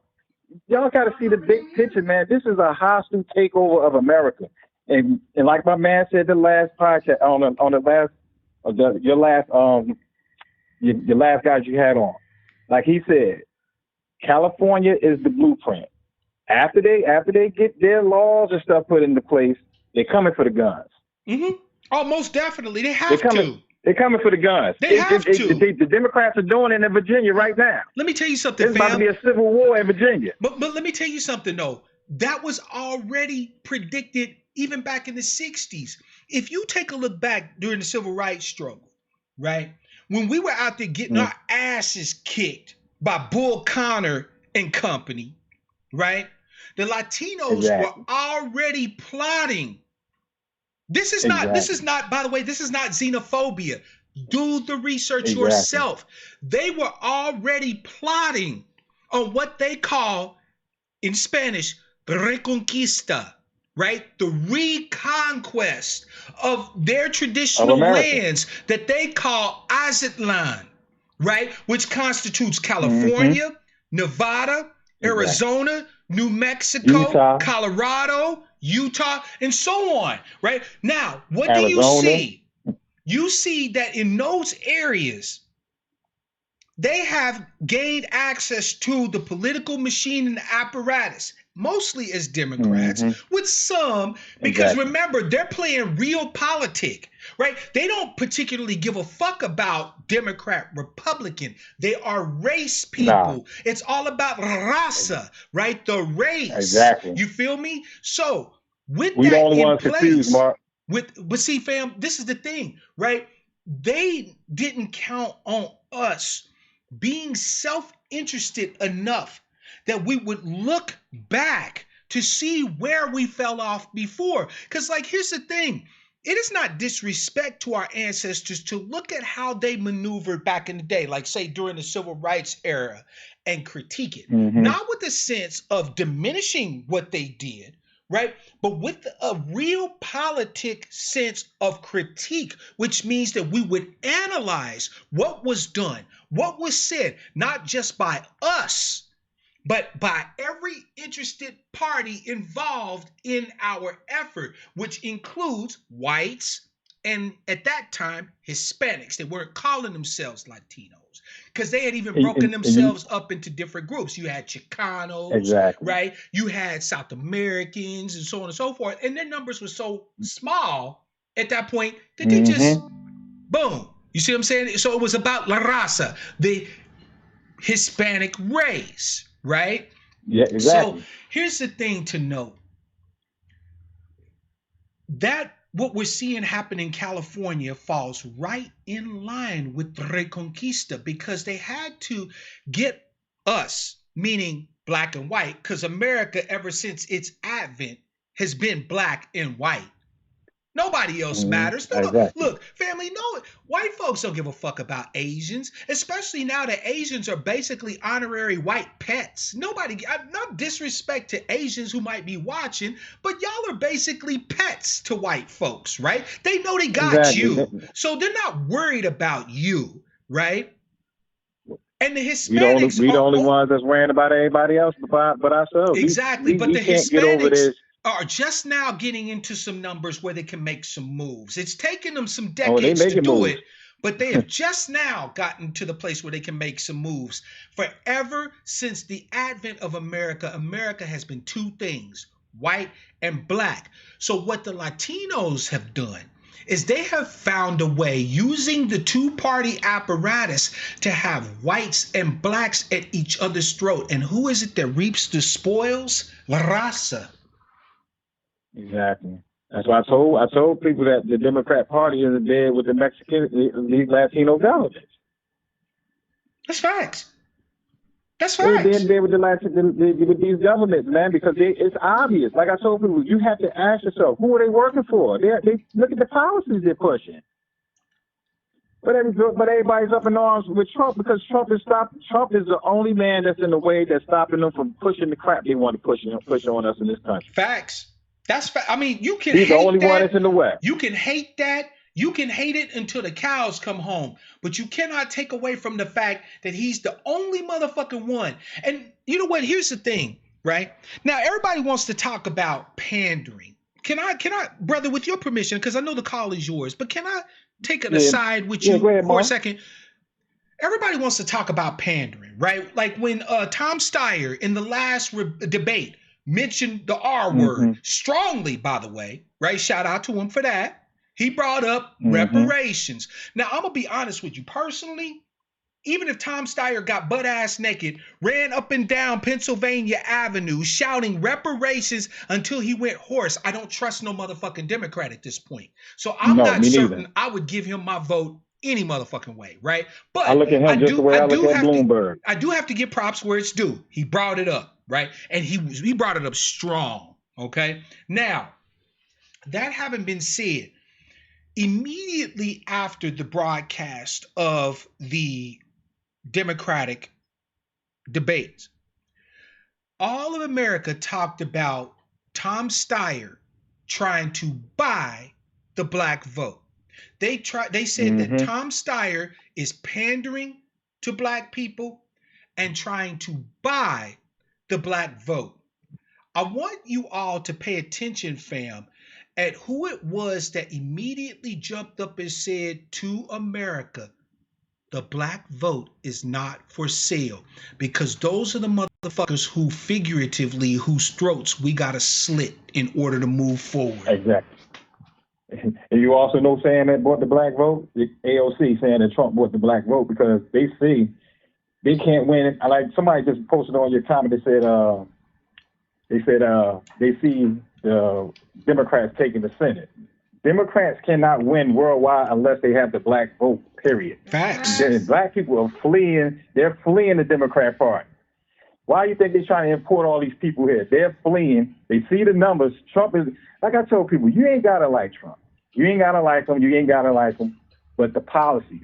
Y'all got to see the big picture, man. This is a hostile takeover of America. And like my man said, the last podcast your last guys you had on, like he said, California is the blueprint. After they get their laws and stuff put into place, they're coming for the guns. Mm-hmm. Oh, most definitely. They have to. They're coming for the guns. They have to. The Democrats are doing it in Virginia right now. Let me tell you something, There's about to be a civil war in Virginia. But let me tell you something, though. That was already predicted even back in the 60s. If you take a look back during the civil rights struggle, right? When we were out there getting our asses kicked by Bull Connor and company, right? The Latinos were already plotting. This is not, by the way, this is not xenophobia. Do the research yourself. They were already plotting on what they call, in Spanish, reconquista, right? The reconquest of their traditional lands that they call Aztlan, right? Which constitutes California, Nevada, Arizona, New Mexico, Utah, Colorado, Utah, and so on, right? Now, what Arizona. Do you see? You see that in those areas, They have gained access to the political machine and apparatus, mostly as Democrats, with some, because remember, they're playing real politic, right? They don't particularly give a fuck about Democrat, Republican. They are race people. It's all about raza, right? The race. Exactly. You feel me? So with We the that only in ones confused, place, Mark. but see, fam, this is the thing, right? They didn't count on us being self-interested enough that we would look back to see where we fell off before. Because, like, here's the thing. It is not disrespect to our ancestors to look at how they maneuvered back in the day, like, say, during the civil rights era, and critique it. Not with the sense of diminishing what they did, right? But with a real politic sense of critique, which means that we would analyze what was done, what was said, not just by us, but by every interested party involved in our effort, which includes whites and, at that time, Hispanics. They weren't calling themselves Latinos because they had even broken themselves up into different groups. You had Chicanos, right? You had South Americans and so on and so forth. And their numbers were so small at that point that they just, boom. You see what I'm saying? So it was about La Raza, the Hispanic race, right? Yeah, exactly. So here's the thing to note. That what we're seeing happen in California falls right in line with Reconquista, because they had to get us, meaning black and white, because America, ever since its advent, has been black and white. Nobody else matters. Look, family, no, white folks don't give a fuck about Asians, especially now that Asians are basically honorary white pets. Nobody, not disrespect to Asians who might be watching, but y'all are basically pets to white folks, right? They know they got you, so they're not worried about you, right? And the Hispanics, we the only ones that's worrying about everybody else but ourselves. Exactly, but the can't get over Hispanics this. Are just now getting into some numbers where they can make some moves. It's taken them some decades to do it, but they have just now gotten to the place where they can make some moves. Forever since the advent of America, America has been two things, white and black. So what the Latinos have done is they have found a way, using the two-party apparatus, to have whites and blacks at each other's throat. And who is it that reaps the spoils? La Raza. Exactly. That's why I told people that the Democrat Party is in bed with the these Latino governments. That's facts. That's facts. They're in bed with with these governments, man, because it's obvious. Like I told people, you have to ask yourself, who are they working for? They look at the policies they're pushing. But everybody's up in arms with Trump because Trump is the only man that's in the way that's stopping them from pushing the crap they want to push on us in this country. Facts. That's I mean, you can He's hate the only that. one that's in the way. You can hate that. You can hate it until the cows come home, but you cannot take away from the fact that he's the only motherfucking one. And you know what? Here's the thing, right? Now everybody wants to talk about pandering. Can I, brother, with your permission, because I know the call is yours, but can I take it aside with you for a second? Everybody wants to talk about pandering, right? Like when Tom Steyer in the last debate mentioned the R word strongly, by the way, right? Shout out to him for that. He brought up reparations. Now, I'm going to be honest with you. Personally, even if Tom Steyer got butt ass naked, ran up and down Pennsylvania Avenue shouting reparations until he went hoarse, I don't trust no motherfucking Democrat at this point. So I'm not certain I would give him my vote any motherfucking way, right? But I look at him just the way I look at Bloomberg. I do have to give props where it's due. He brought it up, right? And he brought it up strong, okay? Now, that having been said, immediately after the broadcast of the Democratic debates, all of America talked about Tom Steyer trying to buy the black vote. They said that Tom Steyer is pandering to black people and trying to buy the black vote. I want you all to pay attention, fam, at who it was that immediately jumped up and said to America, the black vote is not for sale, because those are the motherfuckers who figuratively, whose throats we got to slit in order to move forward. Exactly. And you also know saying that bought the black vote, the AOC saying that Trump bought the black vote because they see they can't win. Like somebody just posted on your comment, they said they see the Democrats taking the Senate. Democrats cannot win worldwide unless they have the black vote, period. Facts. Black people are fleeing. They're fleeing the Democrat Party. Why do you think they're trying to import all these people here? They're fleeing. They see the numbers. Trump is, like I told people, you ain't got to like Trump. You ain't got to like him. You ain't got to like him. But the policies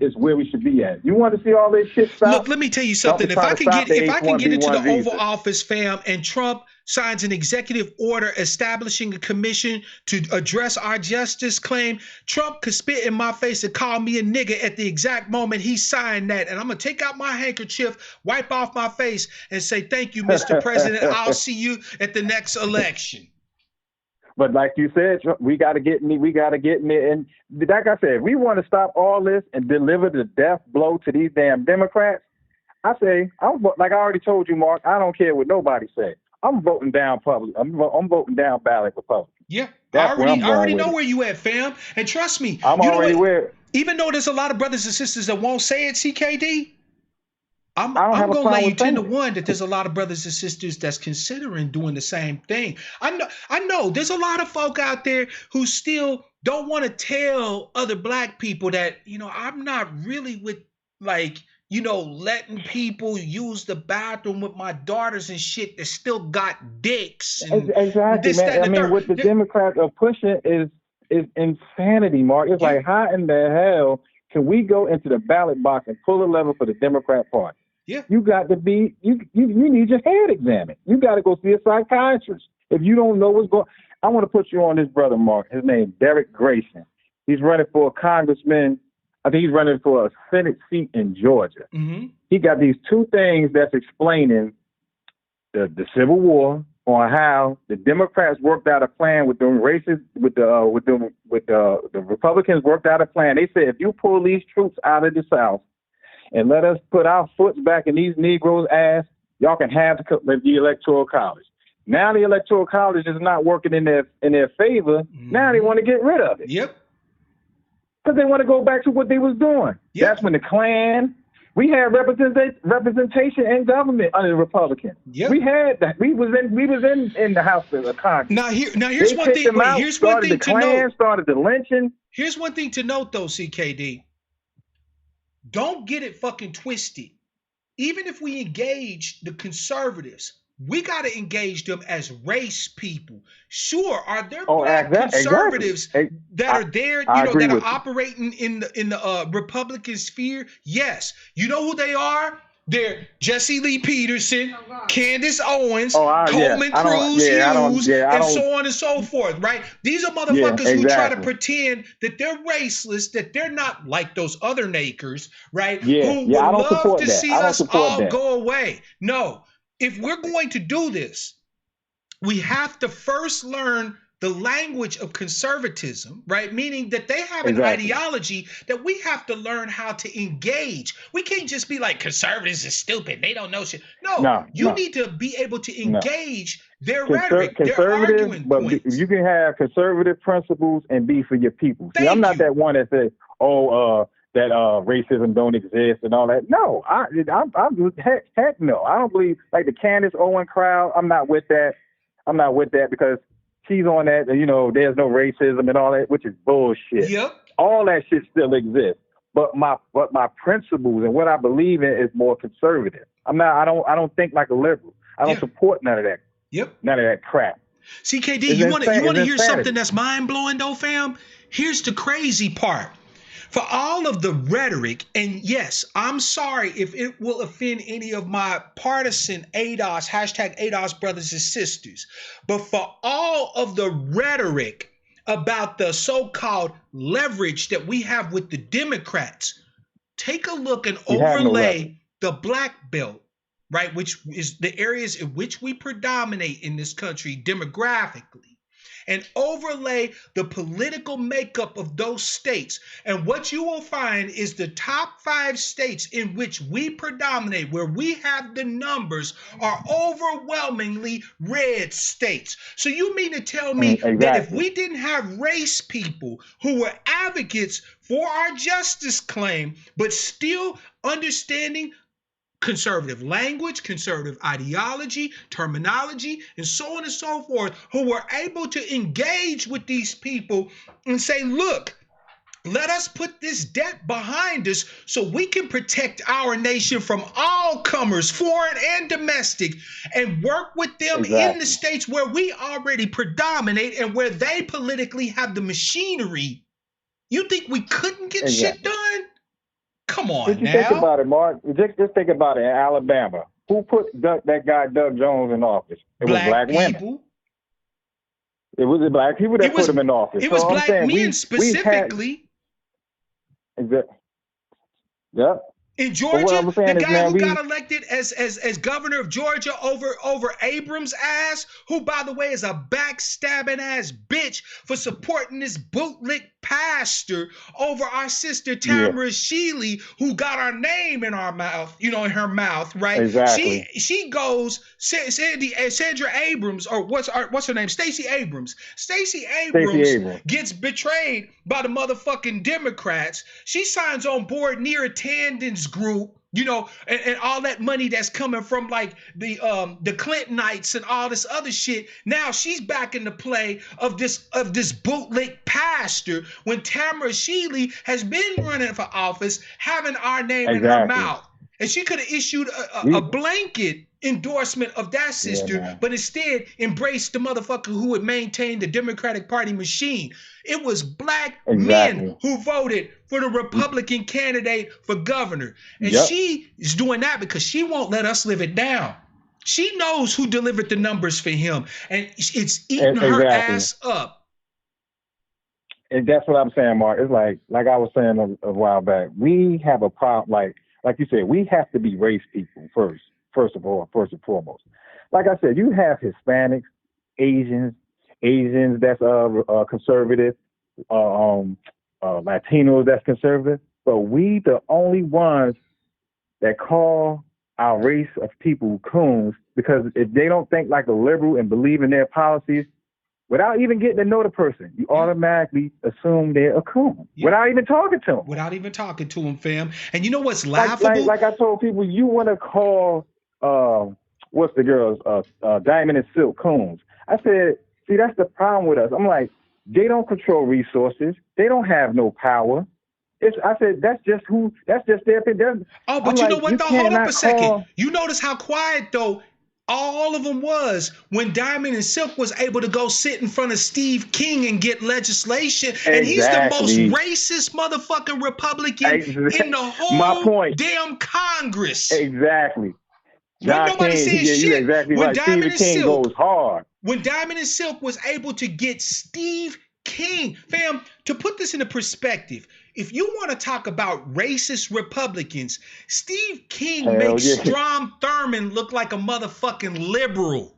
is where we should be at. You want to see all this shit stop? Look, let me tell you something. If I can get into the Oval Office, fam, and Trump signs an executive order establishing a commission to address our justice claim, Trump could spit in my face and call me a nigga at the exact moment he signed that. And I'm going to take out my handkerchief, wipe off my face, and say, thank you, Mr. President. I'll see you at the next election. But like you said, we got to get me. And like I said, we want to stop all this and deliver the death blow to these damn Democrats. I say, like I already told you, Mark, I don't care what nobody say. I'm voting down public. I'm voting down ballot Republican. Yeah, I already know where you at, fam. And trust me, I'm already where. Even though there's a lot of brothers and sisters that won't say it, CKD, I'm gonna lay you 10 to 1 that there's a lot of brothers and sisters that's considering doing the same thing. I know there's a lot of folk out there who still don't want to tell other black people that, I'm not really with letting people use the bathroom with my daughters and shit that still got dicks. And exactly, man. What the Democrats are pushing is insanity, Mark. It's like, how in the hell can we go into the ballot box and pull a lever for the Democrat Party? Yeah. You got to be, you need your head examined. You got to go see a psychiatrist. If you don't know what's going I want to put you on this brother, Mark. His name, Derek Grayson. He's running for a congressman. I think he's running for a Senate seat in Georgia. Mm-hmm. He got these two things that's explaining the Civil War, on how the Democrats worked out a plan with the racists, with the Republicans worked out a plan. They said, if you pull these troops out of the South and let us put our foots back in these Negroes' ass, y'all can have the Electoral College. Now the Electoral College is not working in their favor. Mm-hmm. Now they want to get rid of it. Yep. Because they want to go back to what they was doing. Yep. That's when the Klan. We had representation in government under the Republicans. Yep. We had that. We was in the House of Congress. Now here's one thing. Here's one thing to note. Started the lynching. Here's one thing to note, though, CKD. Don't get it fucking twisted. Even if we engage the conservatives, we got to engage them as race people. Sure, are there black conservatives that are there, that are operating in the Republican sphere? Yes. You know who they are? They're Jesse Lee Peterson, Candace Owens, Coleman Cruz Hughes, and so on and so forth, right? These are motherfuckers who try to pretend that they're raceless, that they're not like those other nakers, right? Who would love to see us all go away. No. If we're going to do this, we have to first learn the language of conservatism, right? Meaning that they have an ideology that we have to learn how to engage. We can't just be like, conservatives are stupid. They don't know shit. No, you need to be able to engage their rhetoric, their argument points. You can have conservative principles and be for your people. See, I'm not that one that says, that racism don't exist and all that. No, I'm heck no. I don't believe, like the Candace Owen crowd, I'm not with that. I'm not with that because she's on that, there's no racism and all that, which is bullshit. Yep. All that shit still exists. But my principles and what I believe in is more conservative. I don't think like a liberal. I don't support none of that. Yep. None of that crap. CKD, you want to hear something that's mind blowing though, fam? Here's the crazy part. For all of the rhetoric, and yes, I'm sorry if it will offend any of my partisan ADOS, #ADOS brothers and sisters, but for all of the rhetoric about the so-called leverage that we have with the Democrats, take a look and overlay the black belt, right, which is the areas in which we predominate in this country demographically, and overlay the political makeup of those states. And what you will find is the top 5 states in which we predominate, where we have the numbers, are overwhelmingly red states. So you mean to tell me that if we didn't have race people who were advocates for our justice claim, but still understanding conservative language, conservative ideology, terminology, and so on and so forth, who were able to engage with these people and say, look, let us put this debt behind us so we can protect our nation from all comers, foreign and domestic, and work with them in the states where we already predominate and where they politically have the machinery. You think we couldn't get shit done? Come on, Did you think about it, Mark? Just think about it. In Alabama, who put that guy Doug Jones in office? It was black women. It was the black people that put him in office. It was black men specifically. Yep. In Georgia, the guy who got elected as governor of Georgia over Abrams' ass, who, by the way, is a backstabbing ass bitch for supporting this bootlick pastor over our sister Tamara Shealy, who got our name in our mouth, in her mouth, right? Exactly. She goes, Sandra Abrams, or what's her name? Stacey Abrams. Stacey Abrams gets betrayed by the motherfucking Democrats. She signs on board near attendance group, and all that money that's coming from like the Clintonites and all this other shit. Now she's back in the play of this bootlick pastor when Tamara Shealy has been running for office, having our name in her mouth. And she could have issued a blanket endorsement of that sister, but instead embraced the motherfucker who would maintain the Democratic Party machine. It was black men who voted for the Republican candidate for governor. And she is doing that because she won't let us live it down. She knows who delivered the numbers for him, and it's eating her ass up. And that's what I'm saying, Mark. It's like I was saying a while back. We have a problem, like you said, we have to be race people first and foremost. Like I said, you have Hispanics, Asians that's conservative, Latinos that's conservative, but we the only ones that call our race of people coons, because if they don't think like a liberal and believe in their policies, without even getting to know the person, you automatically assume they're a coon without even talking to them. Without even talking to them, fam. And you know what's laughable? Like I told people, you want to call, what's the girls, Diamond and Silk coons. I said, see, that's the problem with us. I'm like, they don't control resources. They don't have no power. I said, that's just their opinion. Oh, but you know what, though? Hold up a second. You notice how quiet, though, all of them was when Diamond and Silk was able to go sit in front of Steve King and get legislation. And he's the most racist motherfucking Republican in the whole damn Congress. Exactly. When nobody says shit. Exactly when right. Diamond Steve King goes hard. When Diamond and Silk was able to get Steve King, fam, to put this into perspective, if you want to talk about racist Republicans, Steve King makes Strom Thurmond look like a motherfucking liberal.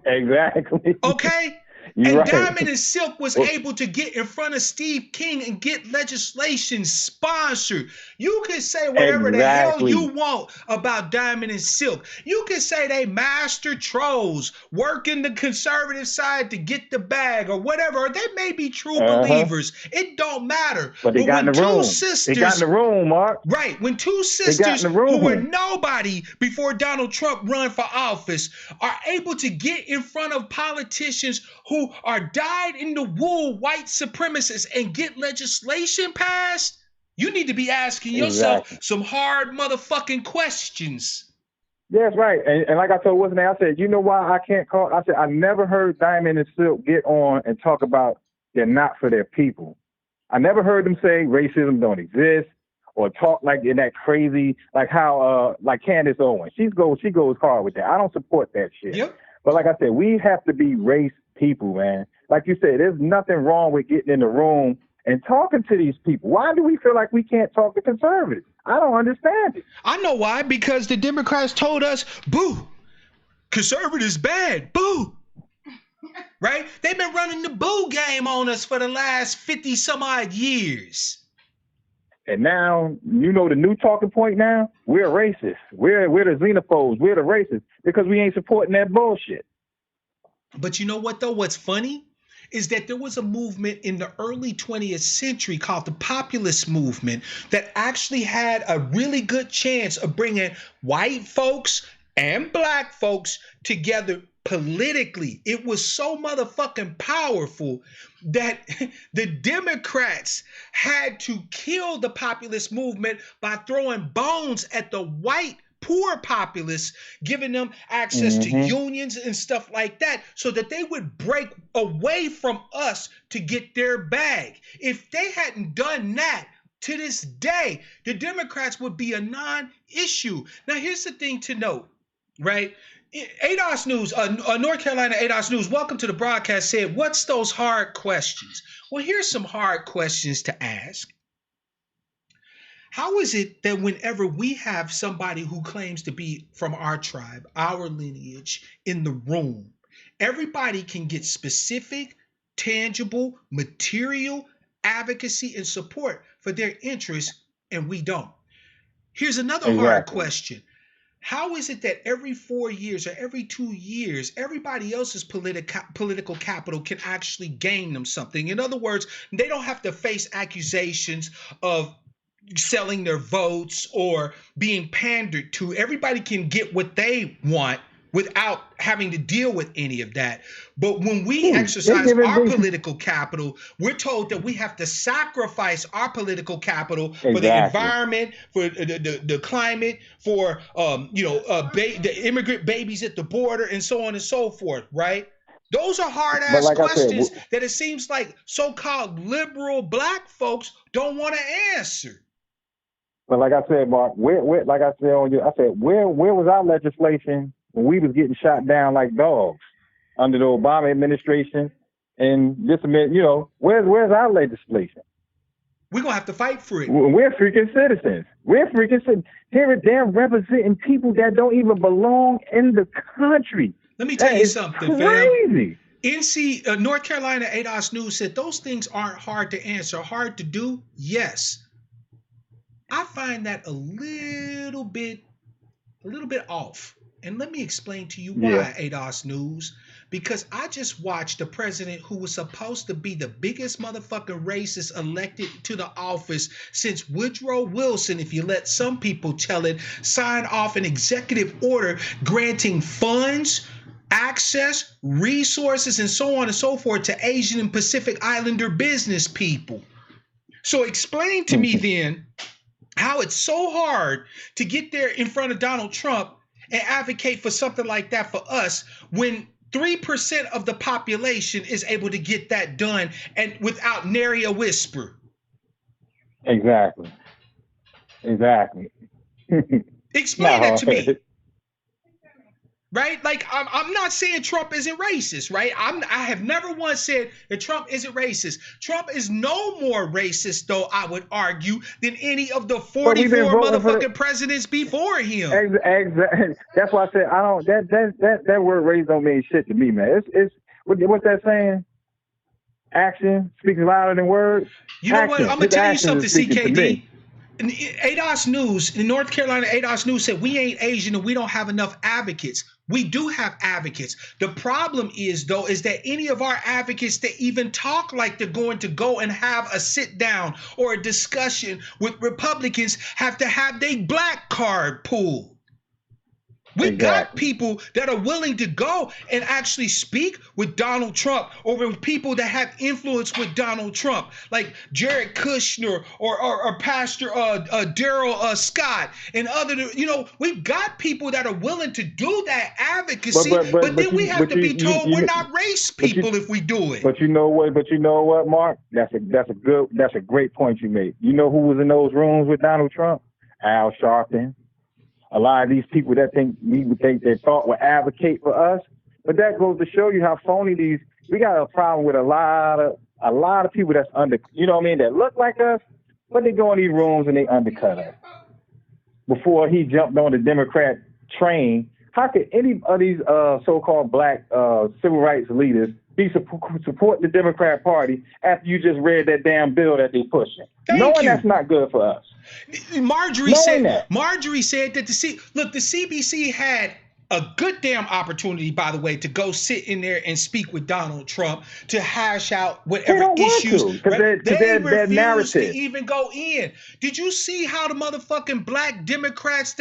Exactly. Okay? And Diamond and Silk was able to get in front of Steve King and get legislation sponsored. You can say whatever the hell you want about Diamond and Silk. You can say they master trolls, working the conservative side to get the bag or whatever. Or they may be true believers. It don't matter. But they got in the room. They got in the room, Mark. Right. When two sisters who were nobody before Donald Trump run for office are able to get in front of politicians who are dyed-in-the-wool white supremacists and get legislation passed, you need to be asking yourself some hard motherfucking questions. That's right. And like I told what's name, I said, you know why I can't call? I said, I never heard Diamond and Silk get on and talk about they're not for their people. I never heard them say racism don't exist or talk like in that crazy, like how, like Candace Owens. She goes hard with that. I don't support that shit. Yep. But like I said, we have to be race people, man. Like you said, there's nothing wrong with getting in the room and talking to these people. Why do we feel like we can't talk to conservatives? I don't understand it. I know why. Because the Democrats told us, boo, conservatives bad, boo. right? They've been running the boo game on us for the last 50 some odd years. And now, you know the new talking point now? We're racist. We're the xenophobes. We're the racists because we ain't supporting that bullshit. But you know what, though? What's funny is that there was a movement in the early 20th century called the populist movement that actually had a really good chance of bringing white folks and black folks together politically. It was so motherfucking powerful that the Democrats had to kill the populist movement by throwing bones at the white poor populace, giving them access to unions and stuff like that so that they would break away from us to get their bag. If they hadn't done that, to this day, the Democrats would be a non-issue. Now, here's the thing to note, right? ADOS News, North Carolina ADOS News, welcome to the broadcast, said, what's those hard questions? Well, here's some hard questions to ask. How is it that whenever we have somebody who claims to be from our tribe, our lineage in the room, everybody can get specific, tangible, material advocacy and support for their interests, and we don't? Here's another hard question. How is it that every 4 years or every 2 years, everybody else's political capital can actually gain them something? In other words, they don't have to face accusations of selling their votes or being pandered to. Everybody can get what they want without having to deal with any of that. But when we exercise our political capital, we're told that we have to sacrifice our political capital for the environment, for the climate, for the immigrant babies at the border, and so on and so forth, right? Those are hard-ass questions that it seems like so-called liberal black folks don't want to answer. But like I said, Mark, where like I said on you, I said, where was our legislation when we was getting shot down like dogs under the Obama administration? And just a minute, where's our legislation? We're gonna have to fight for it. We're freaking citizens. Here they're representing people that don't even belong in the country. Let me tell you something, crazy. fam. North Carolina ADOS News said those things aren't hard to answer, hard to do. Yes. I find that a little bit off. And let me explain to you why, ADOS News. Because I just watched the president who was supposed to be the biggest motherfucking racist elected to the office since Woodrow Wilson, if you let some people tell it, sign off an executive order granting funds, access, resources, and so on and so forth to Asian and Pacific Islander business people. So explain to me then how it's so hard to get there in front of Donald Trump and advocate for something like that for us when 3% of the population is able to get that done and without nary a whisper. Exactly. Explain that to me. Right? Like, I'm not saying Trump isn't racist, right? I have never once said that Trump isn't racist. Trump is no more racist, though, I would argue, than any of the 44 motherfucking presidents before him. Exactly. That's why I said I don't. That word "race" don't mean shit to me, man. It's what's that saying? Action speaks louder than words. You know what? I'm gonna tell you something, CKD. In ADOS News, in North Carolina, ADOS News said we ain't Asian and we don't have enough advocates. We do have advocates. The problem is, though, is that any of our advocates that even talk like they're going to go and have a sit down or a discussion with Republicans have to have their black card pulled. We got people that are willing to go and actually speak with Donald Trump or with people that have influence with Donald Trump, like Jared Kushner or Pastor Daryl Scott and other, we've got people that are willing to do that advocacy, but then we have to be told we're not race people if we do it. But you know what, Mark? That's a great point you made. You know who was in those rooms with Donald Trump? Al Sharpton. A lot of these people that they thought would advocate for us, but that goes to show you how phony we got a problem with a lot of people that's that look like us, but they go in these rooms and they undercut us. Before he jumped on the Democrat train, how could any of these so-called black civil rights leaders be supporting the Democrat Party after you just read that damn bill that they pushing? Knowing that's not good for us. Marjorie said that the CBC had a good damn opportunity, by the way, to go sit in there and speak with Donald Trump to hash out whatever issues. They refused to even go in. Did you see how the motherfucking black Democrats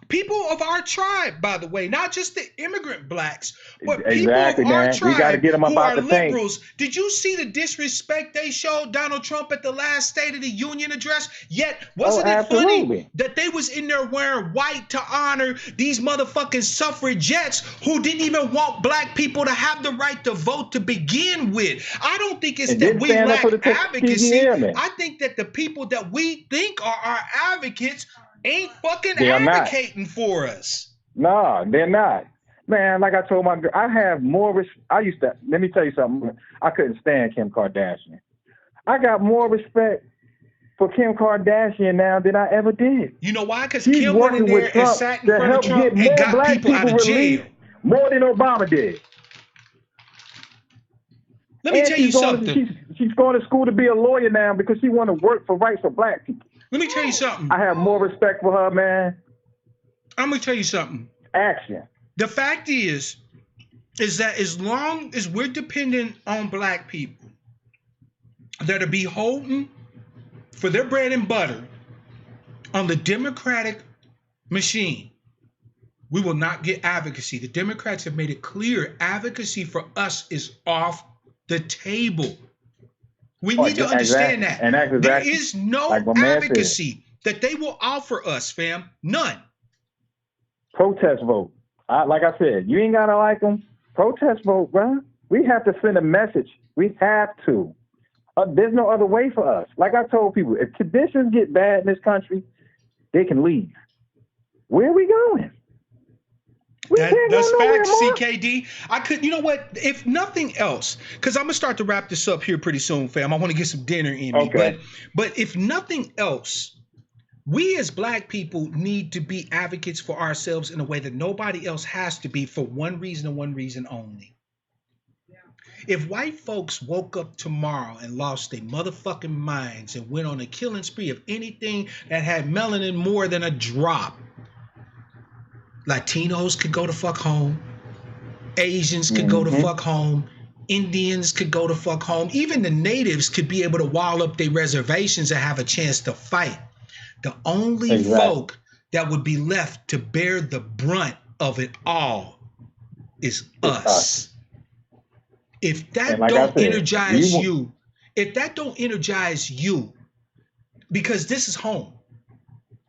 people of our tribe, by the way, not just the immigrant blacks, but people of our tribe who are liberals. Did you see the disrespect they showed Donald Trump at the last State of the Union address? Yet, wasn't it funny that they was in there wearing white to honor these motherfucking suffragettes who didn't even want black people to have the right to vote to begin with? I don't think it's that we lack advocacy. I think that the people that we think are our advocates ain't fucking advocating for us. No, they're not. Man, like I told my girl, I have more let me tell you something. I couldn't stand Kim Kardashian. I got more respect for Kim Kardashian now than I ever did. You know why? Because Kim went in there and sat in front of Trump and got people out of jail. More than Obama did. Let me tell you something. She's going to school to be a lawyer now because she want to work for rights for black people. Let me tell you something. I have more respect for her, man. I'm going to tell you something. Action. The fact is that as long as we're dependent on black people that are beholden for their bread and butter on the Democratic machine, we will not get advocacy. The Democrats have made it clear advocacy for us is off the table. We need to understand that. And that's there is no advocacy that they will offer us, fam. None. Protest vote. Like I said, you ain't got to like them. Protest vote, bro. We have to send a message. We have to. There's no other way for us. Like I told people, if conditions get bad in this country, they can leave. Where are we going? That's facts, CKD. You know what? If nothing else, because I'm gonna start to wrap this up here pretty soon, fam. I want to get some dinner in me. But if nothing else, we as black people need to be advocates for ourselves in a way that nobody else has to be, for one reason and one reason only. If white folks woke up tomorrow and lost their motherfucking minds and went on a killing spree of anything that had melanin more than a drop, Latinos could go to fuck home. Asians could go to fuck home. Indians could go to fuck home. Even the natives could be able to wall up their reservations and have a chance to fight. The only folk that would be left to bear the brunt of it all is us. If that don't energize you, because this is home.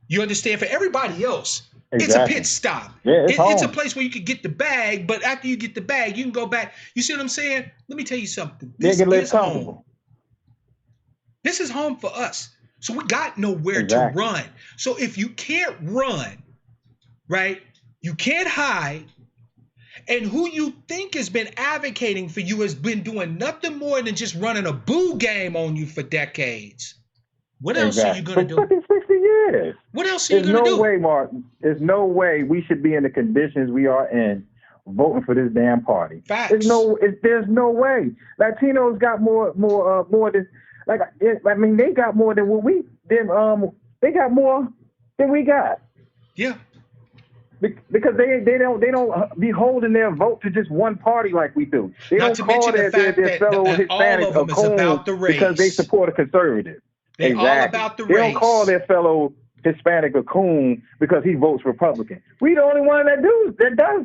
You understand? For everybody else, it's a pit stop. Yeah, it's a place where you can get the bag, but after you get the bag, you can go back. You see what I'm saying? Let me tell you something. This is home. This is home for us. So we got nowhere to run. So if you can't run, right, you can't hide, and who you think has been advocating for you has been doing nothing more than just running a boo game on you for decades. What else are you going to do? For 60 years. What else are you going to do? There's no way, Martin. There's no way we should be in the conditions we are in voting for this damn party. Facts. There's no way. Latinos got more than, they got more than what they got more than we got. Yeah. Because they don't be holding their vote to just one party like we do. They Not don't to call mention their fellow Hispanics a coon because they support a conservative. They're all about the race. They don't call their fellow Hispanic a coon because he votes Republican. We the only one that does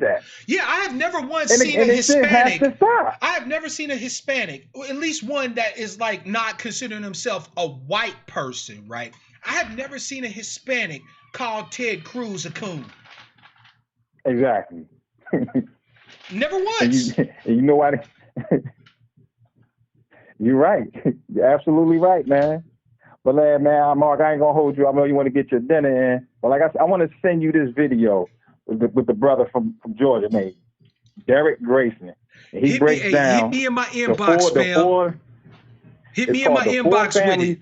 that. Yeah, I have never once seen a Hispanic. I have never seen a Hispanic, or at least one that is like not considering himself a white person, right? I have never seen a Hispanic call Ted Cruz a coon. Exactly. Never once. And you know why? You're right. You're absolutely right, man. But man, Mark, I ain't gonna hold you. I know you want to get your dinner in. But like I said, I want to send you this video with the brother from Georgia named Derek Grayson. And he breaks down. Hit me in my inbox, fam. Hit me in my inbox with it.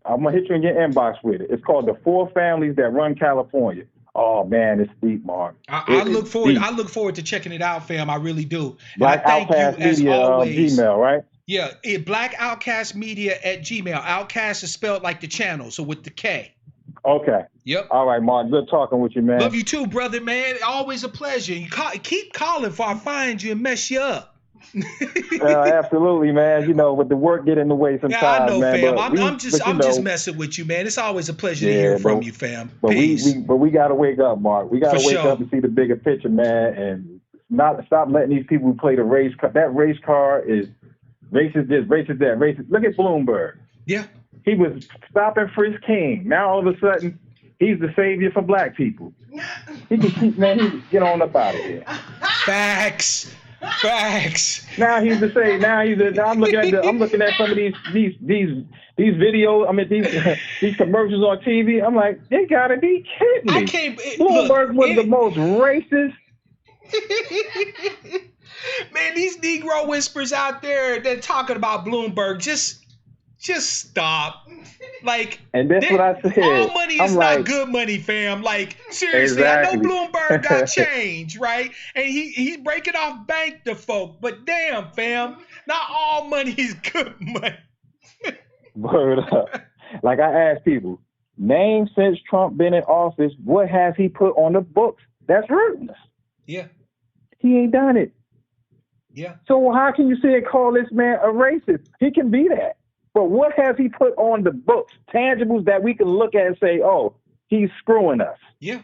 I'm gonna hit you in your inbox with it. It's called The Four Families That Run California. Oh man, it's deep, Mark. I It is look forward. deep. I look forward to checking it out, fam. I really do. And I Black thank you Outcast as Media, always. Gmail, right? Yeah, Black Outcast Media at Gmail. Outcast is spelled like the channel, so with the K. Okay. Yep. All right, Mark. Good talking with you, man. Love you too, brother, man. Always a pleasure. You keep calling before I find you and mess you up. Absolutely, man. You know, with the work get in the way sometimes, yeah, I know, man. fam. But I'm just messing with you, man. It's always a pleasure to hear from you, fam. But Peace. we gotta wake up, Mark. We gotta wake up and see the bigger picture, man, and not stop letting these people who play the race card. That race card is racist this, racist that, racist. Look at Bloomberg. Yeah. He was stopping Frisk King. Now all of a sudden, he's the savior for black people. He can keep, man. He get on up out of here. Facts. Now he's the same. Now I'm looking at some of these videos. I mean these commercials on TV. I'm like, they gotta be kidding me. Bloomberg was the most racist. Man, these Negro whispers out there that talking about Bloomberg, just stop. Like, and that's what I said. All money is not good money, fam. Like, seriously, exactly. I know Bloomberg got change, right? And he's breaking off bank to folk, but damn, fam, not all money is good money. Word up. Like I asked people, name since Trump been in office, what has he put on the books that's hurting us? Yeah. He ain't done it. Yeah. So how can you say call this man a racist? He can be that. But what has he put on the books, tangibles that we can look at and say, oh, he's screwing us? Yeah.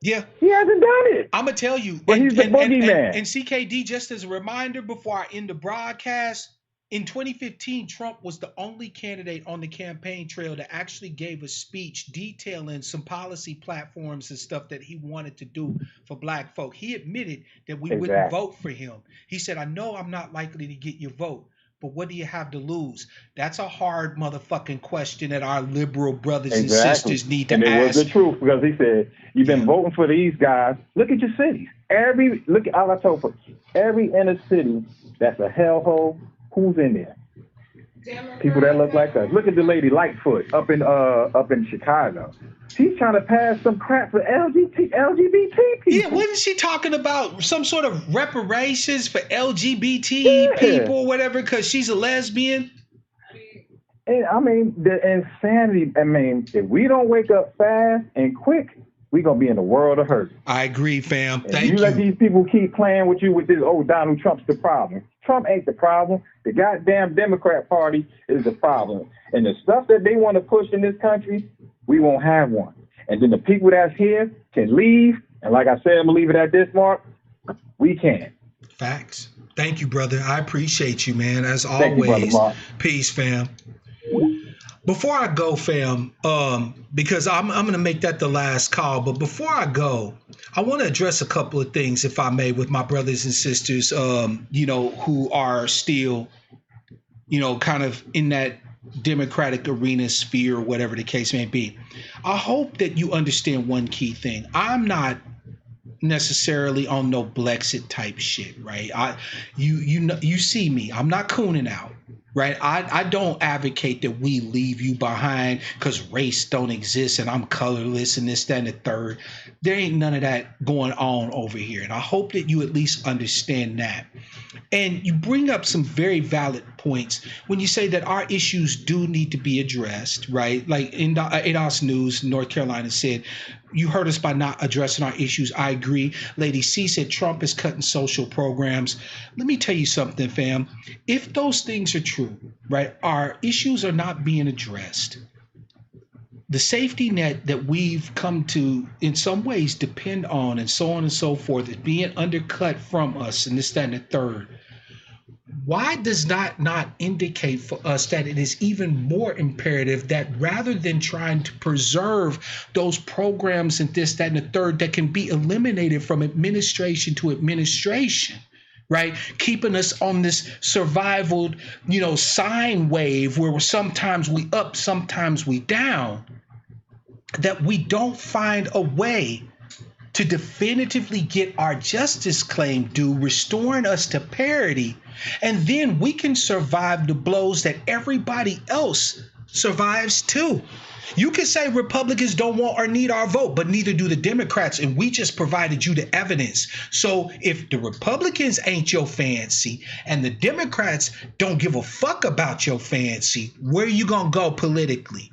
Yeah. He hasn't done it. I'm going to tell you. But he's the boogeyman. And CKD, just as a reminder before I end the broadcast, in 2015, Trump was the only candidate on the campaign trail that actually gave a speech detailing some policy platforms and stuff that he wanted to do for black folk. He admitted that we wouldn't vote for him. He said, I know I'm not likely to get your vote, but what do you have to lose? That's a hard motherfucking question that our liberal brothers and sisters need to ask. And it was the truth, because he said, you've been voting for these guys. Look at your cities. Every inner city that's a hellhole, who's in there? People that look like us. Look at the lady Lightfoot up in Chicago. She's trying to pass some crap for LGBT people. Yeah, wasn't she talking about some sort of reparations for LGBT people, whatever, because she's a lesbian? And I mean, the insanity. I mean, if we don't wake up fast and quick, we're going to be in a world of hurt. I agree, fam. Thank you. Let these people keep playing with you with this, Donald Trump's the problem. Trump ain't the problem. The goddamn Democrat Party is the problem. And the stuff that they want to push in this country, we won't have one. And then the people that's here can leave. And like I said, I'm going to leave it at this, Mark. We can. Facts. Thank you, brother. I appreciate you, man. As always. Thank you, brother Mark. Peace, fam. Before I go, fam, because I'm going to make that the last call. But before I go, I want to address a couple of things, if I may, with my brothers and sisters, who are still, kind of in that Democratic arena sphere, whatever the case may be. I hope that you understand one key thing. I'm not necessarily on no Blexit type shit, right? You see me. I'm not cooning out. Right. I don't advocate that we leave you behind because race don't exist and I'm colorless and this, that, and the third. There ain't none of that going on over here. And I hope that you at least understand that. And you bring up some very valid points when you say that our issues do need to be addressed, right? Like in ADOS News, North Carolina said, you heard us by not addressing our issues. I agree. Lady C said Trump is cutting social programs. Let me tell you something, fam. If those things are true, right, our issues are not being addressed. The safety net that we've come to in some ways depend on and so on and so forth is being undercut from us and this, that, and the third. Why does that not indicate for us that it is even more imperative that rather than trying to preserve those programs and this, that, and the third that can be eliminated from administration to administration, right? Keeping us on this survival, sine wave where sometimes we up, sometimes we down, that we don't find a way to definitively get our justice claim due, restoring us to parity, and then we can survive the blows that everybody else survives too. You can say Republicans don't want or need our vote, but neither do the Democrats. And we just provided you the evidence. So if the Republicans ain't your fancy and the Democrats don't give a fuck about your fancy, where you going to go politically?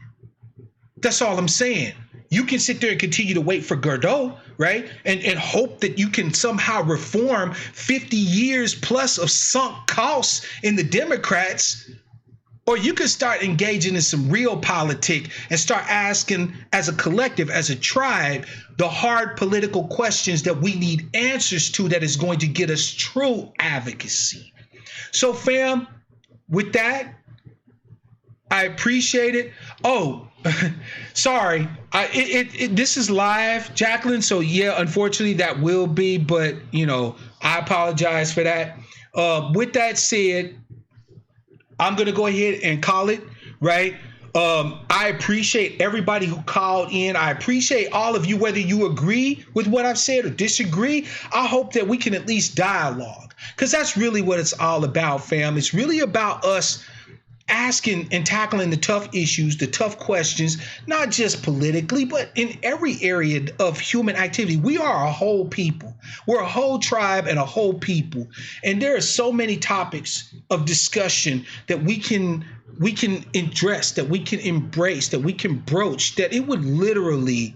That's all I'm saying. You can sit there and continue to wait for Godot, right? And hope that you can somehow reform 50 years plus of sunk costs in the Democrats. Or you could start engaging in some real politics and start asking as a collective, as a tribe, the hard political questions that we need answers to that is going to get us true advocacy. So fam, with that, I appreciate it. Oh, sorry. This is live, Jacqueline. So yeah, unfortunately that will be, but I apologize for that. With that said, I'm going to go ahead and call it, right? I appreciate everybody who called in. I appreciate all of you, whether you agree with what I've said or disagree. I hope that we can at least dialogue, because that's really what it's all about, fam. It's really about us asking and tackling the tough issues, the tough questions, not just politically, but in every area of human activity. We are a whole people. We're a whole tribe and a whole people. And there are so many topics of discussion that we can address, that we can embrace, that we can broach, that it would literally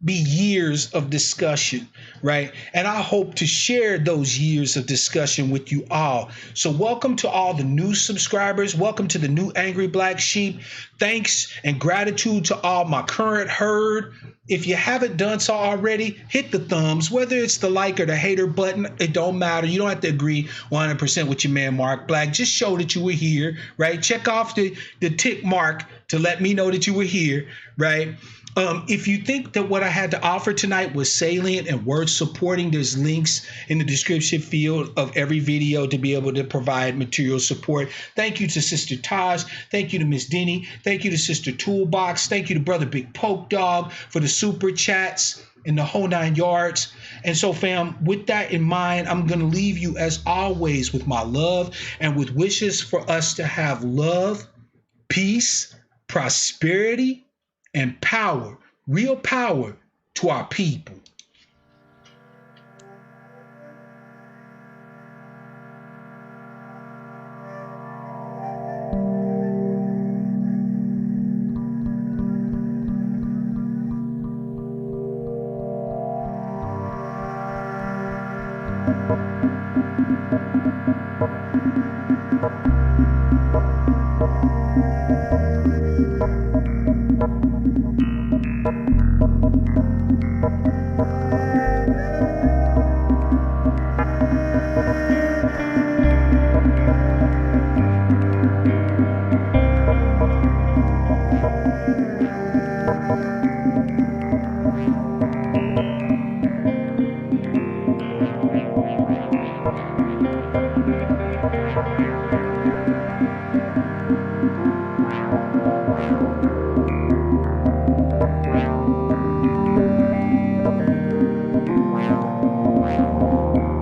be years of discussion, right? And I hope to share those years of discussion with you all. So welcome to all the new subscribers. Welcome to the new Angry Black Sheep. Thanks and gratitude to all my current herd. If you haven't done so already, hit the thumbs, whether it's the like or the hater button, it don't matter. You don't have to agree 100% with your man, Mark Black. Just show that you were here, right? Check off the tick mark to let me know that you were here, right? If you think that what I had to offer tonight was salient and worth supporting, there's links in the description field of every video to be able to provide material support. Thank you to Sister Taj. Thank you to Miss Denny. Thank you to Sister Toolbox. Thank you to Brother Big Poke Dog for the super chats and the whole 9 yards. And so, fam, with that in mind, I'm going to leave you as always with my love and with wishes for us to have love, peace, prosperity, and power, real power to our people.